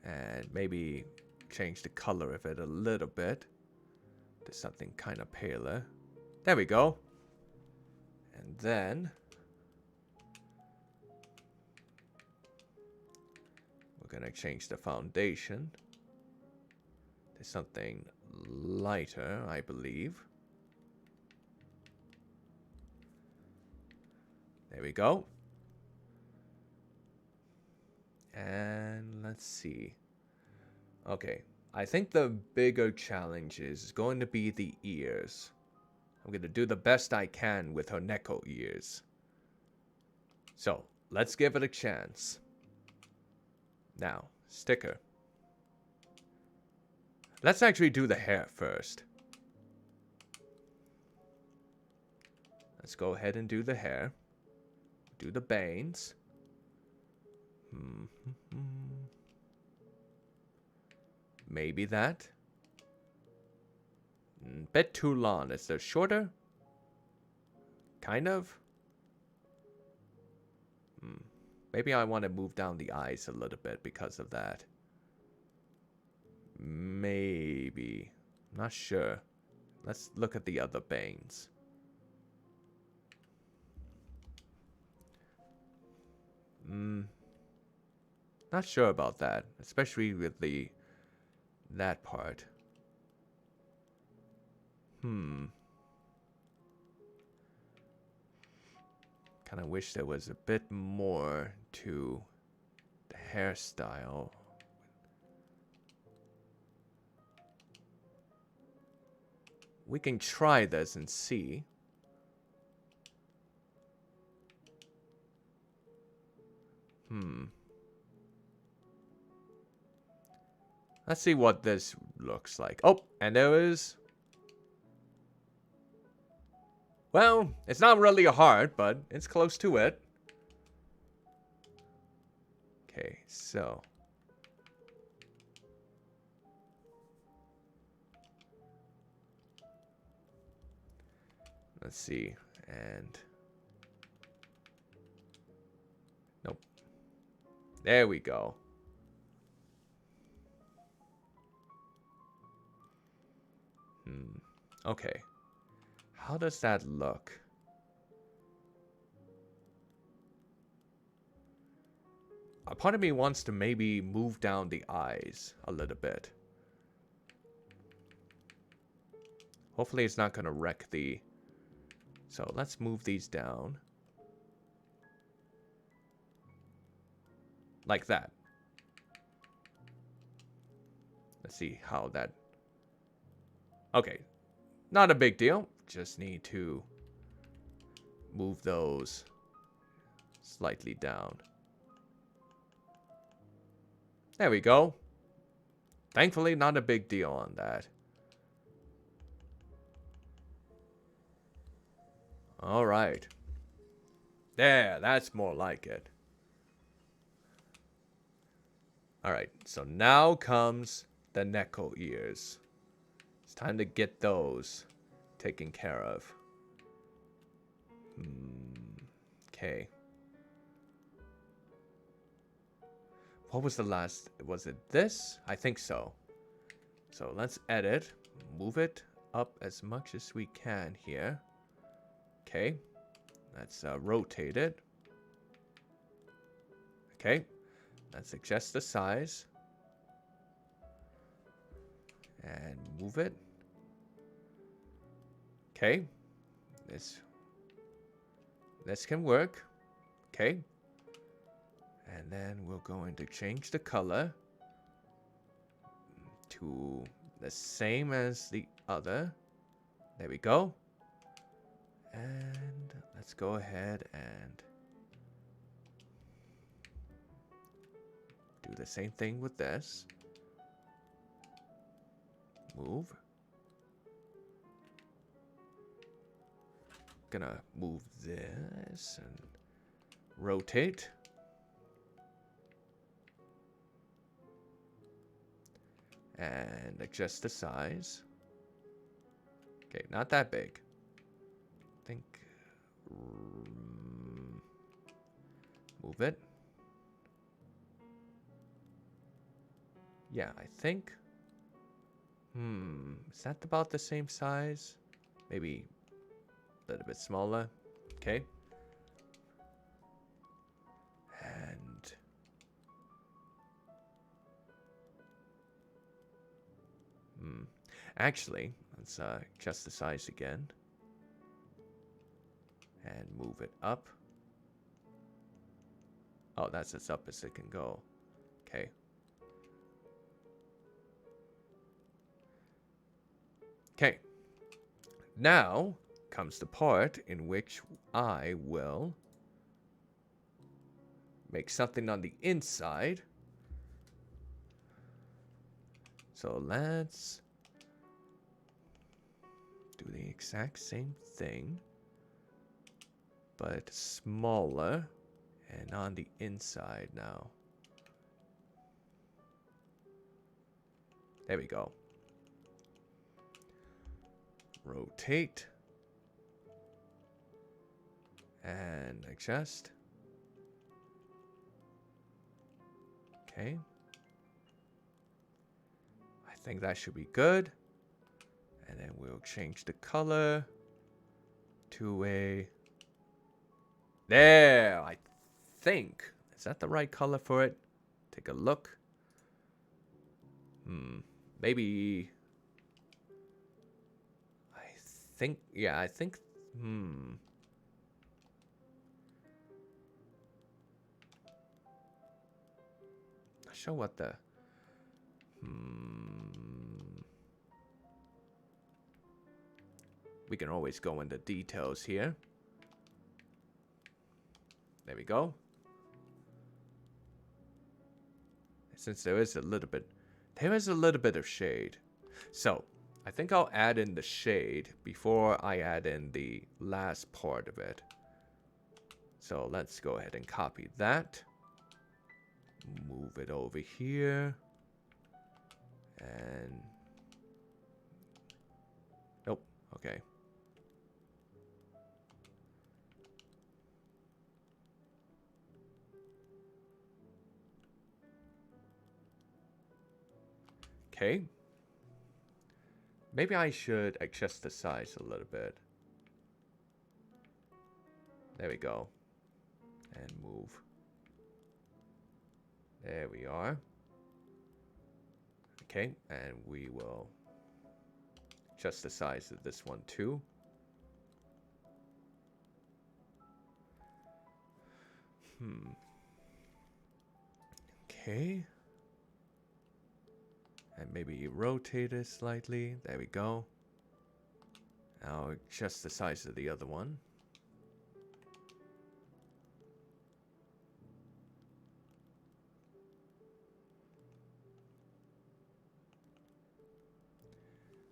And maybe change the color of it a little bit to something kind of paler. There we go. And then we're gonna change the foundation to something lighter, I believe. There we go. And let's see. Okay, I think the bigger challenge is going to be the ears. I'm going to do the best I can with her Neko ears. So, let's give it a chance. Now, sticker. Let's actually do the hair first. Let's go ahead and do the hair. Do the bangs. Maybe that. Bit too long. Is there shorter? Kind of. Maybe I want to move down the eyes a little bit because of that. Maybe. Not sure. Let's look at the other bangs. Not sure about that, especially with that part. Kind of wish there was a bit more to the hairstyle. We can try this and see. Let's see what this looks like. Oh, and there is... Well, it's not really a heart, but it's close to it. Okay, so... Let's see, and... Nope. There we go. Okay. How does that look? A part of me wants to maybe move down the eyes a little bit. Hopefully it's not going to wreck the... So let's move these down. Like that. Let's see how that... Okay. Not a big deal. Just need to move those slightly down. There we go. Thankfully, not a big deal on that. All right. There, that's more like it. All right, so now comes the Neko ears. It's time to get those taken care of. Okay. What was the last? Was it this? I think so. So let's edit. Move it up as much as we can here. Okay. Let's rotate it. Okay. Let's adjust the size. And move it. Okay. This can work. Okay. And then we're going to change the color to the same as the other. There we go. And let's go ahead and do the same thing with this. Move. Gonna move this and rotate. And adjust the size. Okay, not that big. I think... move it. Yeah, I think... is that about the same size? Maybe a little bit smaller. Okay. And... Actually, let's adjust the size again. And move it up. Oh, that's as up as it can go. Okay. Okay. Now comes the part in which I will make something on the inside. So let's do the exact same thing, but smaller and on the inside now. There we go. Rotate and adjust. Okay. I think that should be good. And then we'll change the color to a... There, I think. Is that the right color for it? take a look. Maybe... I think... Not sure what the... We can always go into details here. There we go. Since there is a little bit of shade. So, I think I'll add in the shade before I add in the last part of it. So let's go ahead and copy that. Move it over here. And... Nope, okay. Okay. Maybe I should adjust the size a little bit. There we go. And move. There we are. Okay, and we will adjust the size of this one too. Okay. And maybe rotate it slightly. There we go. Now adjust the size of the other one.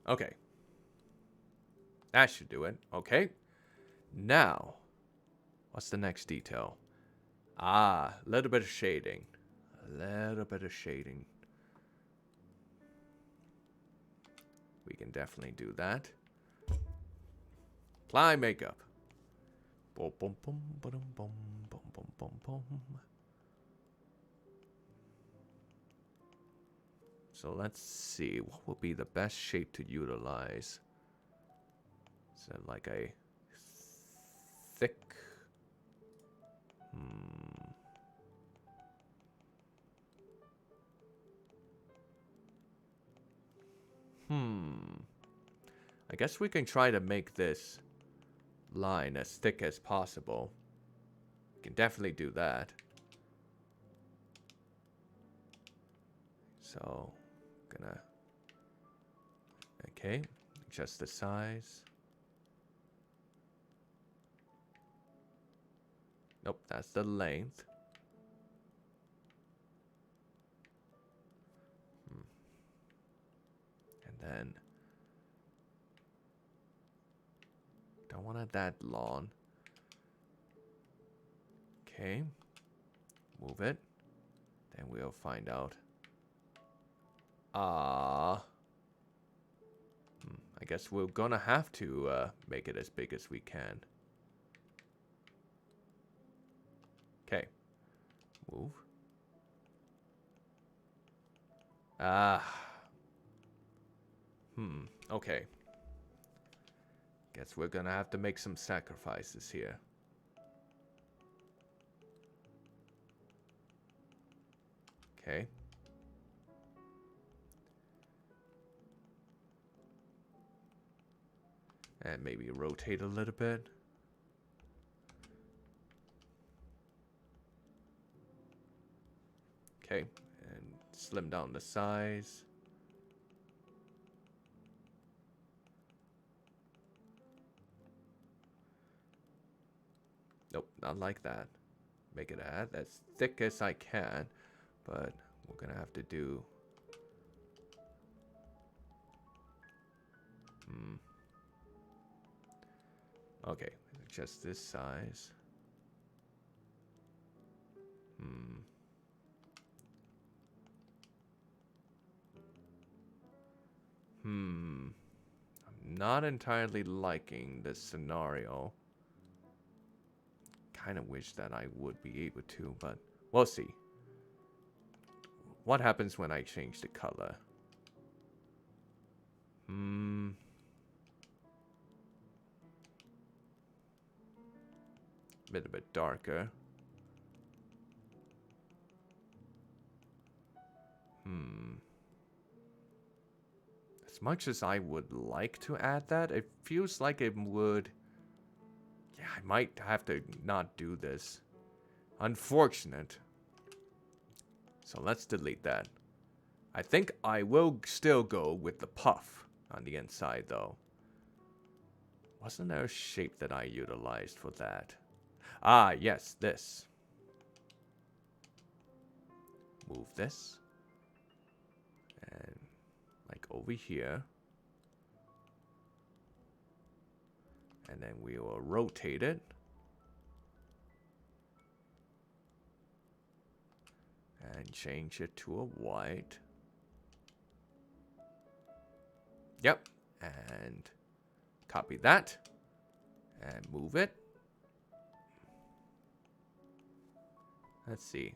Okay. That should do it. Okay. Now, what's the next detail? Ah, a little bit of shading. A little bit of shading. We can definitely do that. Apply makeup. Boom, boom, boom, boom, boom, boom, boom, boom, boom. So let's see, what would be the best shape to utilize? Is it like a thick? I guess we can try to make this line as thick as possible. We can definitely do that. So, gonna... Okay, adjust the size. Nope, that's the length. And then... Don't want it that long. Okay. Move it. Then we'll find out. I guess we're gonna have to make it as big as we can. Okay. Move. Okay. Guess we're gonna have to make some sacrifices here. Okay. And maybe rotate a little bit. Okay, and slim down the size. Nope, not like that. Make it as thick as I can, but we're gonna have to do... Okay, just this size. I'm not entirely liking this scenario. Kind of wish that I would be able to, but we'll see. What happens when I change the color? A little bit darker. As much as I would like to add that, it feels like it would... Yeah, I might have to not do this. Unfortunate. So let's delete that. I think I will still go with the puff on the inside, though. Wasn't there a shape that I utilized for that? Ah, yes, this. Move this. And, like, over here. And then we will rotate it. And change it to a white. Yep. And copy that. And move it. Let's see.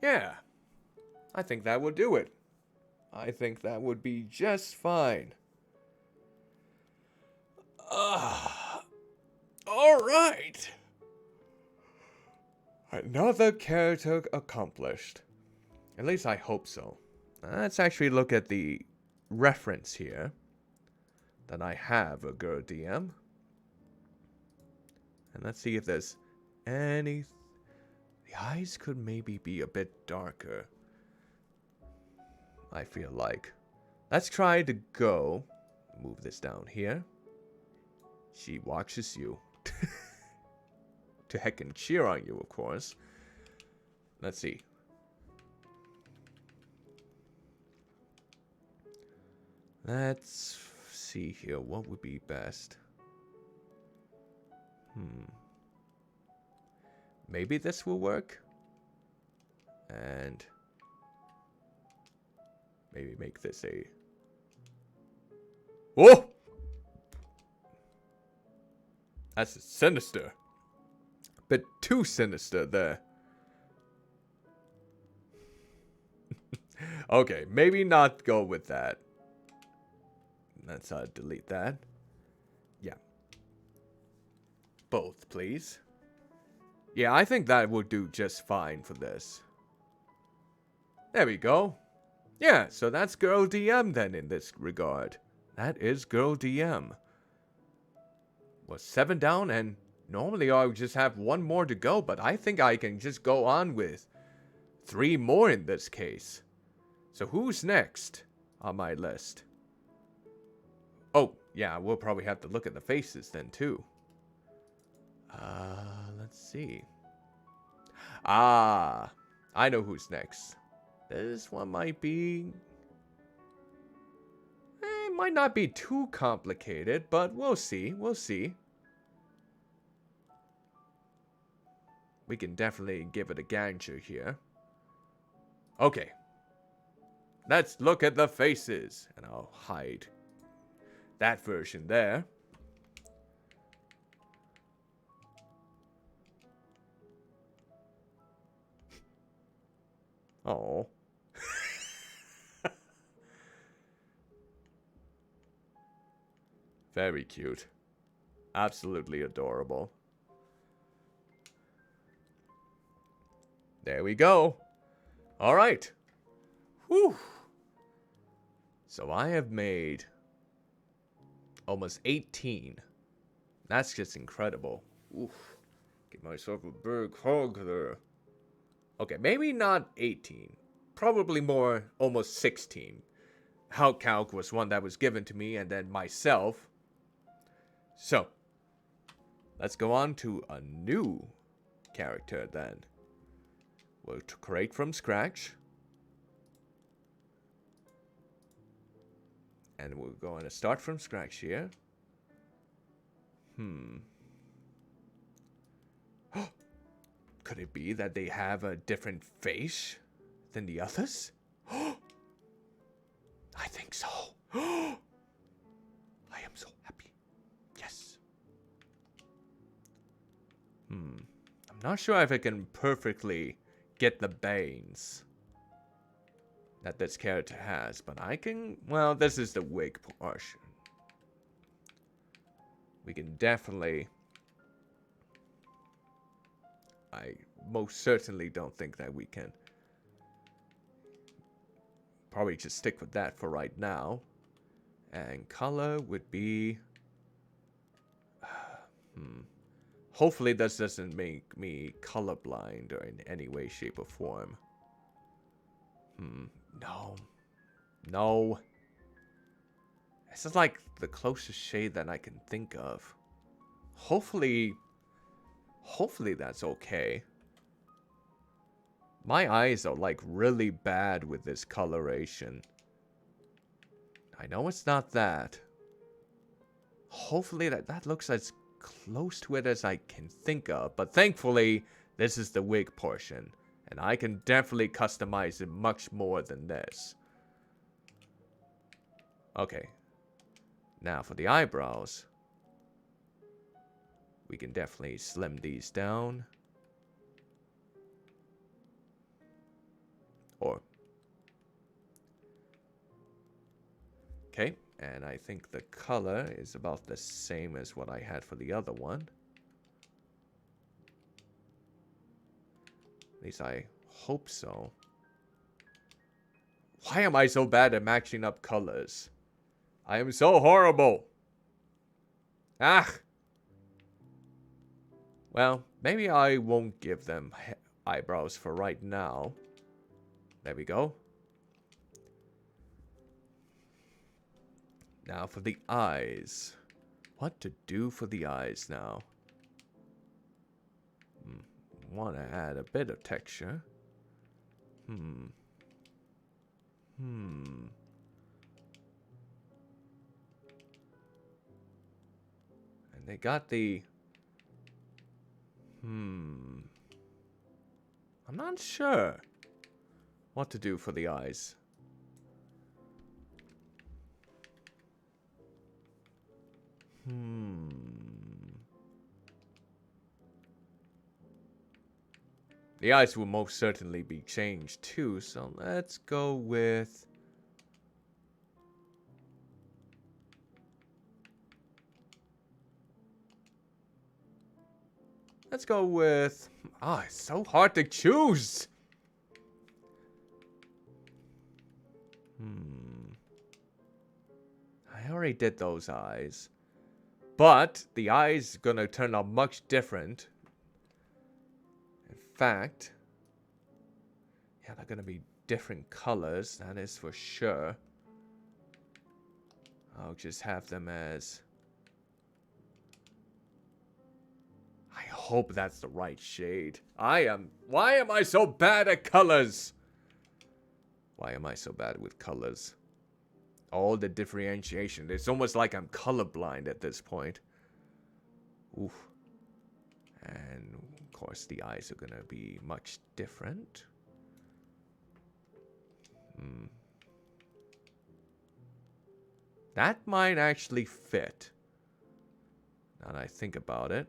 Yeah. I think that would do it. I think that would be just fine. Alright. Another character accomplished. At least I hope so. Let's actually look at the reference here. That I have a girl DM. And let's see if there's any... The eyes could maybe be a bit darker. I feel like. Let's try to go. Move this down here. She watches you. To heck and cheer on you, of course. Let's see. Let's see here. What would be best? Maybe this will work. And maybe make this a... Whoa! That's sinister. But too sinister there. Okay, maybe not go with that. Let's delete that. Yeah. Both, please. Yeah, I think that will do just fine for this. There we go. Yeah, so that's Girl DM then in this regard. That is Girl DM. Was 7 down, and normally I would just have 1 more to go, but I think I can just go on with 3 more in this case. So who's next on my list? Oh, yeah, we'll probably have to look at the faces then too. Let's see. Ah, I know who's next. This one might be... It might not be too complicated, but we'll see. We'll see. We can definitely give it a gander here. Okay. Let's look at the faces. And I'll hide that version there. Oh. Very cute. Absolutely adorable. There we go. All right. Whew. So I have made almost 18. That's just incredible. Oof. Give myself a big hug there. Okay, maybe not 18. Probably more, almost 16. How Calc was one that was given to me, and then myself. So, let's go on to a new character then. We'll create from scratch. And we're going to start from scratch here. Could it be that they have a different face than the others? I think so. I am so happy. Yes. I'm not sure if I can perfectly get the bangs that this character has, but I can... Well, this is the wig portion. We can definitely... I most certainly don't think that we can. Probably just stick with that for right now. And color would be... Hopefully this doesn't make me colorblind or in any way, shape, or form. No. No. This is like the closest shade that I can think of. Hopefully that's okay. My eyes are like really bad with this coloration. I know it's not that. Hopefully that looks as close to it as I can think of. But thankfully, this is the wig portion. And I can definitely customize it much more than this. Okay. Now for the eyebrows. We can definitely slim these down. Or... Okay. And I think the color is about the same as what I had for the other one. At least I hope so. Why am I so bad at matching up colors? I am so horrible. Ah. Well, maybe I won't give them eyebrows for right now. There we go. Now for the eyes. What to do for the eyes now? Want to add a bit of texture. And they got the... I'm not sure what to do for the eyes. The eyes will most certainly be changed too, so let's go with... Let's go with... it's so hard to choose! I already did those eyes. But the eyes gonna turn out much different. In fact... Yeah, they're gonna be different colors, that is for sure. I'll just have them as... I hope that's the right shade. Why am I so bad at colors? Why am I so bad with colors? All the differentiation. It's almost like I'm colorblind at this point. Oof. And of course the eyes are gonna be much different. That might actually fit. Now that I think about it.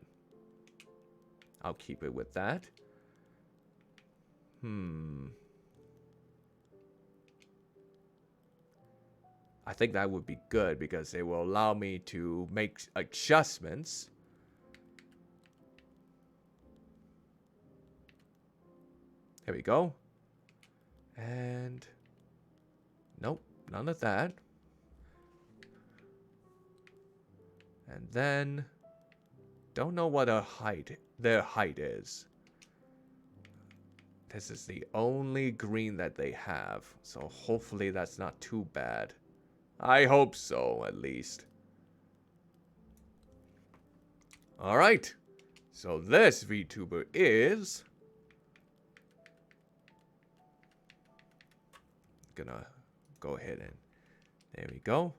I'll keep it with that. I think that would be good because it will allow me to make adjustments. There we go. And nope, none of that. And then don't know what their height is. This is the only green that they have, so hopefully that's not too bad. I hope so, at least. Alright, so this VTuber is... Gonna go ahead and... There we go.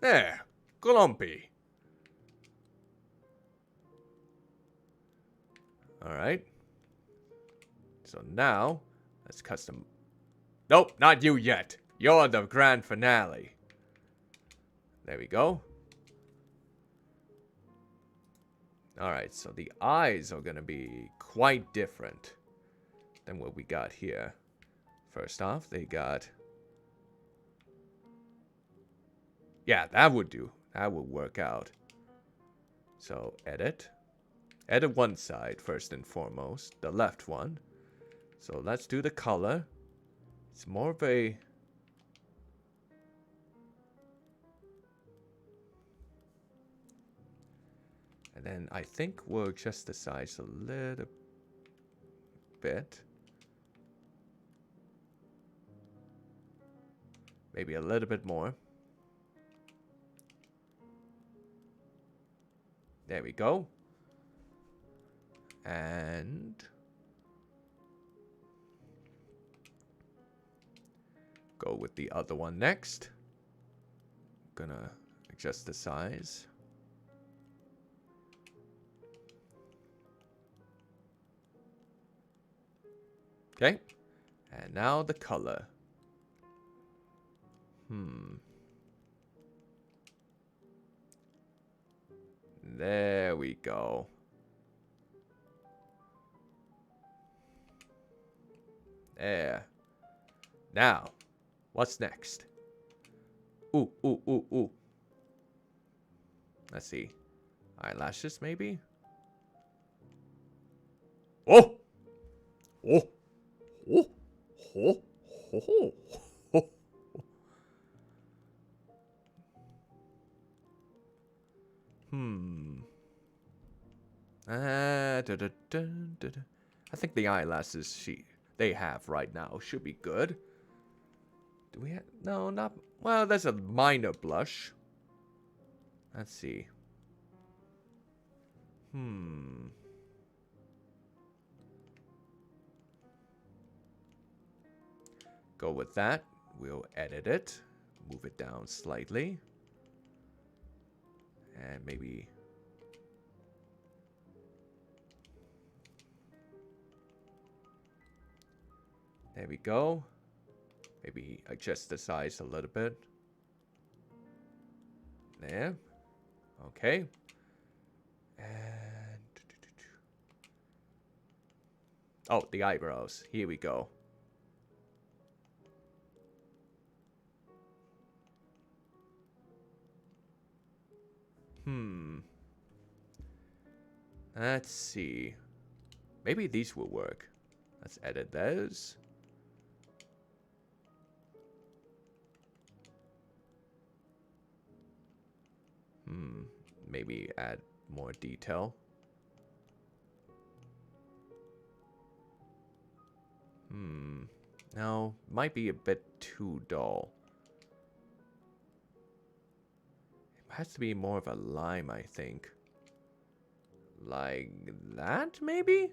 There, Glompy. Alright. So now, let's custom... Nope, not you yet. You're the grand finale. There we go. Alright, so the eyes are gonna be quite different than what we got here. First off, they got... Yeah, that would do. That would work out. So, edit. Edit one side first and foremost. The left one. So, let's do the color. It's more of a... And then I think we'll adjust the size a little bit. Maybe a little bit more. There we go. And go with the other one next. Gonna adjust the size. Okay. And now the color. There we go. There. Now, what's next? Ooh, ooh, ooh, ooh. Let's see. Eyelashes, maybe? Oh! Oh! Oh! Oh! Oh! Oh! I think the eyelashes they have right now should be good. Do we have... No, not... Well, there's a minor blush. Let's see. Go with that. We'll edit it. Move it down slightly. And maybe... There we go. Maybe adjust the size a little bit. There. Okay. And... Oh, the eyebrows. Here we go. Let's see. Maybe these will work. Let's edit those. Maybe add more detail. No, might be a bit too dull. It has to be more of a lime, I think. Like that, maybe?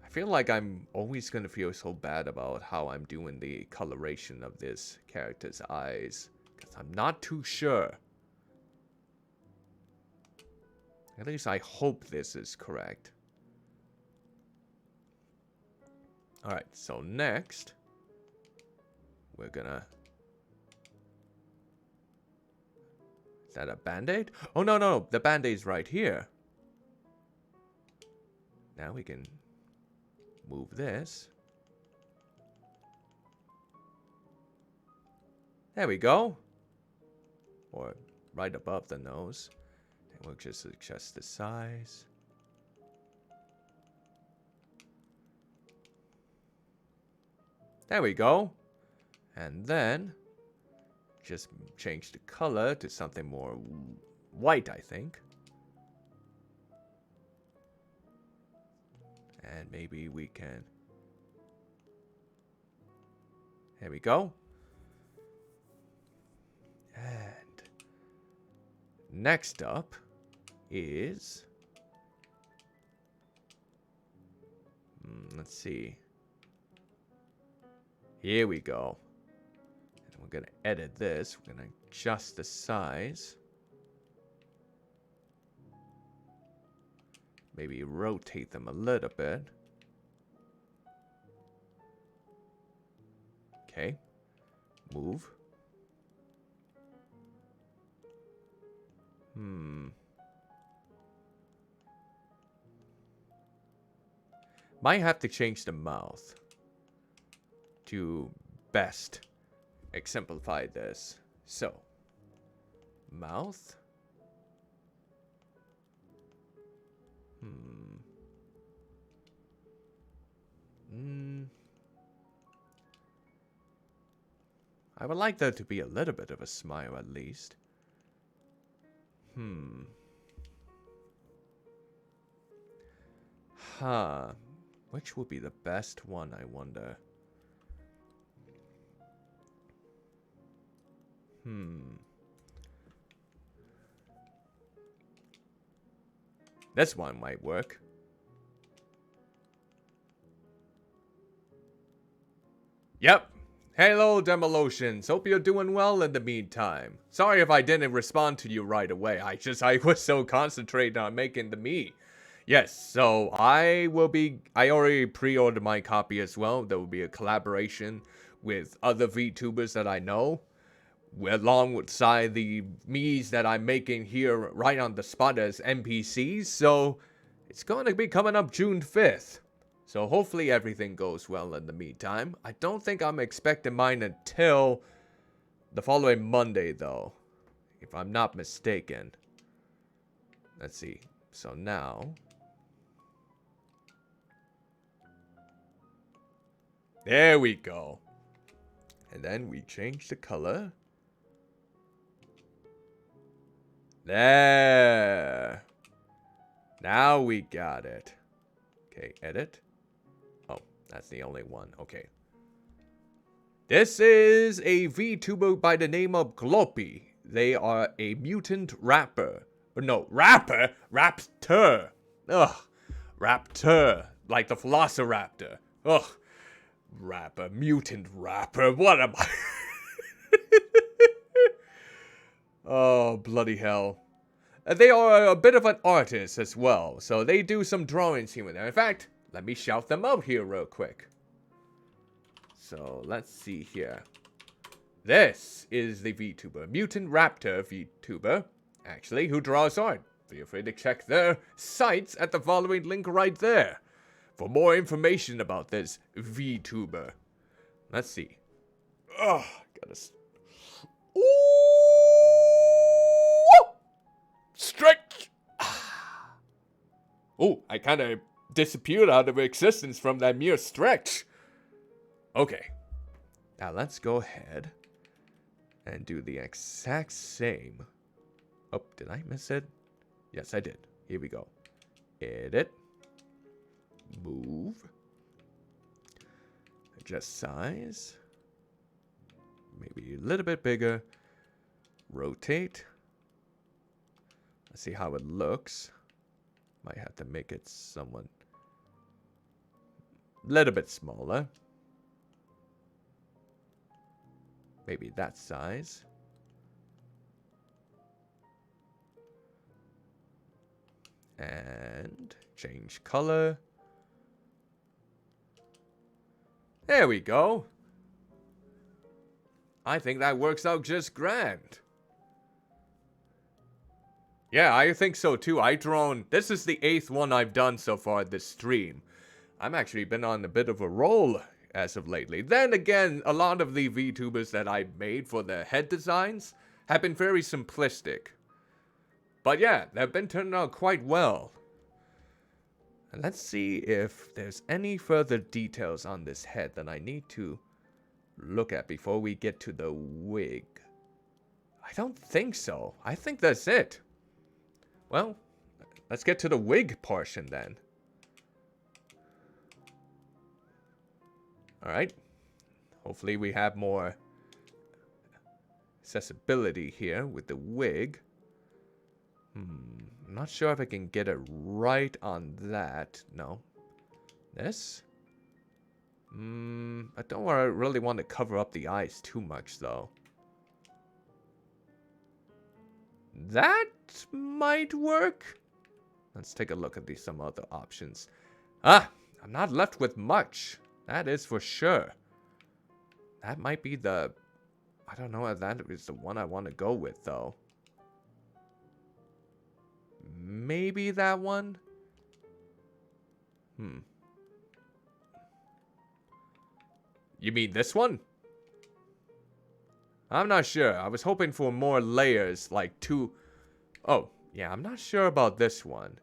I feel like I'm always gonna feel so bad about how I'm doing the coloration of this character's eyes. Because I'm not too sure. At least I hope this is correct. Alright, so next, we're gonna... Is that a band-aid? Oh, no, no, no. The band-aid's right here. Now we can move this. There we go. Or right above the nose. And we'll just adjust the size. There we go. And then just change the color to something more white, I think. And maybe we can... There we go. And next up is... let's see. Here we go. And we're going to edit this. We're going to adjust the size. Maybe rotate them a little bit. Okay. Move. Might have to change the mouth to best exemplify this. So, Mouth. I would like there to be a little bit of a smile at least. Huh. Which would be the best one, I wonder? This one might work. Yep. Hello, Demolitions. Hope you're doing well in the meantime. Sorry if I didn't respond to you right away. I was so concentrated on making the me. Yes, so I already pre-ordered my copy as well. There will be a collaboration with other VTubers that I know, alongside the me's that I'm making here right on the spot as NPCs. So it's going to be coming up June 5th. So hopefully everything goes well in the meantime. I don't think I'm expecting mine until the following Monday, though, if I'm not mistaken. Let's see. So now, there we go. And then we change the color. There. Now we got it. Okay, edit. Oh, that's the only one. Okay. This is a VTuber by the name of Glompy. They are a mutant rapper. No, rapper? Raptor. Ugh. Raptor. Like the Velociraptor. Ugh. Rapper. Mutant rapper. What am I? Oh, bloody hell. They are a bit of an artist as well, so they do some drawings here and there. In fact, let me shout them out here real quick. So, let's see here. This is the VTuber, Mutant Raptor VTuber, actually, who draws art. Feel free to check their sites at the following link right there for more information about this VTuber. Let's see. Oh, gotta... Ooh! Stretch! Oh, I kind of disappeared out of existence from that mere stretch. Okay. Now let's go ahead and do the exact same. Oh, did I miss it? Yes, I did. Here we go. Edit. Move. Adjust size. Maybe a little bit bigger. Rotate. Let's see how it looks. Might have to make it somewhat a little bit smaller. Maybe that size. And change color. There we go. I think that works out just grand. Yeah, I think so too. This is the 8th one I've done so far this stream. I've actually been on a bit of a roll as of lately. Then again, a lot of the VTubers that I made for the head designs have been very simplistic. But yeah, they've been turning out quite well. And let's see if there's any further details on this head that I need to look at before we get to the wig. I don't think so. I think that's it. Well, let's get to the wig portion then. Alright. Hopefully we have more accessibility here with the wig. I'm not sure if I can get it right on that. No. This? I don't really want to cover up the eyes too much though. That might work. Let's take a look at some other options. I'm not left with much. That is for sure. That might be the... I don't know if that is the one I want to go with, though. Maybe that one? You mean this one? I'm not sure. I was hoping for more layers, like 2... Oh, yeah, I'm not sure about this one.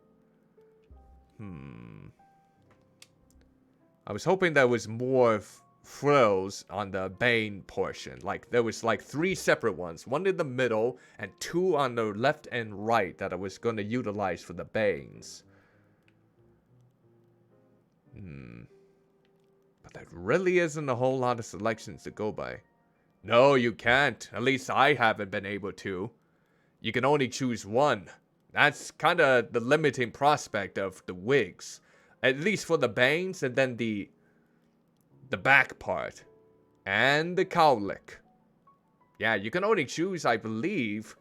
I was hoping there was more frills on the bane portion. Like, there was like 3 separate ones. One in the middle, and 2 on the left and right that I was going to utilize for the banes. But there really isn't a whole lot of selections to go by. No, you can't. At least I haven't been able to. You can only choose one. That's kind of the limiting prospect of the wigs. At least for the bangs and then the back part. And the cowlick. Yeah, you can only choose, I believe,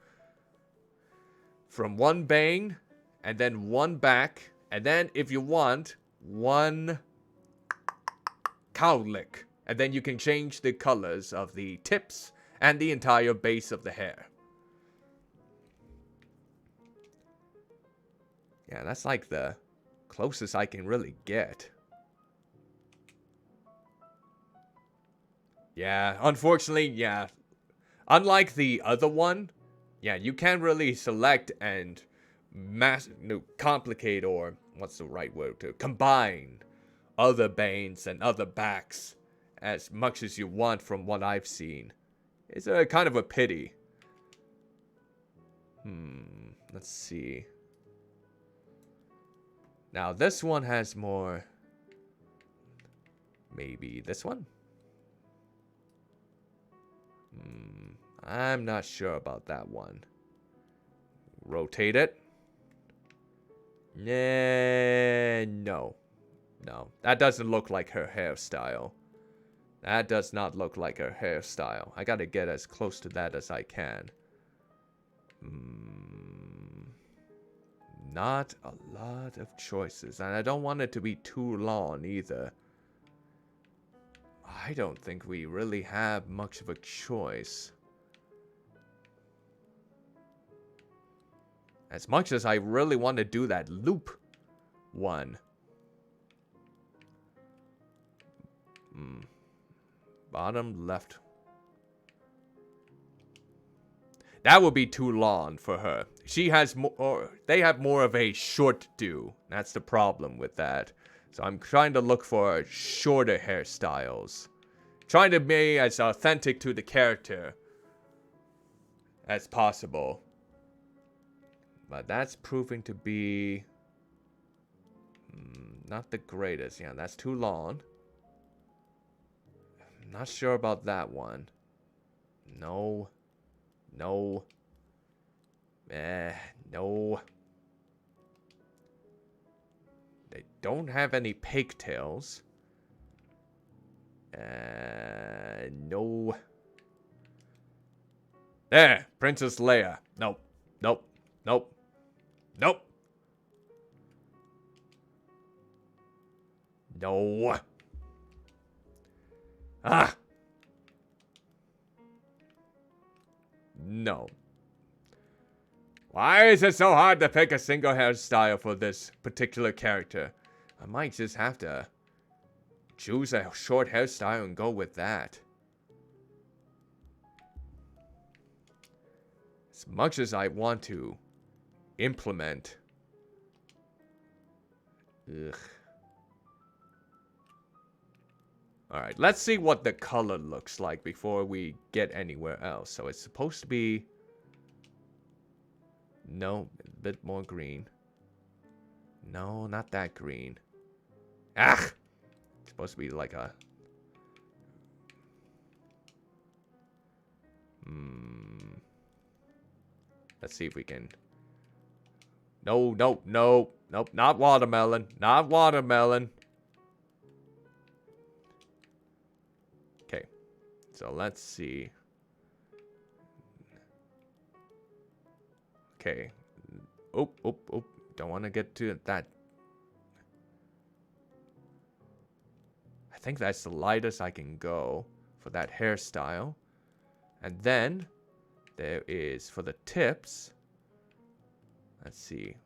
from one bang and then one back. And then if you want, one cowlick. And then you can change the colors of the tips and the entire base of the hair. Yeah, that's like the closest I can really get. Yeah, unfortunately, yeah. Unlike the other one, yeah, you can't really select and complicate, or what's the right word to combine other banes and other backs as much as you want from what I've seen. It's a kind of a pity. Let's see. Now this one has more. Maybe this one? I'm not sure about that one. Rotate it. No. No, that doesn't look like her hairstyle. That does not look like her hairstyle. I gotta get as close to that as I can. Not a lot of choices. And I don't want it to be too long either. I don't think we really have much of a choice. As much as I really want to do that loop one. Bottom left. That would be too long for her. She has more, they have more of a short do. That's the problem with that. So I'm trying to look for shorter hairstyles. Trying to be as authentic to the character as possible. But that's proving to be not the greatest. Yeah, that's too long. Not sure about that one. No. No. No. They don't have any pigtails. No. There, Princess Leia. Nope. Nope. Nope. Nope. No. Ah. No. Why is it so hard to pick a single hairstyle for this particular character? I might just have to choose a short hairstyle and go with that. As much as I want to implement. Ugh. Alright, let's see what the color looks like before we get anywhere else. So it's supposed to be... No, a bit more green. No, not that green. Ah! It's supposed to be like a... Let's see if we can... No, no, no. Nope, not watermelon. Not watermelon. Okay. So let's see. Okay. Oh. Don't want to get to that. I think that's the lightest I can go for that hairstyle. And then there is for the tips. Let's see.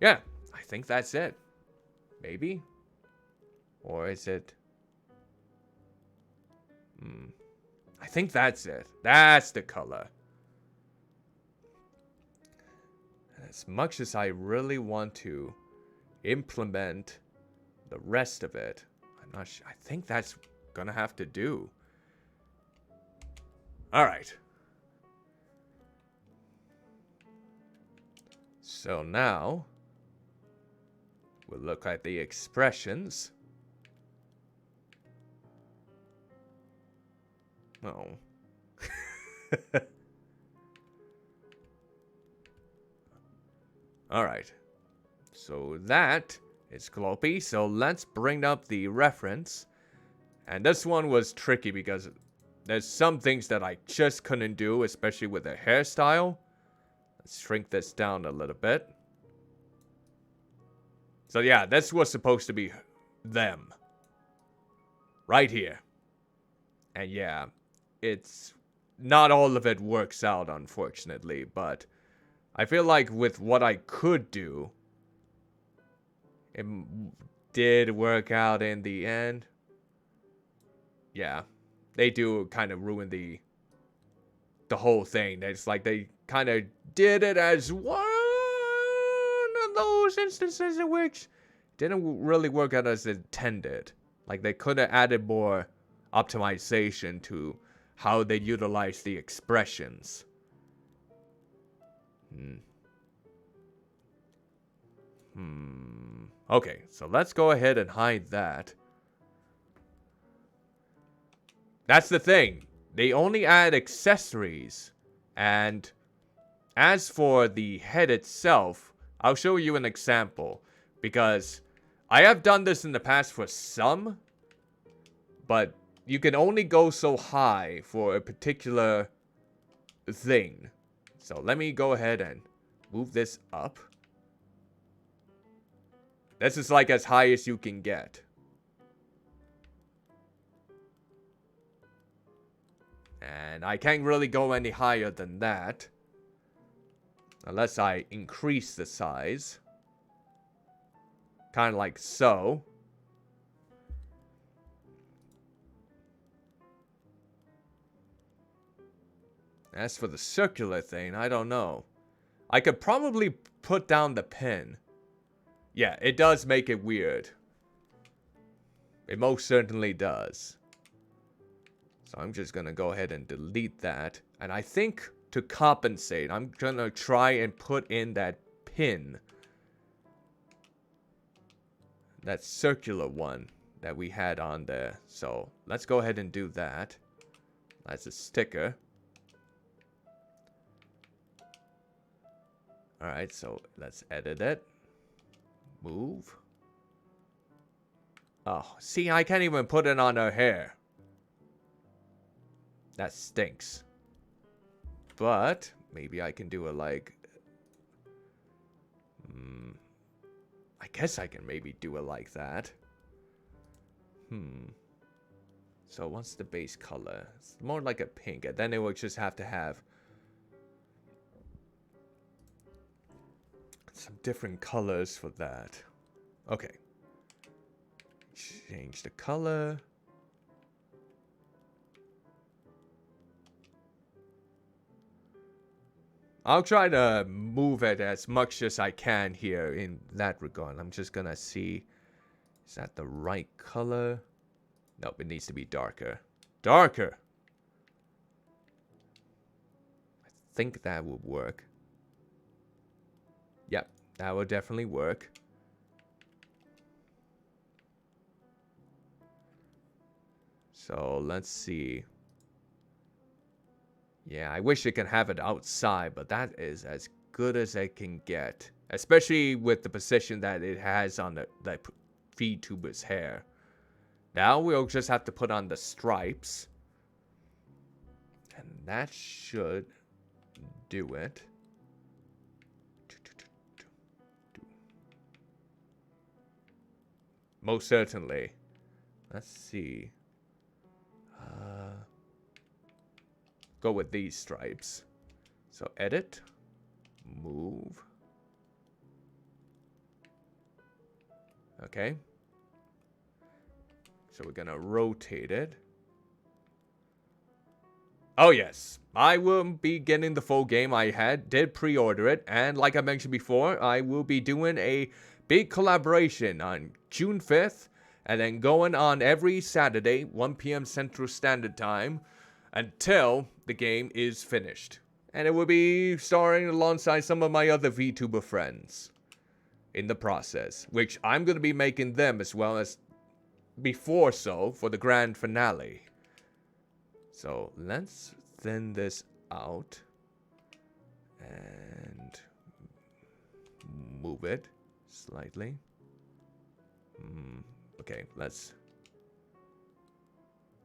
Yeah, I think that's it. Maybe? Or is it... I think that's it. That's the color. As much as I really want to implement the rest of it, I'm not sure. I think that's gonna have to do. Alright. So now, we'll look at the expressions. Oh. Alright. So that is Glompy. So let's bring up the reference. And this one was tricky because there's some things that I just couldn't do, especially with the hairstyle. Let's shrink this down a little bit. So yeah, this was supposed to be them. Right here. And yeah, it's not all of it works out, unfortunately, but I feel like with what I could do, it did work out in the end. Yeah, they do kind of ruin the whole thing. It's like they kind of did it as one of those instances in which didn't really work out as intended. Like they could have added more optimization to how they utilize the expressions. Okay, so let's go ahead and hide that. That's the thing. They only add accessories. And as for the head itself, I'll show you an example. Because I have done this in the past for some. But you can only go so high for a particular thing. So let me go ahead and move this up. This is like as high as you can get. And I can't really go any higher than that. Unless I increase the size. Kind of like so. As for the circular thing, I don't know. I could probably put down the pin. Yeah, it does make it weird. It most certainly does. So I'm just gonna go ahead and delete that. And I think to compensate, I'm gonna try and put in that pin. That circular one that we had on there. So let's go ahead and do that. That's a sticker. Alright, so let's edit it. Move. Oh, see, I can't even put it on her hair. That stinks. But maybe I can do it like... I guess I can maybe do it like that. So what's the base color? It's more like a pink. And then it will just have to have some different colors for that. Okay. Change the color. I'll try to move it as much as I can here in that regard. I'm just gonna see. Is that the right color? Nope, it needs to be darker. Darker! I think that would work. Yep, that would definitely work. So let's see. Yeah, I wish it can have it outside, but that is as good as it can get. Especially with the position that it has on the Vtuber's hair. Now we'll just have to put on the stripes. And that should do it. Most certainly. Let's see. Go with these stripes. So edit. Move. Okay. So we're gonna rotate it. Oh yes, I will be getting the full game. Did pre-order it, and like I mentioned before, I will be doing a big collaboration on June 5th, and then going on every Saturday, 1 p.m. Central Standard Time, until the game is finished. And it will be starring alongside some of my other VTuber friends in the process, which I'm going to be making them as well as before so for the grand finale. So let's thin this out and move it slightly. Okay, let's...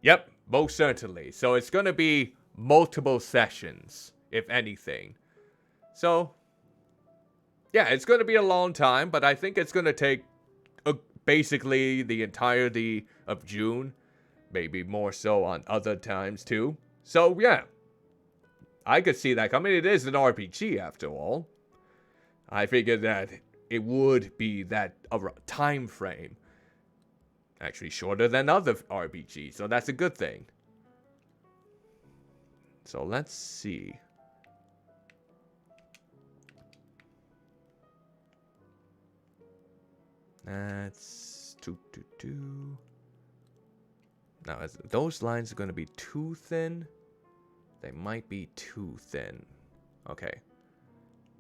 Yep, most certainly. So it's going to be multiple sessions, if anything. So, yeah, it's going to be a long time, but I think it's going to take basically the entirety of June. Maybe more so on other times too. So, yeah. I could see that coming. It is an RPG after all. I figured that it would be that time frame. Actually shorter than other RPGs, so that's a good thing. So let's see. That's 222. Now, those lines are going to be too thin. They might be too thin. Okay.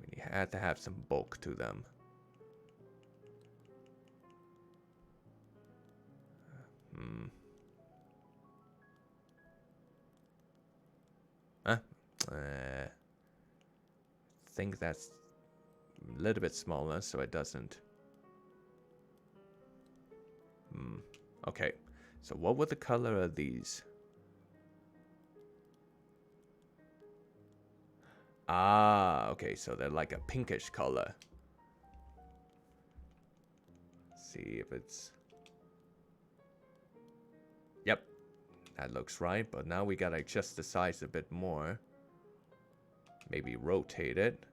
We had to have some bulk to them. I think that's a little bit smaller, so it doesn't. Okay. So what would the color of these? Ah, okay, so they're like a pinkish color. Let's see if it's... Yep, that looks right, but now we gotta adjust the size a bit more. Maybe rotate it.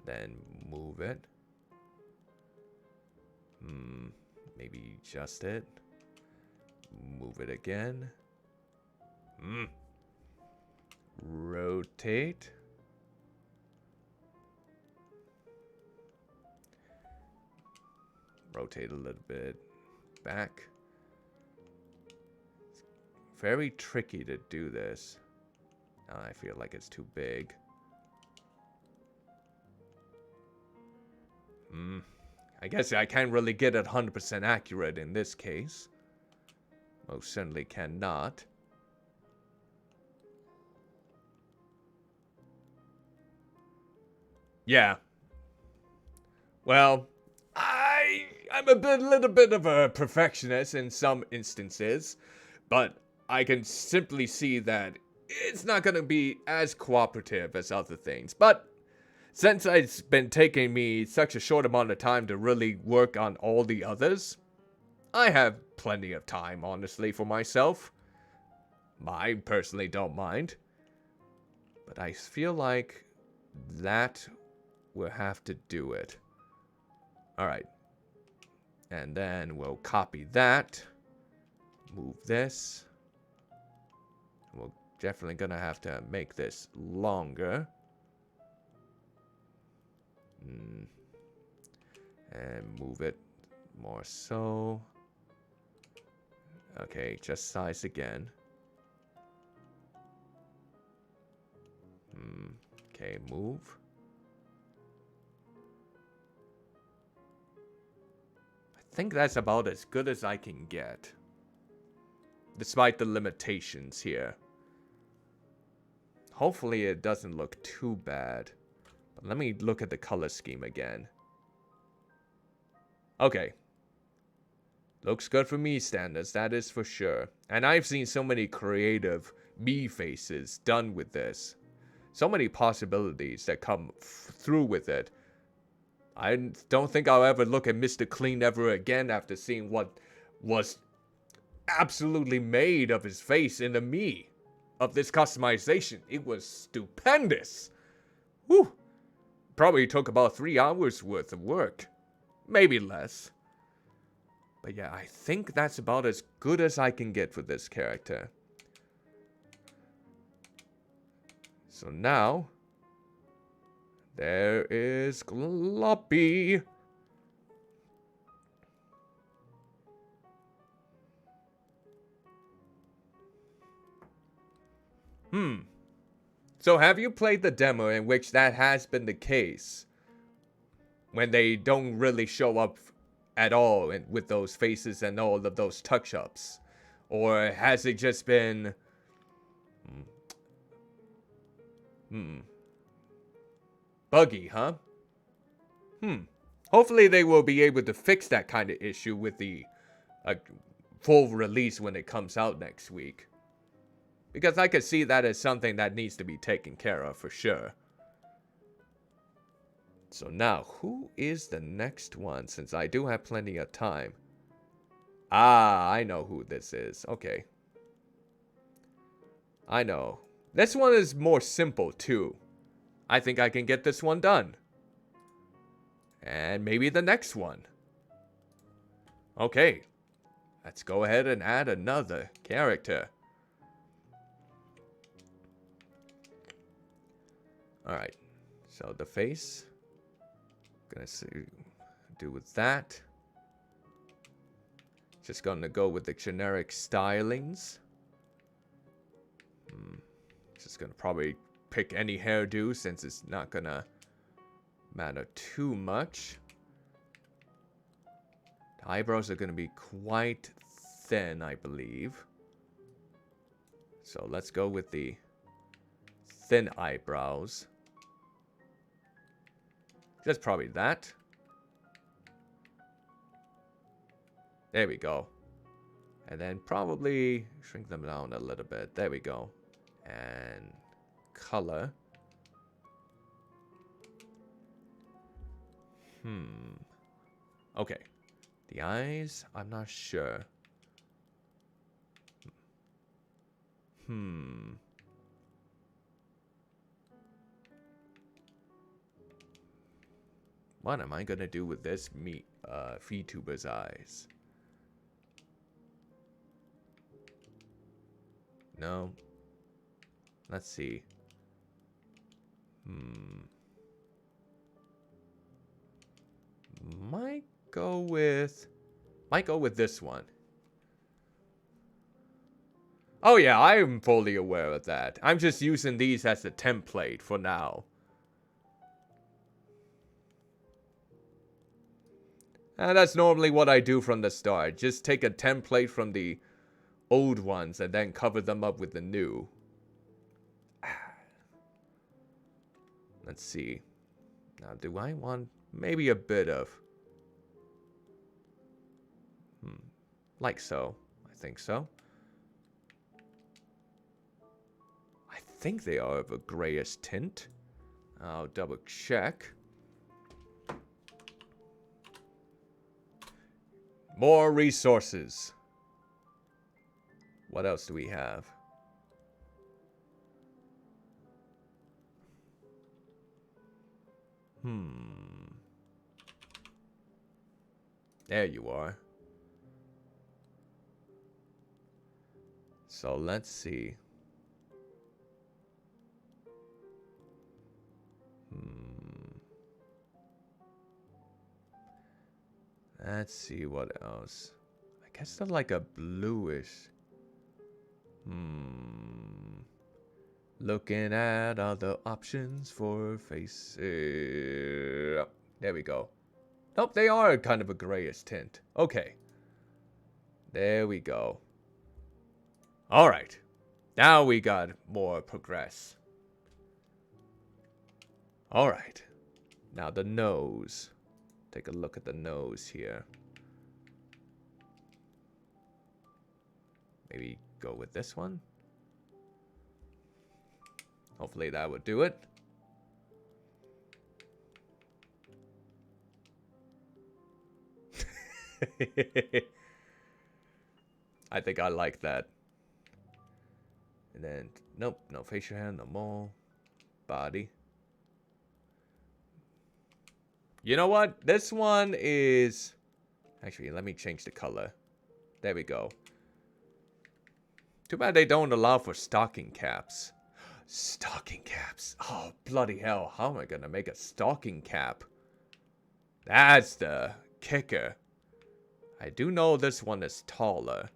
Then move it. Maybe adjust it. Move it again. Rotate. Rotate a little bit back. It's very tricky to do this. I feel like it's too big. I guess I can't really get it 100% accurate in this case. Most certainly cannot. Yeah. Well, I'm a little bit of a perfectionist in some instances, but I can simply see that it's not going to be as cooperative as other things. But since it's been taking me such a short amount of time to really work on all the others, I have plenty of time, honestly, for myself. I personally don't mind. But I feel like that will have to do it. Alright. And then we'll copy that. Move this. We're definitely gonna have to make this longer. And move it more so. Okay, just size again. Okay, move. I think that's about as good as I can get, despite the limitations here. Hopefully it doesn't look too bad. But let me look at the color scheme again. Okay. Looks good for me standards, that is for sure. And I've seen so many creative me faces done with this. So many possibilities that come through with it. I don't think I'll ever look at Mr. Clean ever again after seeing what was absolutely made of his face in the me of this customization. It was stupendous. Whew. Probably took about 3 hours worth of work. Maybe less. But yeah, I think that's about as good as I can get for this character. So now, there is Glompy. So have you played the demo in which that has been the case? When they don't really show up at all with those faces and all of those touch-ups? Or has it just been... buggy, huh? Hopefully they will be able to fix that kind of issue with the full release when it comes out next week. Because I could see that as something that needs to be taken care of for sure. So now, who is the next one, since I do have plenty of time? Ah, I know who this is. Okay. I know. This one is more simple, too. I think I can get this one done. And maybe the next one. Okay. Let's go ahead and add another character. Alright. So the face. Gonna do with that. Just gonna go with the generic stylings. Just gonna probably pick any hairdo since it's not gonna matter too much. The eyebrows are gonna be quite thin, I believe. So let's go with the thin eyebrows. Just probably that. There we go. And then probably shrink them down a little bit. There we go. And color. Okay. The eyes, I'm not sure. What am I gonna do with this Vtuber's eyes? No. Let's see. Might go with this one. Oh yeah, I am fully aware of that. I'm just using these as a template for now. And that's normally what I do from the start. Just take a template from the old ones and then cover them up with the new. Let's see. Now, do I want maybe a bit of... like so. I think so. I think they are of a grayish tint. I'll double check. More resources. What else do we have? There you are. So let's see. Let's see what else. I guess they're like a bluish. Looking at other options for faces. There we go. Nope, they are kind of a grayish tint. Okay. There we go. Alright. Now we got more progress. Alright. Now the nose. Take a look at the nose here. Maybe go with this one. Hopefully that would do it. I think I like that. And then, nope, no facial hair, no more. Body. You know what? This one is... Actually, let me change the color. There we go. Too bad they don't allow for stocking caps. Stocking caps. Oh, bloody hell. How am I gonna make a stocking cap? That's the kicker. I do know this one is taller.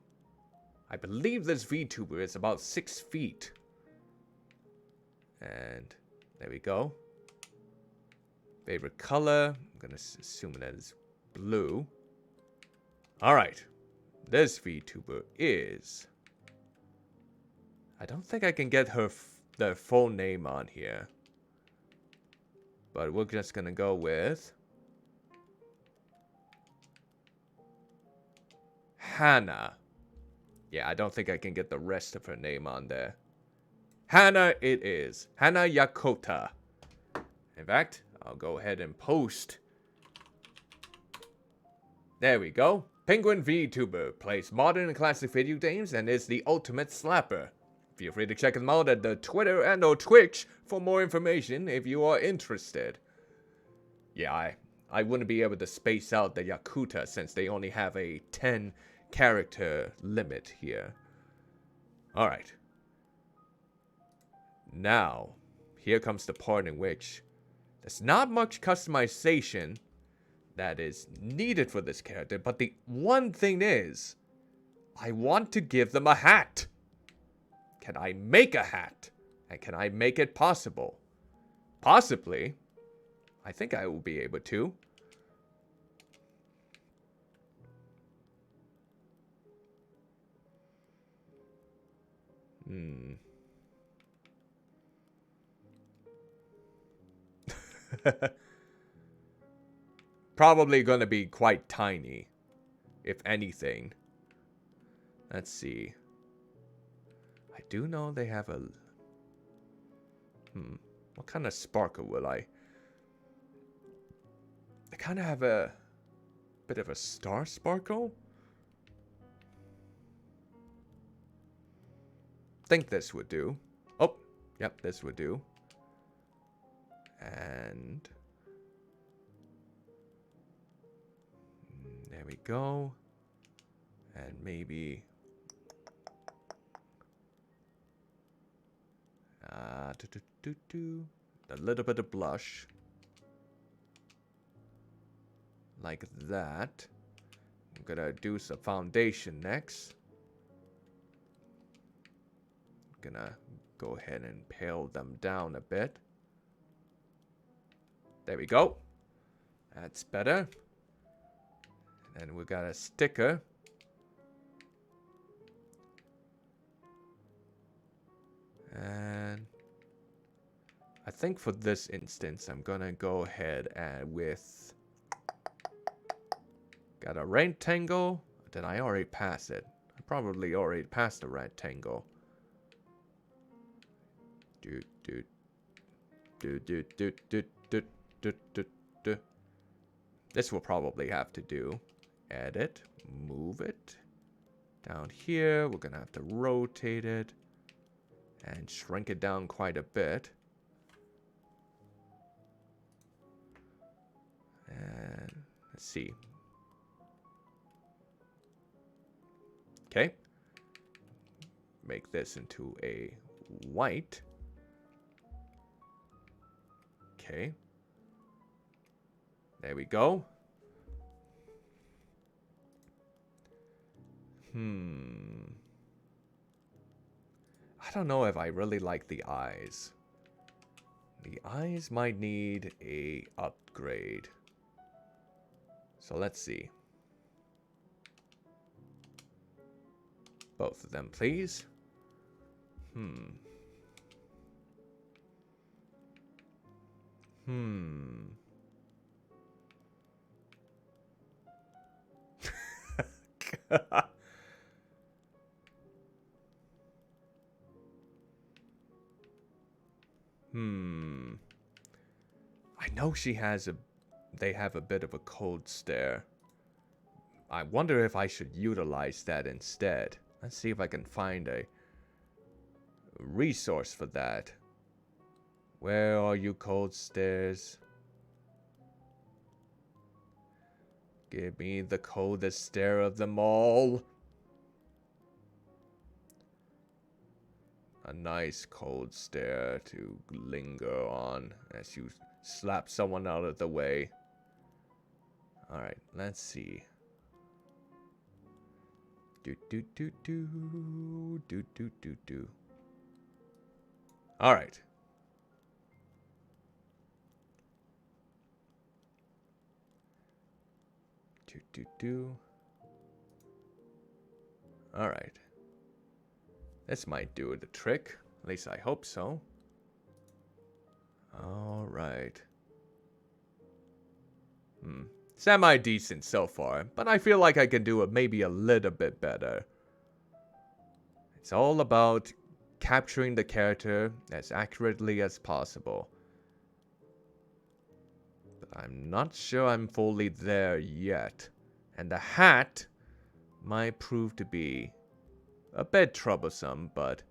I believe this VTuber is about 6 feet. And there we go. Favorite color. I'm gonna assume that is blue. Alright. This VTuber is... I don't think I can get her their full name on here. But we're just gonna go with... Hana. Yeah, I don't think I can get the rest of her name on there. Hana it is. Hana Yakuta. In fact, I'll go ahead and post. There we go. Penguin VTuber plays modern and classic video games and is the ultimate slapper. Feel free to check them out at the Twitter and or Twitch for more information if you are interested. Yeah, I wouldn't be able to space out the Yakuta since they only have a 10 character limit here. Alright. Now, here comes the part in which there's not much customization that is needed for this character, but the one thing is, I want to give them a hat. Can I make a hat? And can I make it possible? Possibly. I think I will be able to. Probably gonna be quite tiny, if anything. Let's see. I do know they have a... What kind of sparkle will I... They kind of have a bit of a star sparkle. Think this would do. Oh, yep, this would do. And there we go. And maybe a little bit of blush. Like that. I'm gonna do some foundation next. Gonna go ahead and pale them down a bit. There we go. That's better. And then we got a sticker. And I think for this instance, I'm gonna go ahead and with... Got a rectangle. Did I already pass it? I probably already passed the rectangle. This will probably have to do. Edit. Move it. Down here, we're gonna have to rotate it. And shrink it down quite a bit. And let's see. Okay. Make this into a white. Okay. There we go. I don't know if I really like the eyes. The eyes might need a upgrade. So let's see. Both of them, please. I know she has they have a bit of a cold stare. I wonder if I should utilize that instead. Let's see if I can find a resource for that. Where are you, cold stares? Give me the coldest stare of them all. a nice cold stare to linger on as you slap someone out of the way. Alright, let's see. Do. Alright. Do. Alright. This might do the trick. At least I hope so. Alright. Semi-decent so far, but I feel like I can do it maybe a little bit better. It's all about capturing the character as accurately as possible. But I'm not sure I'm fully there yet. And the hat might prove to be a bit troublesome, but...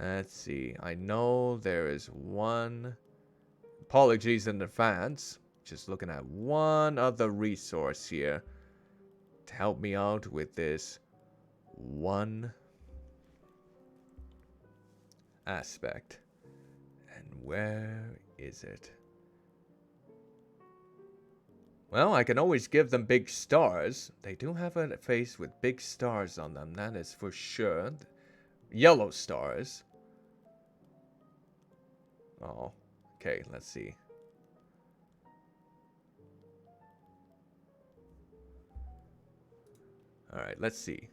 Let's see. I know there is one... Apologies in advance. Just looking at one other resource here to help me out with this one aspect. And where is it? Well, I can always give them big stars. They do have a face with big stars on them, that is for sure. Yellow stars. Oh, okay, let's see. Alright, let's see.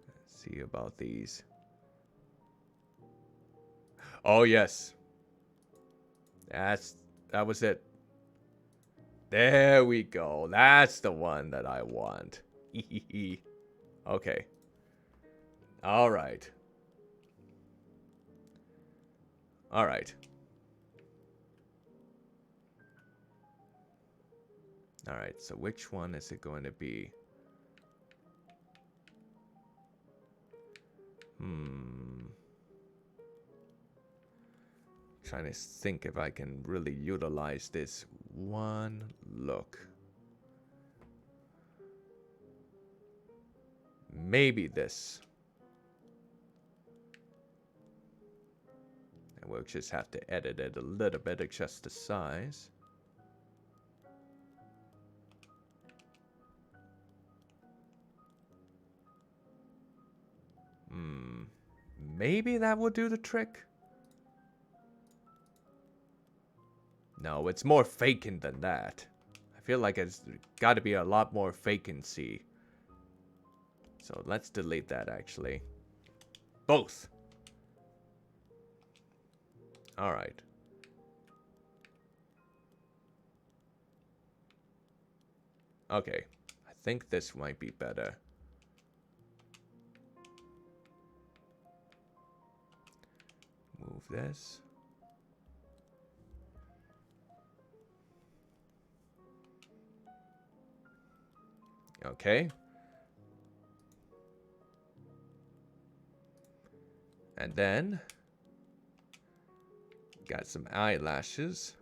Let's see about these. Oh, yes. That was it. There we go. That's the one that I want. Okay. Alright. Alright. Alright, so which one is it going to be? Trying to think if I can really utilize this one look. Maybe this. And we'll just have to edit it a little bit, adjust the size. Maybe that will do the trick? No, it's more faking than that. I feel like it's got to be a lot more vacancy. So let's delete that, actually. Both. Alright. Okay. I think this might be better. Move this. Okay. And then got some eyelashes.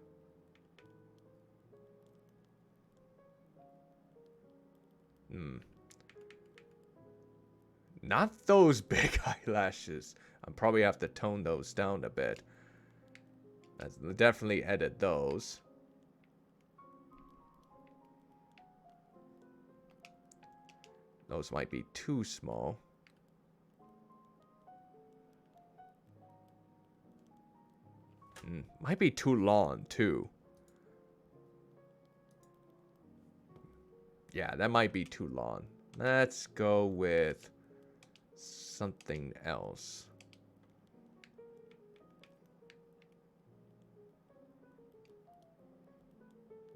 Not those big eyelashes. I'll probably have to tone those down a bit. Let's definitely edit those. Those might be too small. Might be too long, too. Yeah, that might be too long. Let's go with something else.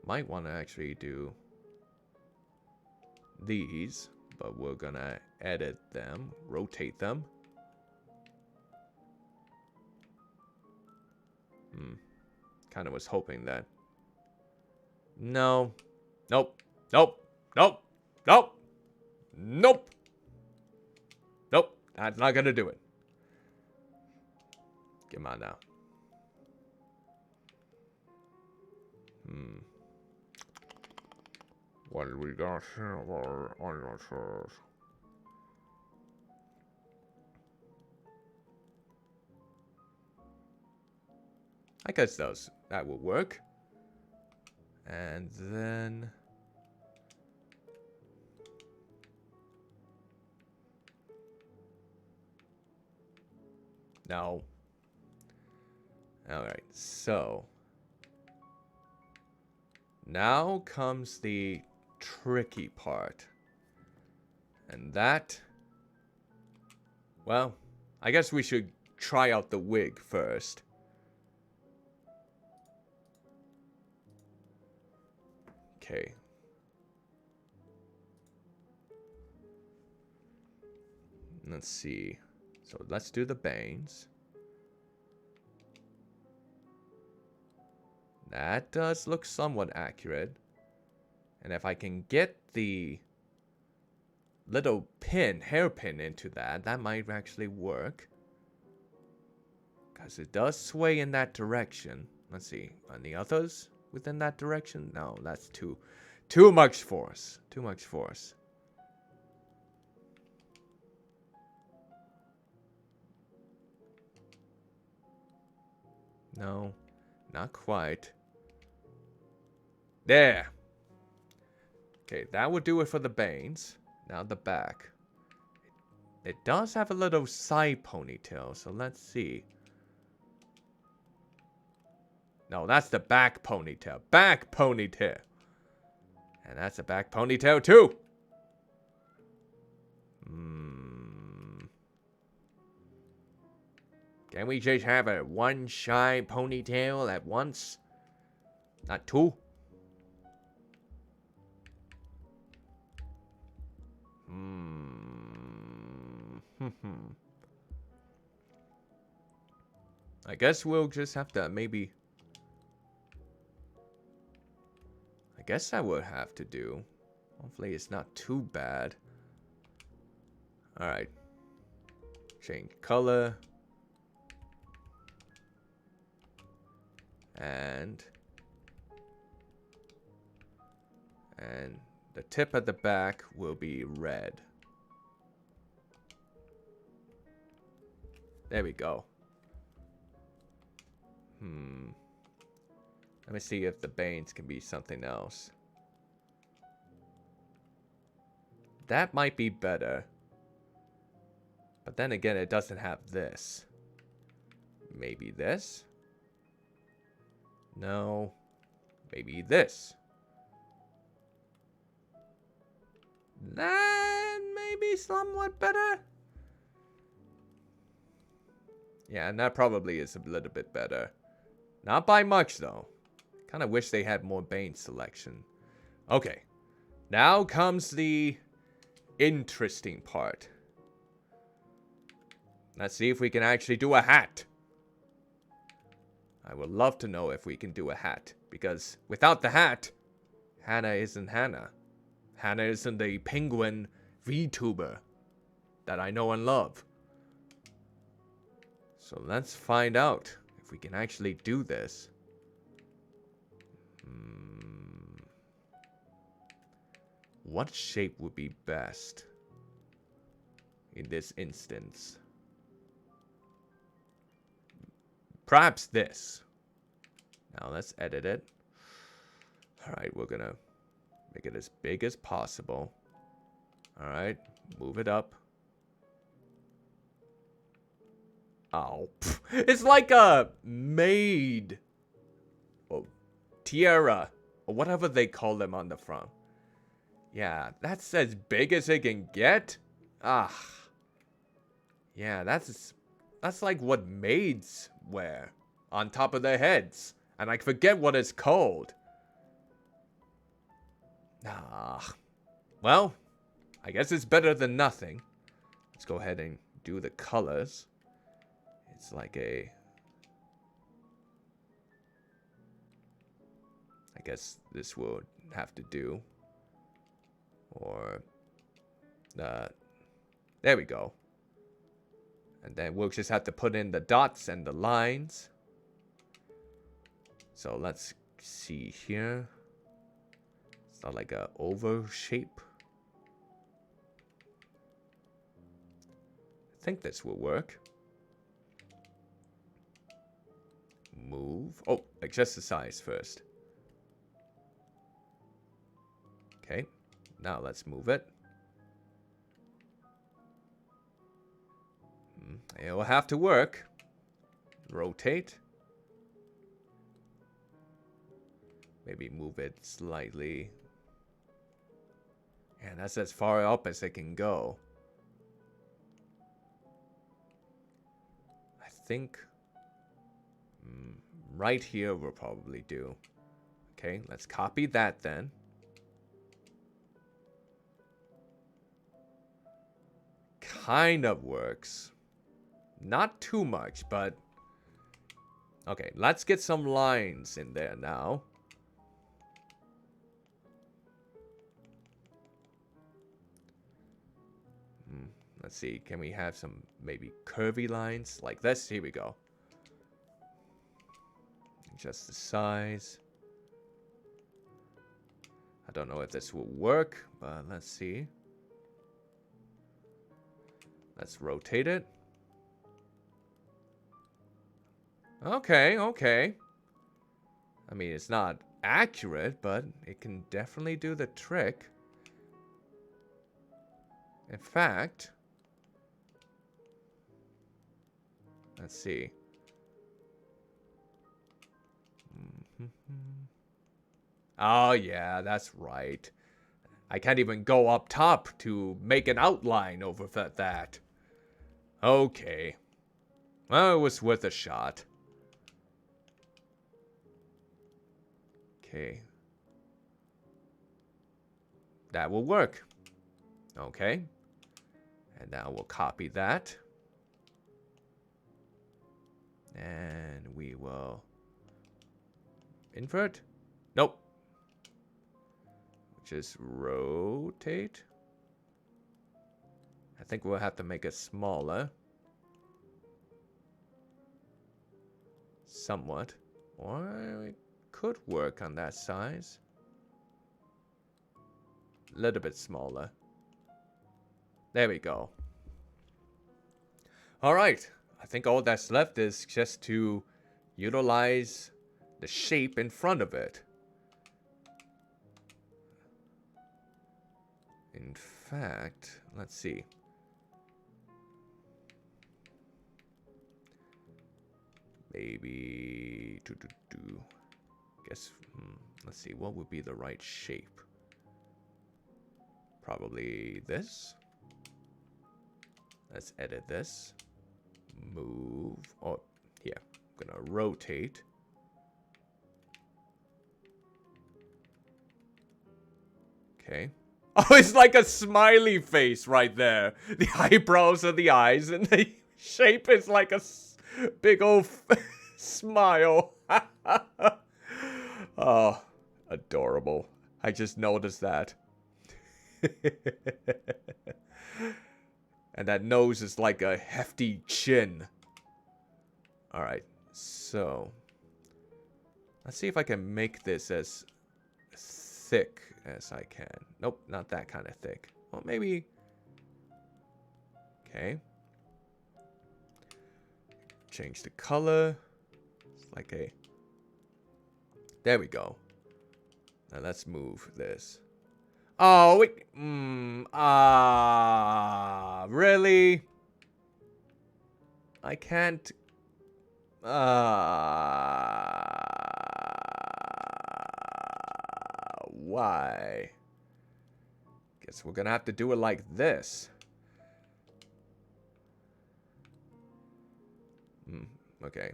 Might want to actually do these, but we're gonna edit them, rotate them. Kind of was hoping that. No. Nope. Nope. Nope. Nope. Nope. Nope. That's not gonna do it. Come on now. What do we got here? I'm not sure. I guess that will work. And then... No. Alright, so... Now comes the tricky part. And that... Well, I guess we should try out the wig first. Okay. Let's see. So let's do the bangs. That does look somewhat accurate. And if I can get the little hairpin into that, that might actually work. Because it does sway in that direction. Let's see. On the others within that direction? No, that's too much force. Too much force. No, not quite. There. Okay, that would do it for the bangs. Now the back. It does have a little side ponytail, so let's see. No, that's the back ponytail. Back ponytail. And that's a back ponytail too. Can we just have a one shy ponytail at once? Not two? I guess we'll just have to maybe... I guess I would have to do. Hopefully it's not too bad. Alright. Change color. And the tip at the back will be red. There we go. Let me see if the bangs can be something else. That might be better. But then again, it doesn't have this. Maybe this? No. Maybe this. That may be somewhat better. Yeah, and that probably is a little bit better. Not by much, though. Kind of wish they had more Bane selection. Okay. Now comes the interesting part. Let's see if we can actually do a hat. I would love to know if we can do a hat. Because without the hat, Hana isn't Hana. Hana isn't the penguin Vtuber that I know and love. So let's find out if we can actually do this. What shape would be best in this instance? Perhaps this. Now let's edit it. Alright, we're gonna make it as big as possible. Alright, move it up. Oh, it's like a maid. Oh, tiara. Or whatever they call them on the front. Yeah, that's as big as it can get. Ah. Yeah, that's like what maids wear on top of their heads. And I forget what it's called. Ah. Well, I guess it's better than nothing. Let's go ahead and do the colors. It's like a... I guess this will have to do. Or... there we go. And then we'll just have to put in the dots and the lines. So let's see here. It's not like a oval shape. I think this will work. Move. Oh, adjust the size first. Okay, now let's move it. It will have to work. Rotate. Maybe move it slightly. And that's as far up as it can go. I think right here will probably do. Okay, let's copy that then. Kind of works. Not too much, but... Okay, let's get some lines in there now. Let's see, can we have some maybe curvy lines like this? Here we go. Adjust the size. I don't know if this will work, but let's see. Let's rotate it. Okay, okay. I mean, it's not accurate, but it can definitely do the trick. In fact, let's see. Oh, yeah, that's right. I can't even go up top to make an outline over that. Okay. Well, it was worth a shot. Okay. That will work. Okay. And now we'll copy that. And we will invert. Nope. Just rotate. I think we'll have to make it smaller. Somewhat. Or it could work on that size. A little bit smaller. There we go. Alright. I think all that's left is just to utilize the shape in front of it. In fact, let's see. Maybe guess let's see, what would be the right shape? Probably this. Let's edit this. Move. Oh, here. I'm gonna rotate. Okay. Oh, it's like a smiley face right there. The eyebrows are the eyes, and the shape is like a big old smile. Oh, adorable. I just noticed that. And that nose is like a hefty chin. Alright, so let's see if I can make this as thick as I can. Nope, not that kind of thick. Well, maybe. Okay. Change the color. It's like a... There we go. Now let's move this. Oh, wait. Really? I can't... Why? Guess we're gonna have to do it like this. Okay.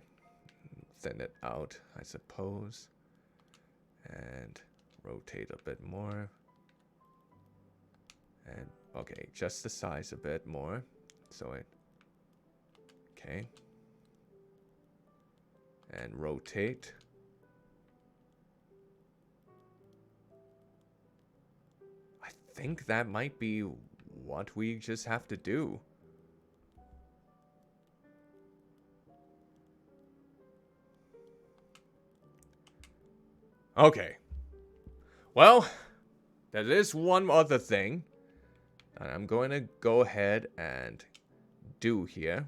Thin it out, I suppose. And rotate a bit more. And, okay, just the size a bit more. So it... Okay. And rotate. I think that might be what we just have to do. Okay. Well, there is one other thing that I'm going to go ahead and do here.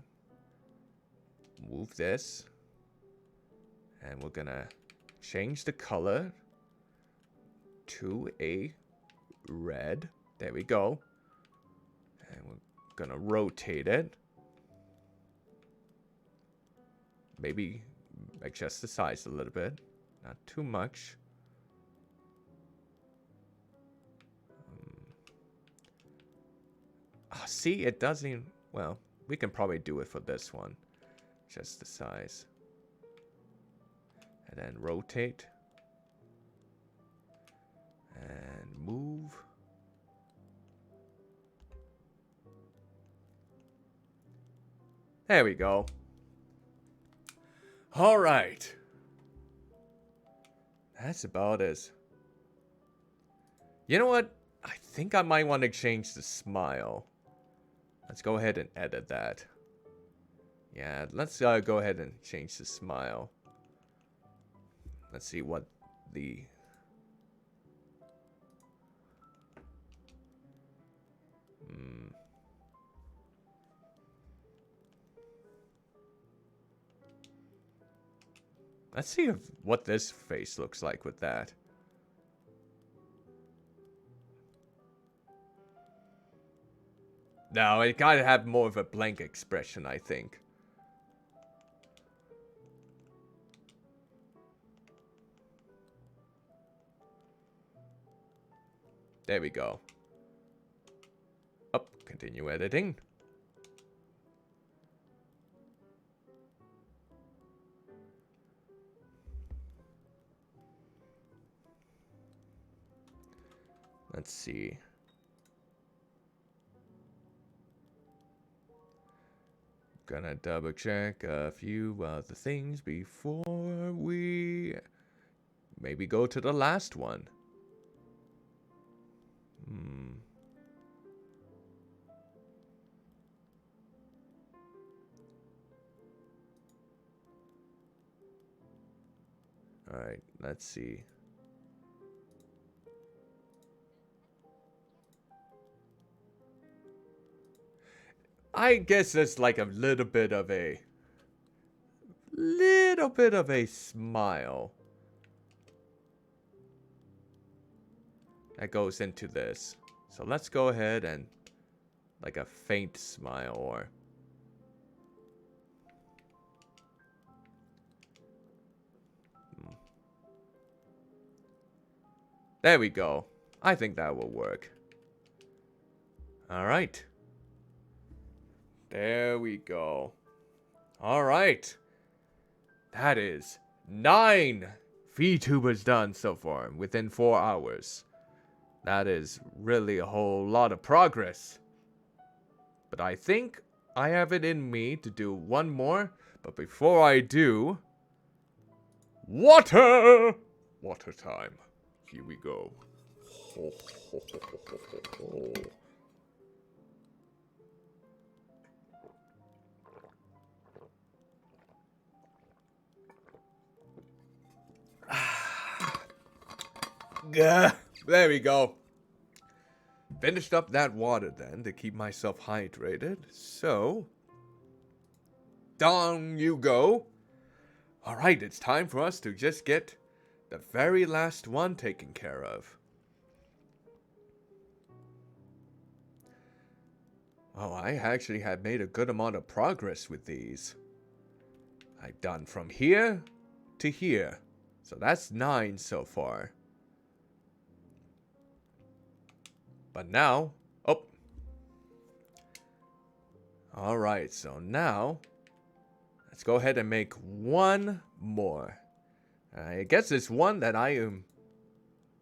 Move this. And we're going to change the color to a red. There we go. And we're going to rotate it. Maybe adjust the size a little bit. Not too much. See, it doesn't... Well, we can probably do it for this one. Just the size. And then rotate. And move. There we go. Alright. That's about it. You know what? I think I might want to change the smile. Let's go ahead and edit that. Yeah, let's go ahead and change the smile. Let's see what the... Let's see what this face looks like with that. No, it gotta have more of a blank expression, I think. There we go. Up, continue editing. Let's see. Gonna double check a few other things before we maybe go to the last one. Alright, let's see. I guess it's like a little bit of a smile that goes into this. So let's go ahead and like a faint smile or there we go. I think that will work. All right. There we go. All right. That is 9 Vtubers done so far within 4 hours. That is really a whole lot of progress. But I think I have it in me to do one more. But before I do... Water! Water time. Here we go. There we go. Finished up that water then to keep myself hydrated. So, down you go. Alright, it's time for us to just get the very last one taken care of. Oh, I actually have made a good amount of progress with these. I've done from here to here. So that's 9 so far. But now, oh. Alright, so now, let's go ahead and make one more. I guess it's one that I am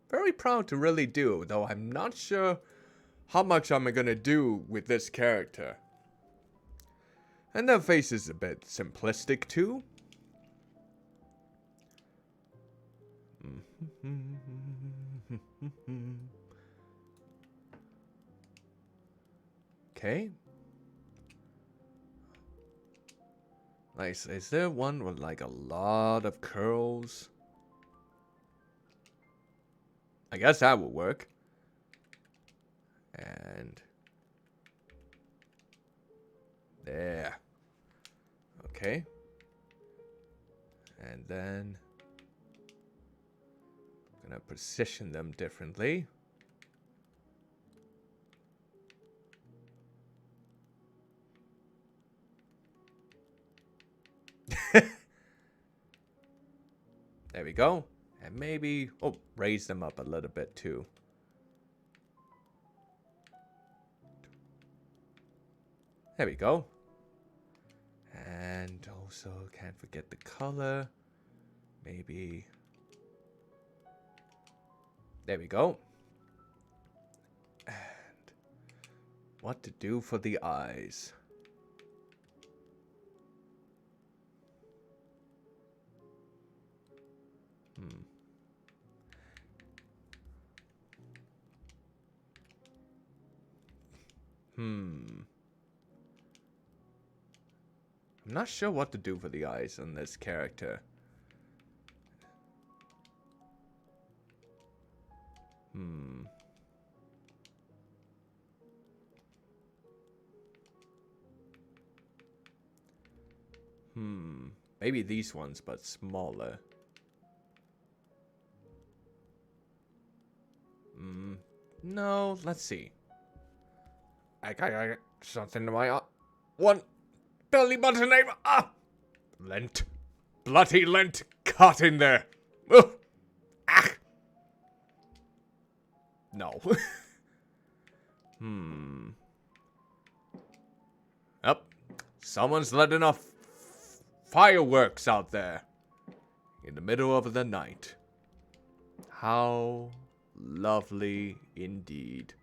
very proud to really do, though I'm not sure how much I'm going to do with this character. And the face is a bit simplistic too. Okay. Nice. Is there one with like a lot of curls? I guess that will work. And there. Okay. And then I'm gonna position them differently. There we go. And maybe, oh, raise them up a little bit too. There we go. And also, can't forget the color. Maybe. There we go. And what to do for the eyes. I'm not sure what to do for the eyes on this character. Maybe these ones, but smaller. No, let's see. I got something in my one belly button name. Ah! Lint. Bloody lint caught in there. Ugh. Ah! No. Up. Someone's letting off fireworks out there. In the middle of the night. How lovely indeed.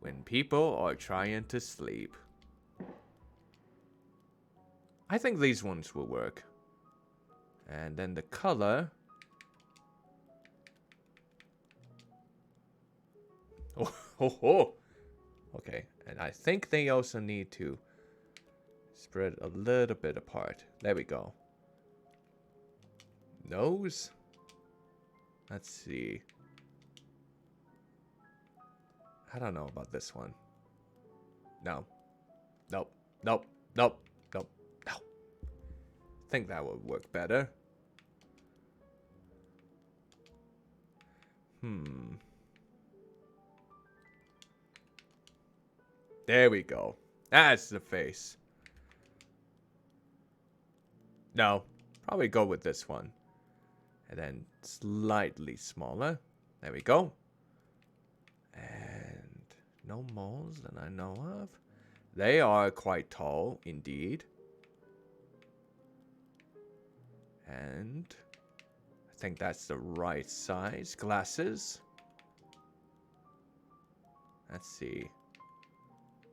When people are trying to sleep. I think these ones will work. And then the color. Oh. Okay, and I think they also need to spread a little bit apart. There we go. Nose. Let's see. I don't know about this one. No. Nope. Nope. Nope. Nope. No. I think that would work better. There we go. That's the face. No. Probably go with this one. And then slightly smaller. There we go. And no moles that I know of. They are quite tall, indeed. And I think that's the right size. Glasses. Let's see.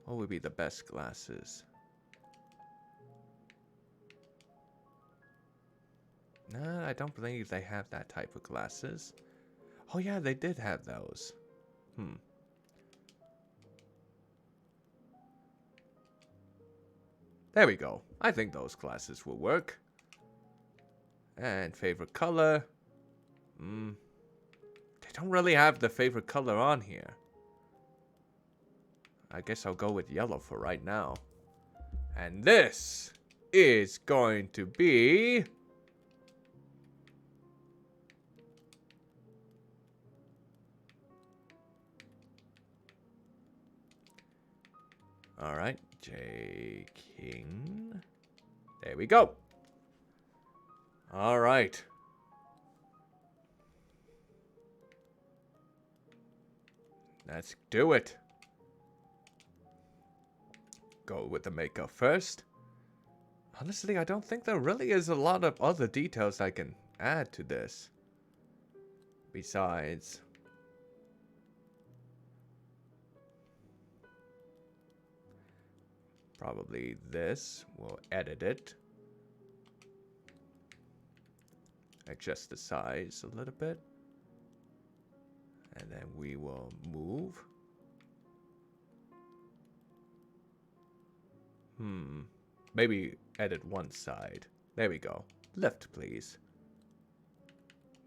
What would be the best glasses? No, I don't believe they have that type of glasses. Oh yeah, they did have those. There we go. I think those glasses will work. And favorite color. They don't really have the favorite color on here. I guess I'll go with yellow for right now. And this is going to be... Alright, Jayking. There we go. Alright. Let's do it. Go with the makeup first. Honestly, I don't think there really is a lot of other details I can add to this. Besides... probably this. We'll edit it. Adjust the size a little bit. And then we will move. Maybe edit one side. There we go. Left, please.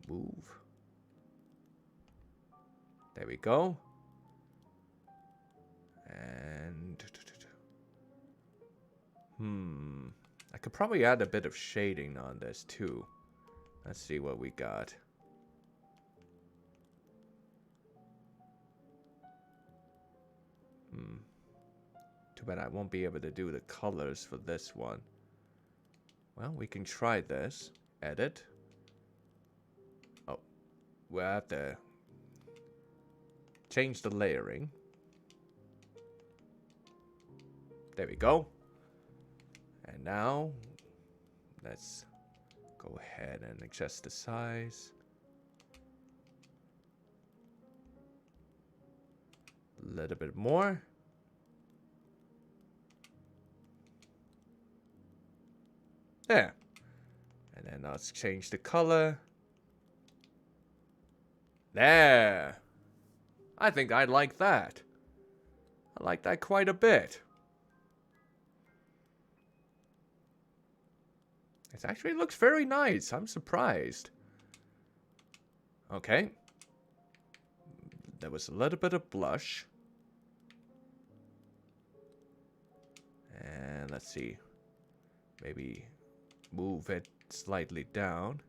Move. There we go. And... I could probably add a bit of shading on this too. Let's see what we got. Too bad I won't be able to do the colors for this one. Well, we can try this. Edit. Oh, we'll have to change the layering. There we go. And now, let's go ahead and adjust the size. A little bit more. There. And then let's change the color. There. I think I like that. I like that quite a bit. It actually looks very nice. I'm surprised. Okay. There was a little bit of blush. And let's see. Maybe move it slightly down.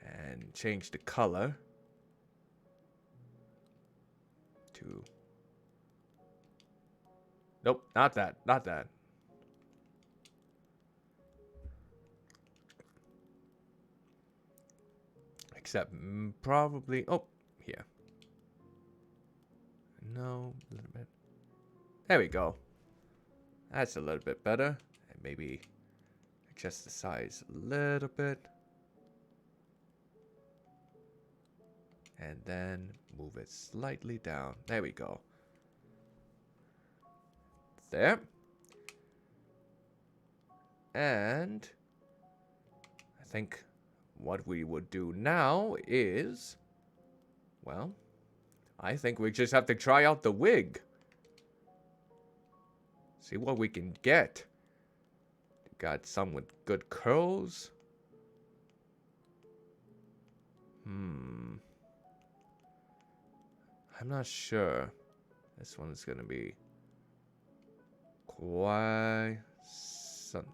And change the color to... Nope, not that. Not that. Except probably... Oh, here. No, a little bit. There we go. That's a little bit better. And maybe adjust the size a little bit. And then move it slightly down. There we go. There. And I think what we would do now is, well, I think we just have to try out the wig. See what we can get. Got some with good curls. I'm not sure. This one's gonna be quite some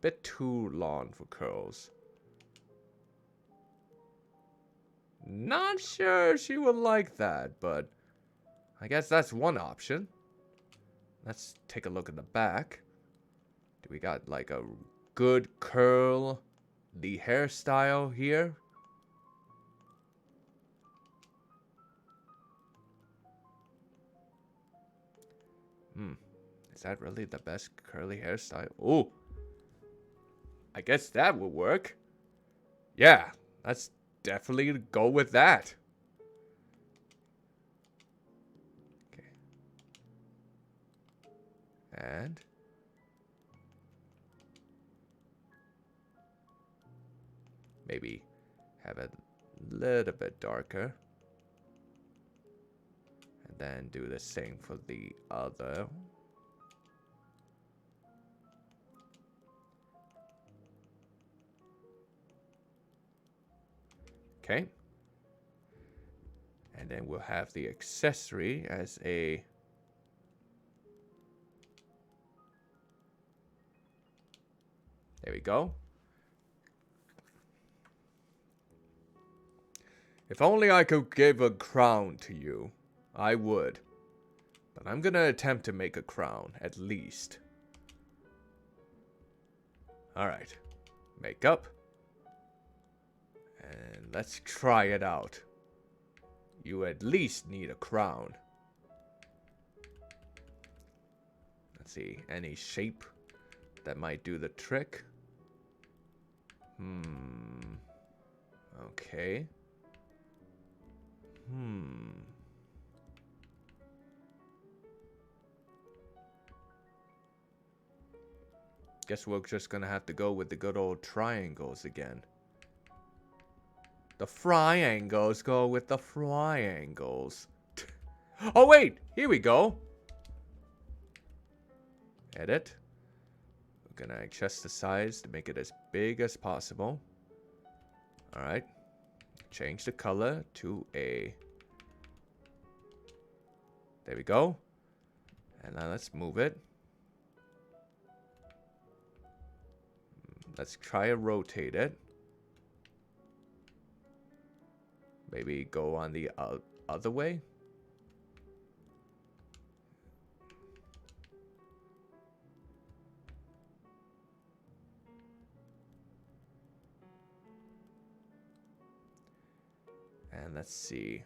bit too long for curls. Not sure she would like that, but I guess that's one option. Let's take a look at the back. Do we got like a good curl, the hairstyle here? Is that really the best curly hairstyle? Oh, I guess that would work. Yeah, let's definitely go with that. Okay. And maybe have it a little bit darker. And then do the same for the other. Okay. And then we'll have the accessory as a... There we go. If only I could give a crown to you, I would. But I'm gonna attempt to make a crown, at least. Alright. Makeup. And let's try it out. You at least need a crown. Let's see, any shape that might do the trick. Okay. Guess we're just gonna have to go with the good old triangles again. The triangles go with the triangles. Oh wait, here we go. Edit. We're gonna adjust the size to make it as big as possible. Alright. Change the color to a... There we go. And now let's move it. Let's try to rotate it. Maybe go on the other way. And let's see.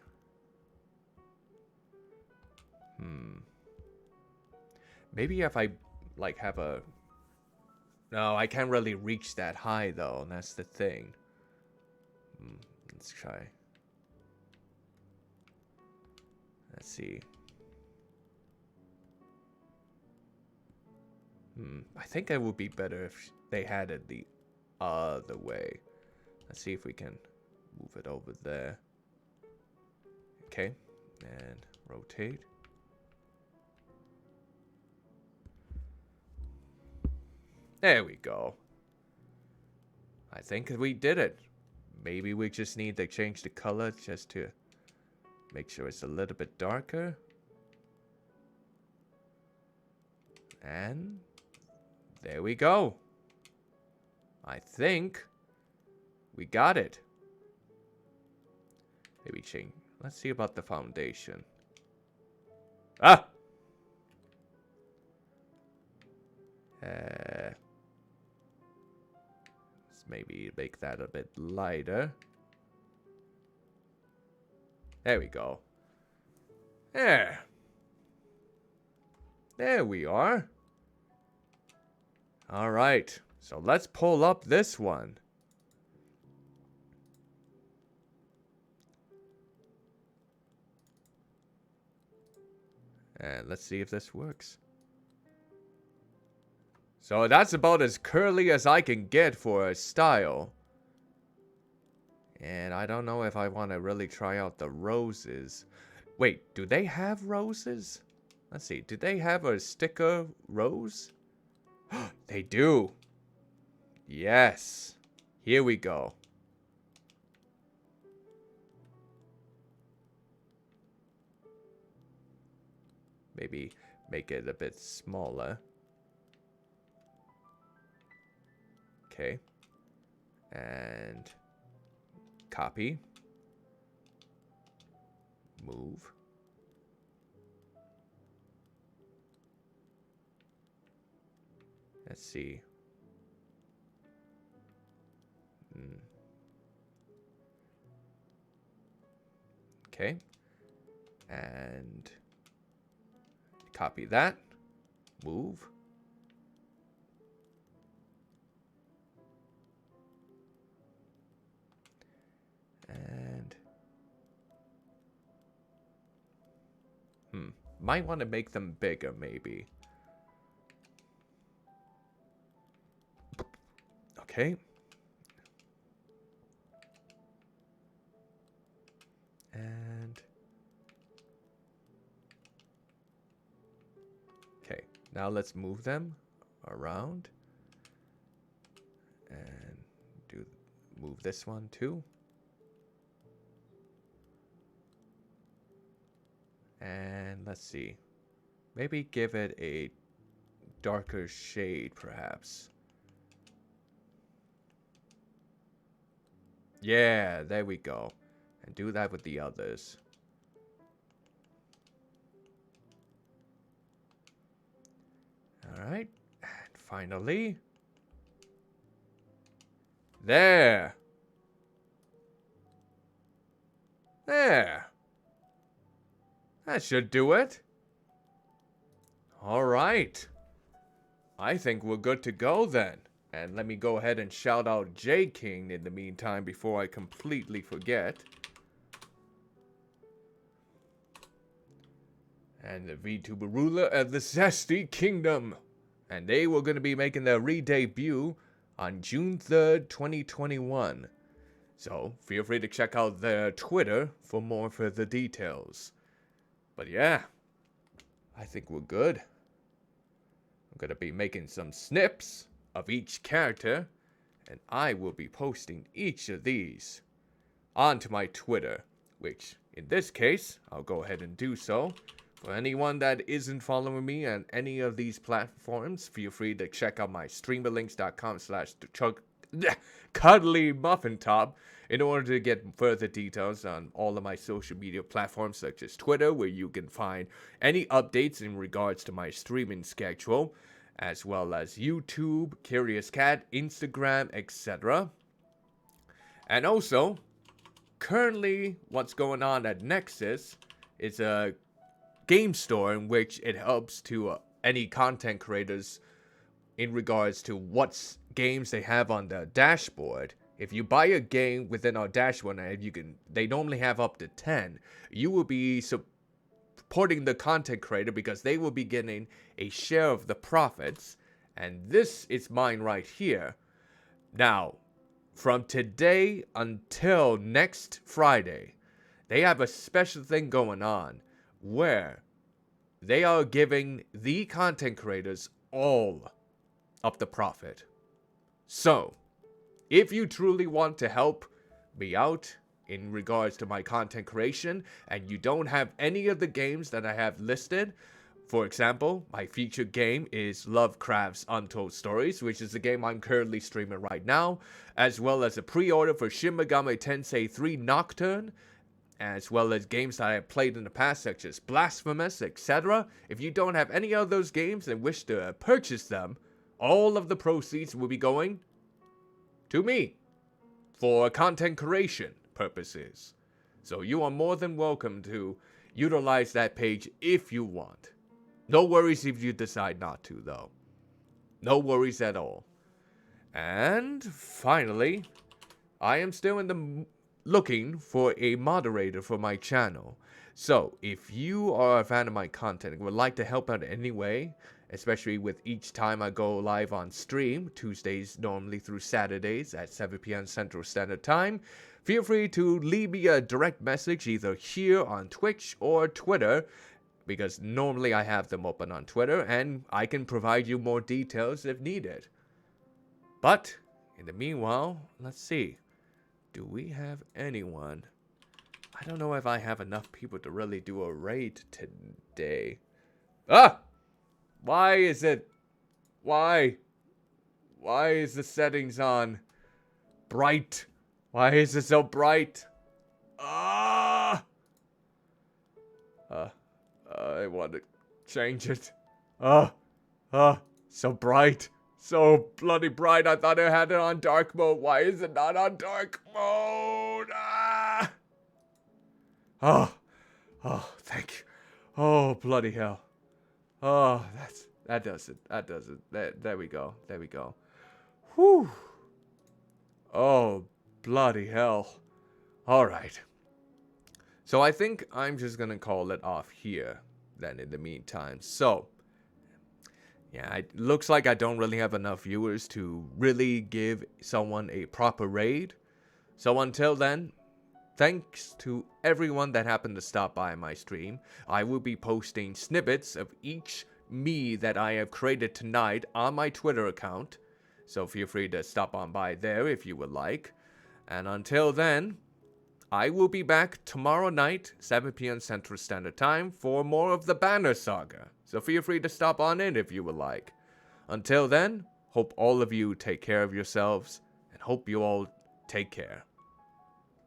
Maybe if I, like, have a... No, I can't really reach that high, though. That's the thing. Let's try. Let's see. I think it would be better if they had it the other way. Let's see if we can move it over there. Okay. And rotate. There we go. I think we did it. Maybe we just need to change the color just to make sure it's a little bit darker. And there we go. I think we got it. Maybe change. Let's see about the foundation. Ah! Let's maybe make that a bit lighter. There we go. There. There we are. All right. So let's pull up this one. And let's see if this works. So that's about as curly as I can get for a style. And I don't know if I want to really try out the roses. Wait, do they have roses? Let's see. Do they have a sticker rose? They do. Yes. Here we go. Maybe make it a bit smaller. Okay. And copy. Move. Let's see. Okay. And copy that. Move. And might want to make them bigger, maybe. Okay. And okay, now let's move them around and move this one too. And let's see. Maybe give it a darker shade, perhaps. Yeah, there we go. And do that with the others. Alright. And finally. There. There. That should do it. Alright. I think we're good to go then. And let me go ahead and shout out Jayking in the meantime before I completely forget. And the Vtuber ruler of the Zesty Kingdom. And they were going to be making their re-debut on June 3rd, 2021. So feel free to check out their Twitter for more further details. But yeah, I think we're good. I'm going to be making some snips of each character. And I will be posting each of these onto my Twitter, which in this case, I'll go ahead and do so. For anyone that isn't following me on any of these platforms, feel free to check out my streamerlinks.com/Cuddlymuffintop in order to get further details on all of my social media platforms such as Twitter, where you can find any updates in regards to my streaming schedule, as well as YouTube, Curious Cat, Instagram, etc. And also, currently what's going on at Nexus is a game store in which it helps to any content creators in regards to what games they have on the dashboard. If you buy a game within our dashboard, and they normally have up to 10, you will be supporting the content creator because they will be getting a share of the profits. And this is mine right here. Now, from today until next Friday, they have a special thing going on where they are giving the content creators all of the profit. So, if you truly want to help me out in regards to my content creation, and you don't have any of the games that I have listed, for example, my featured game is Lovecraft's Untold Stories, which is the game I'm currently streaming right now, as well as a pre-order for Shin Megami Tensei 3 Nocturne, as well as games that I have played in the past, such as Blasphemous, etc. If you don't have any of those games and wish to purchase them, all of the proceeds will be going to me for content creation purposes. So you are more than welcome to utilize that page if you want. No worries if you decide not to, though. No worries at all. And finally, I am still in the looking for a moderator for my channel. So if you are a fan of my content and would like to help out in any way, especially with each time I go live on stream, Tuesdays normally through Saturdays at 7 p.m. Central Standard Time, feel free to leave me a direct message either here on Twitch or Twitter, because normally I have them open on Twitter, and I can provide you more details if needed. But, in the meanwhile, let's see. Do we have anyone? I don't know if I have enough people to really do a raid today. Ah! Why is it? Why? Why is the settings on bright? Why is it so bright? Ah! I want to change it. So bright. So bloody bright. I thought I had it on dark mode. Why is it not on dark mode? Ah! Oh, thank you. Oh, bloody hell. Oh, that does it. That does it. There we go. There we go. Whew. Oh, bloody hell. All right. So I think I'm just going to call it off here then in the meantime. So, yeah, it looks like I don't really have enough viewers to really give someone a proper raid. So until then, thanks to everyone that happened to stop by my stream. I will be posting snippets of each me that I have created tonight on my Twitter account. So feel free to stop on by there if you would like. And until then, I will be back tomorrow night, 7 p.m. Central Standard Time, for more of the Banner Saga. So feel free to stop on in if you would like. Until then, hope all of you take care of yourselves, and hope you all take care.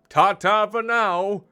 Ta-ta for now!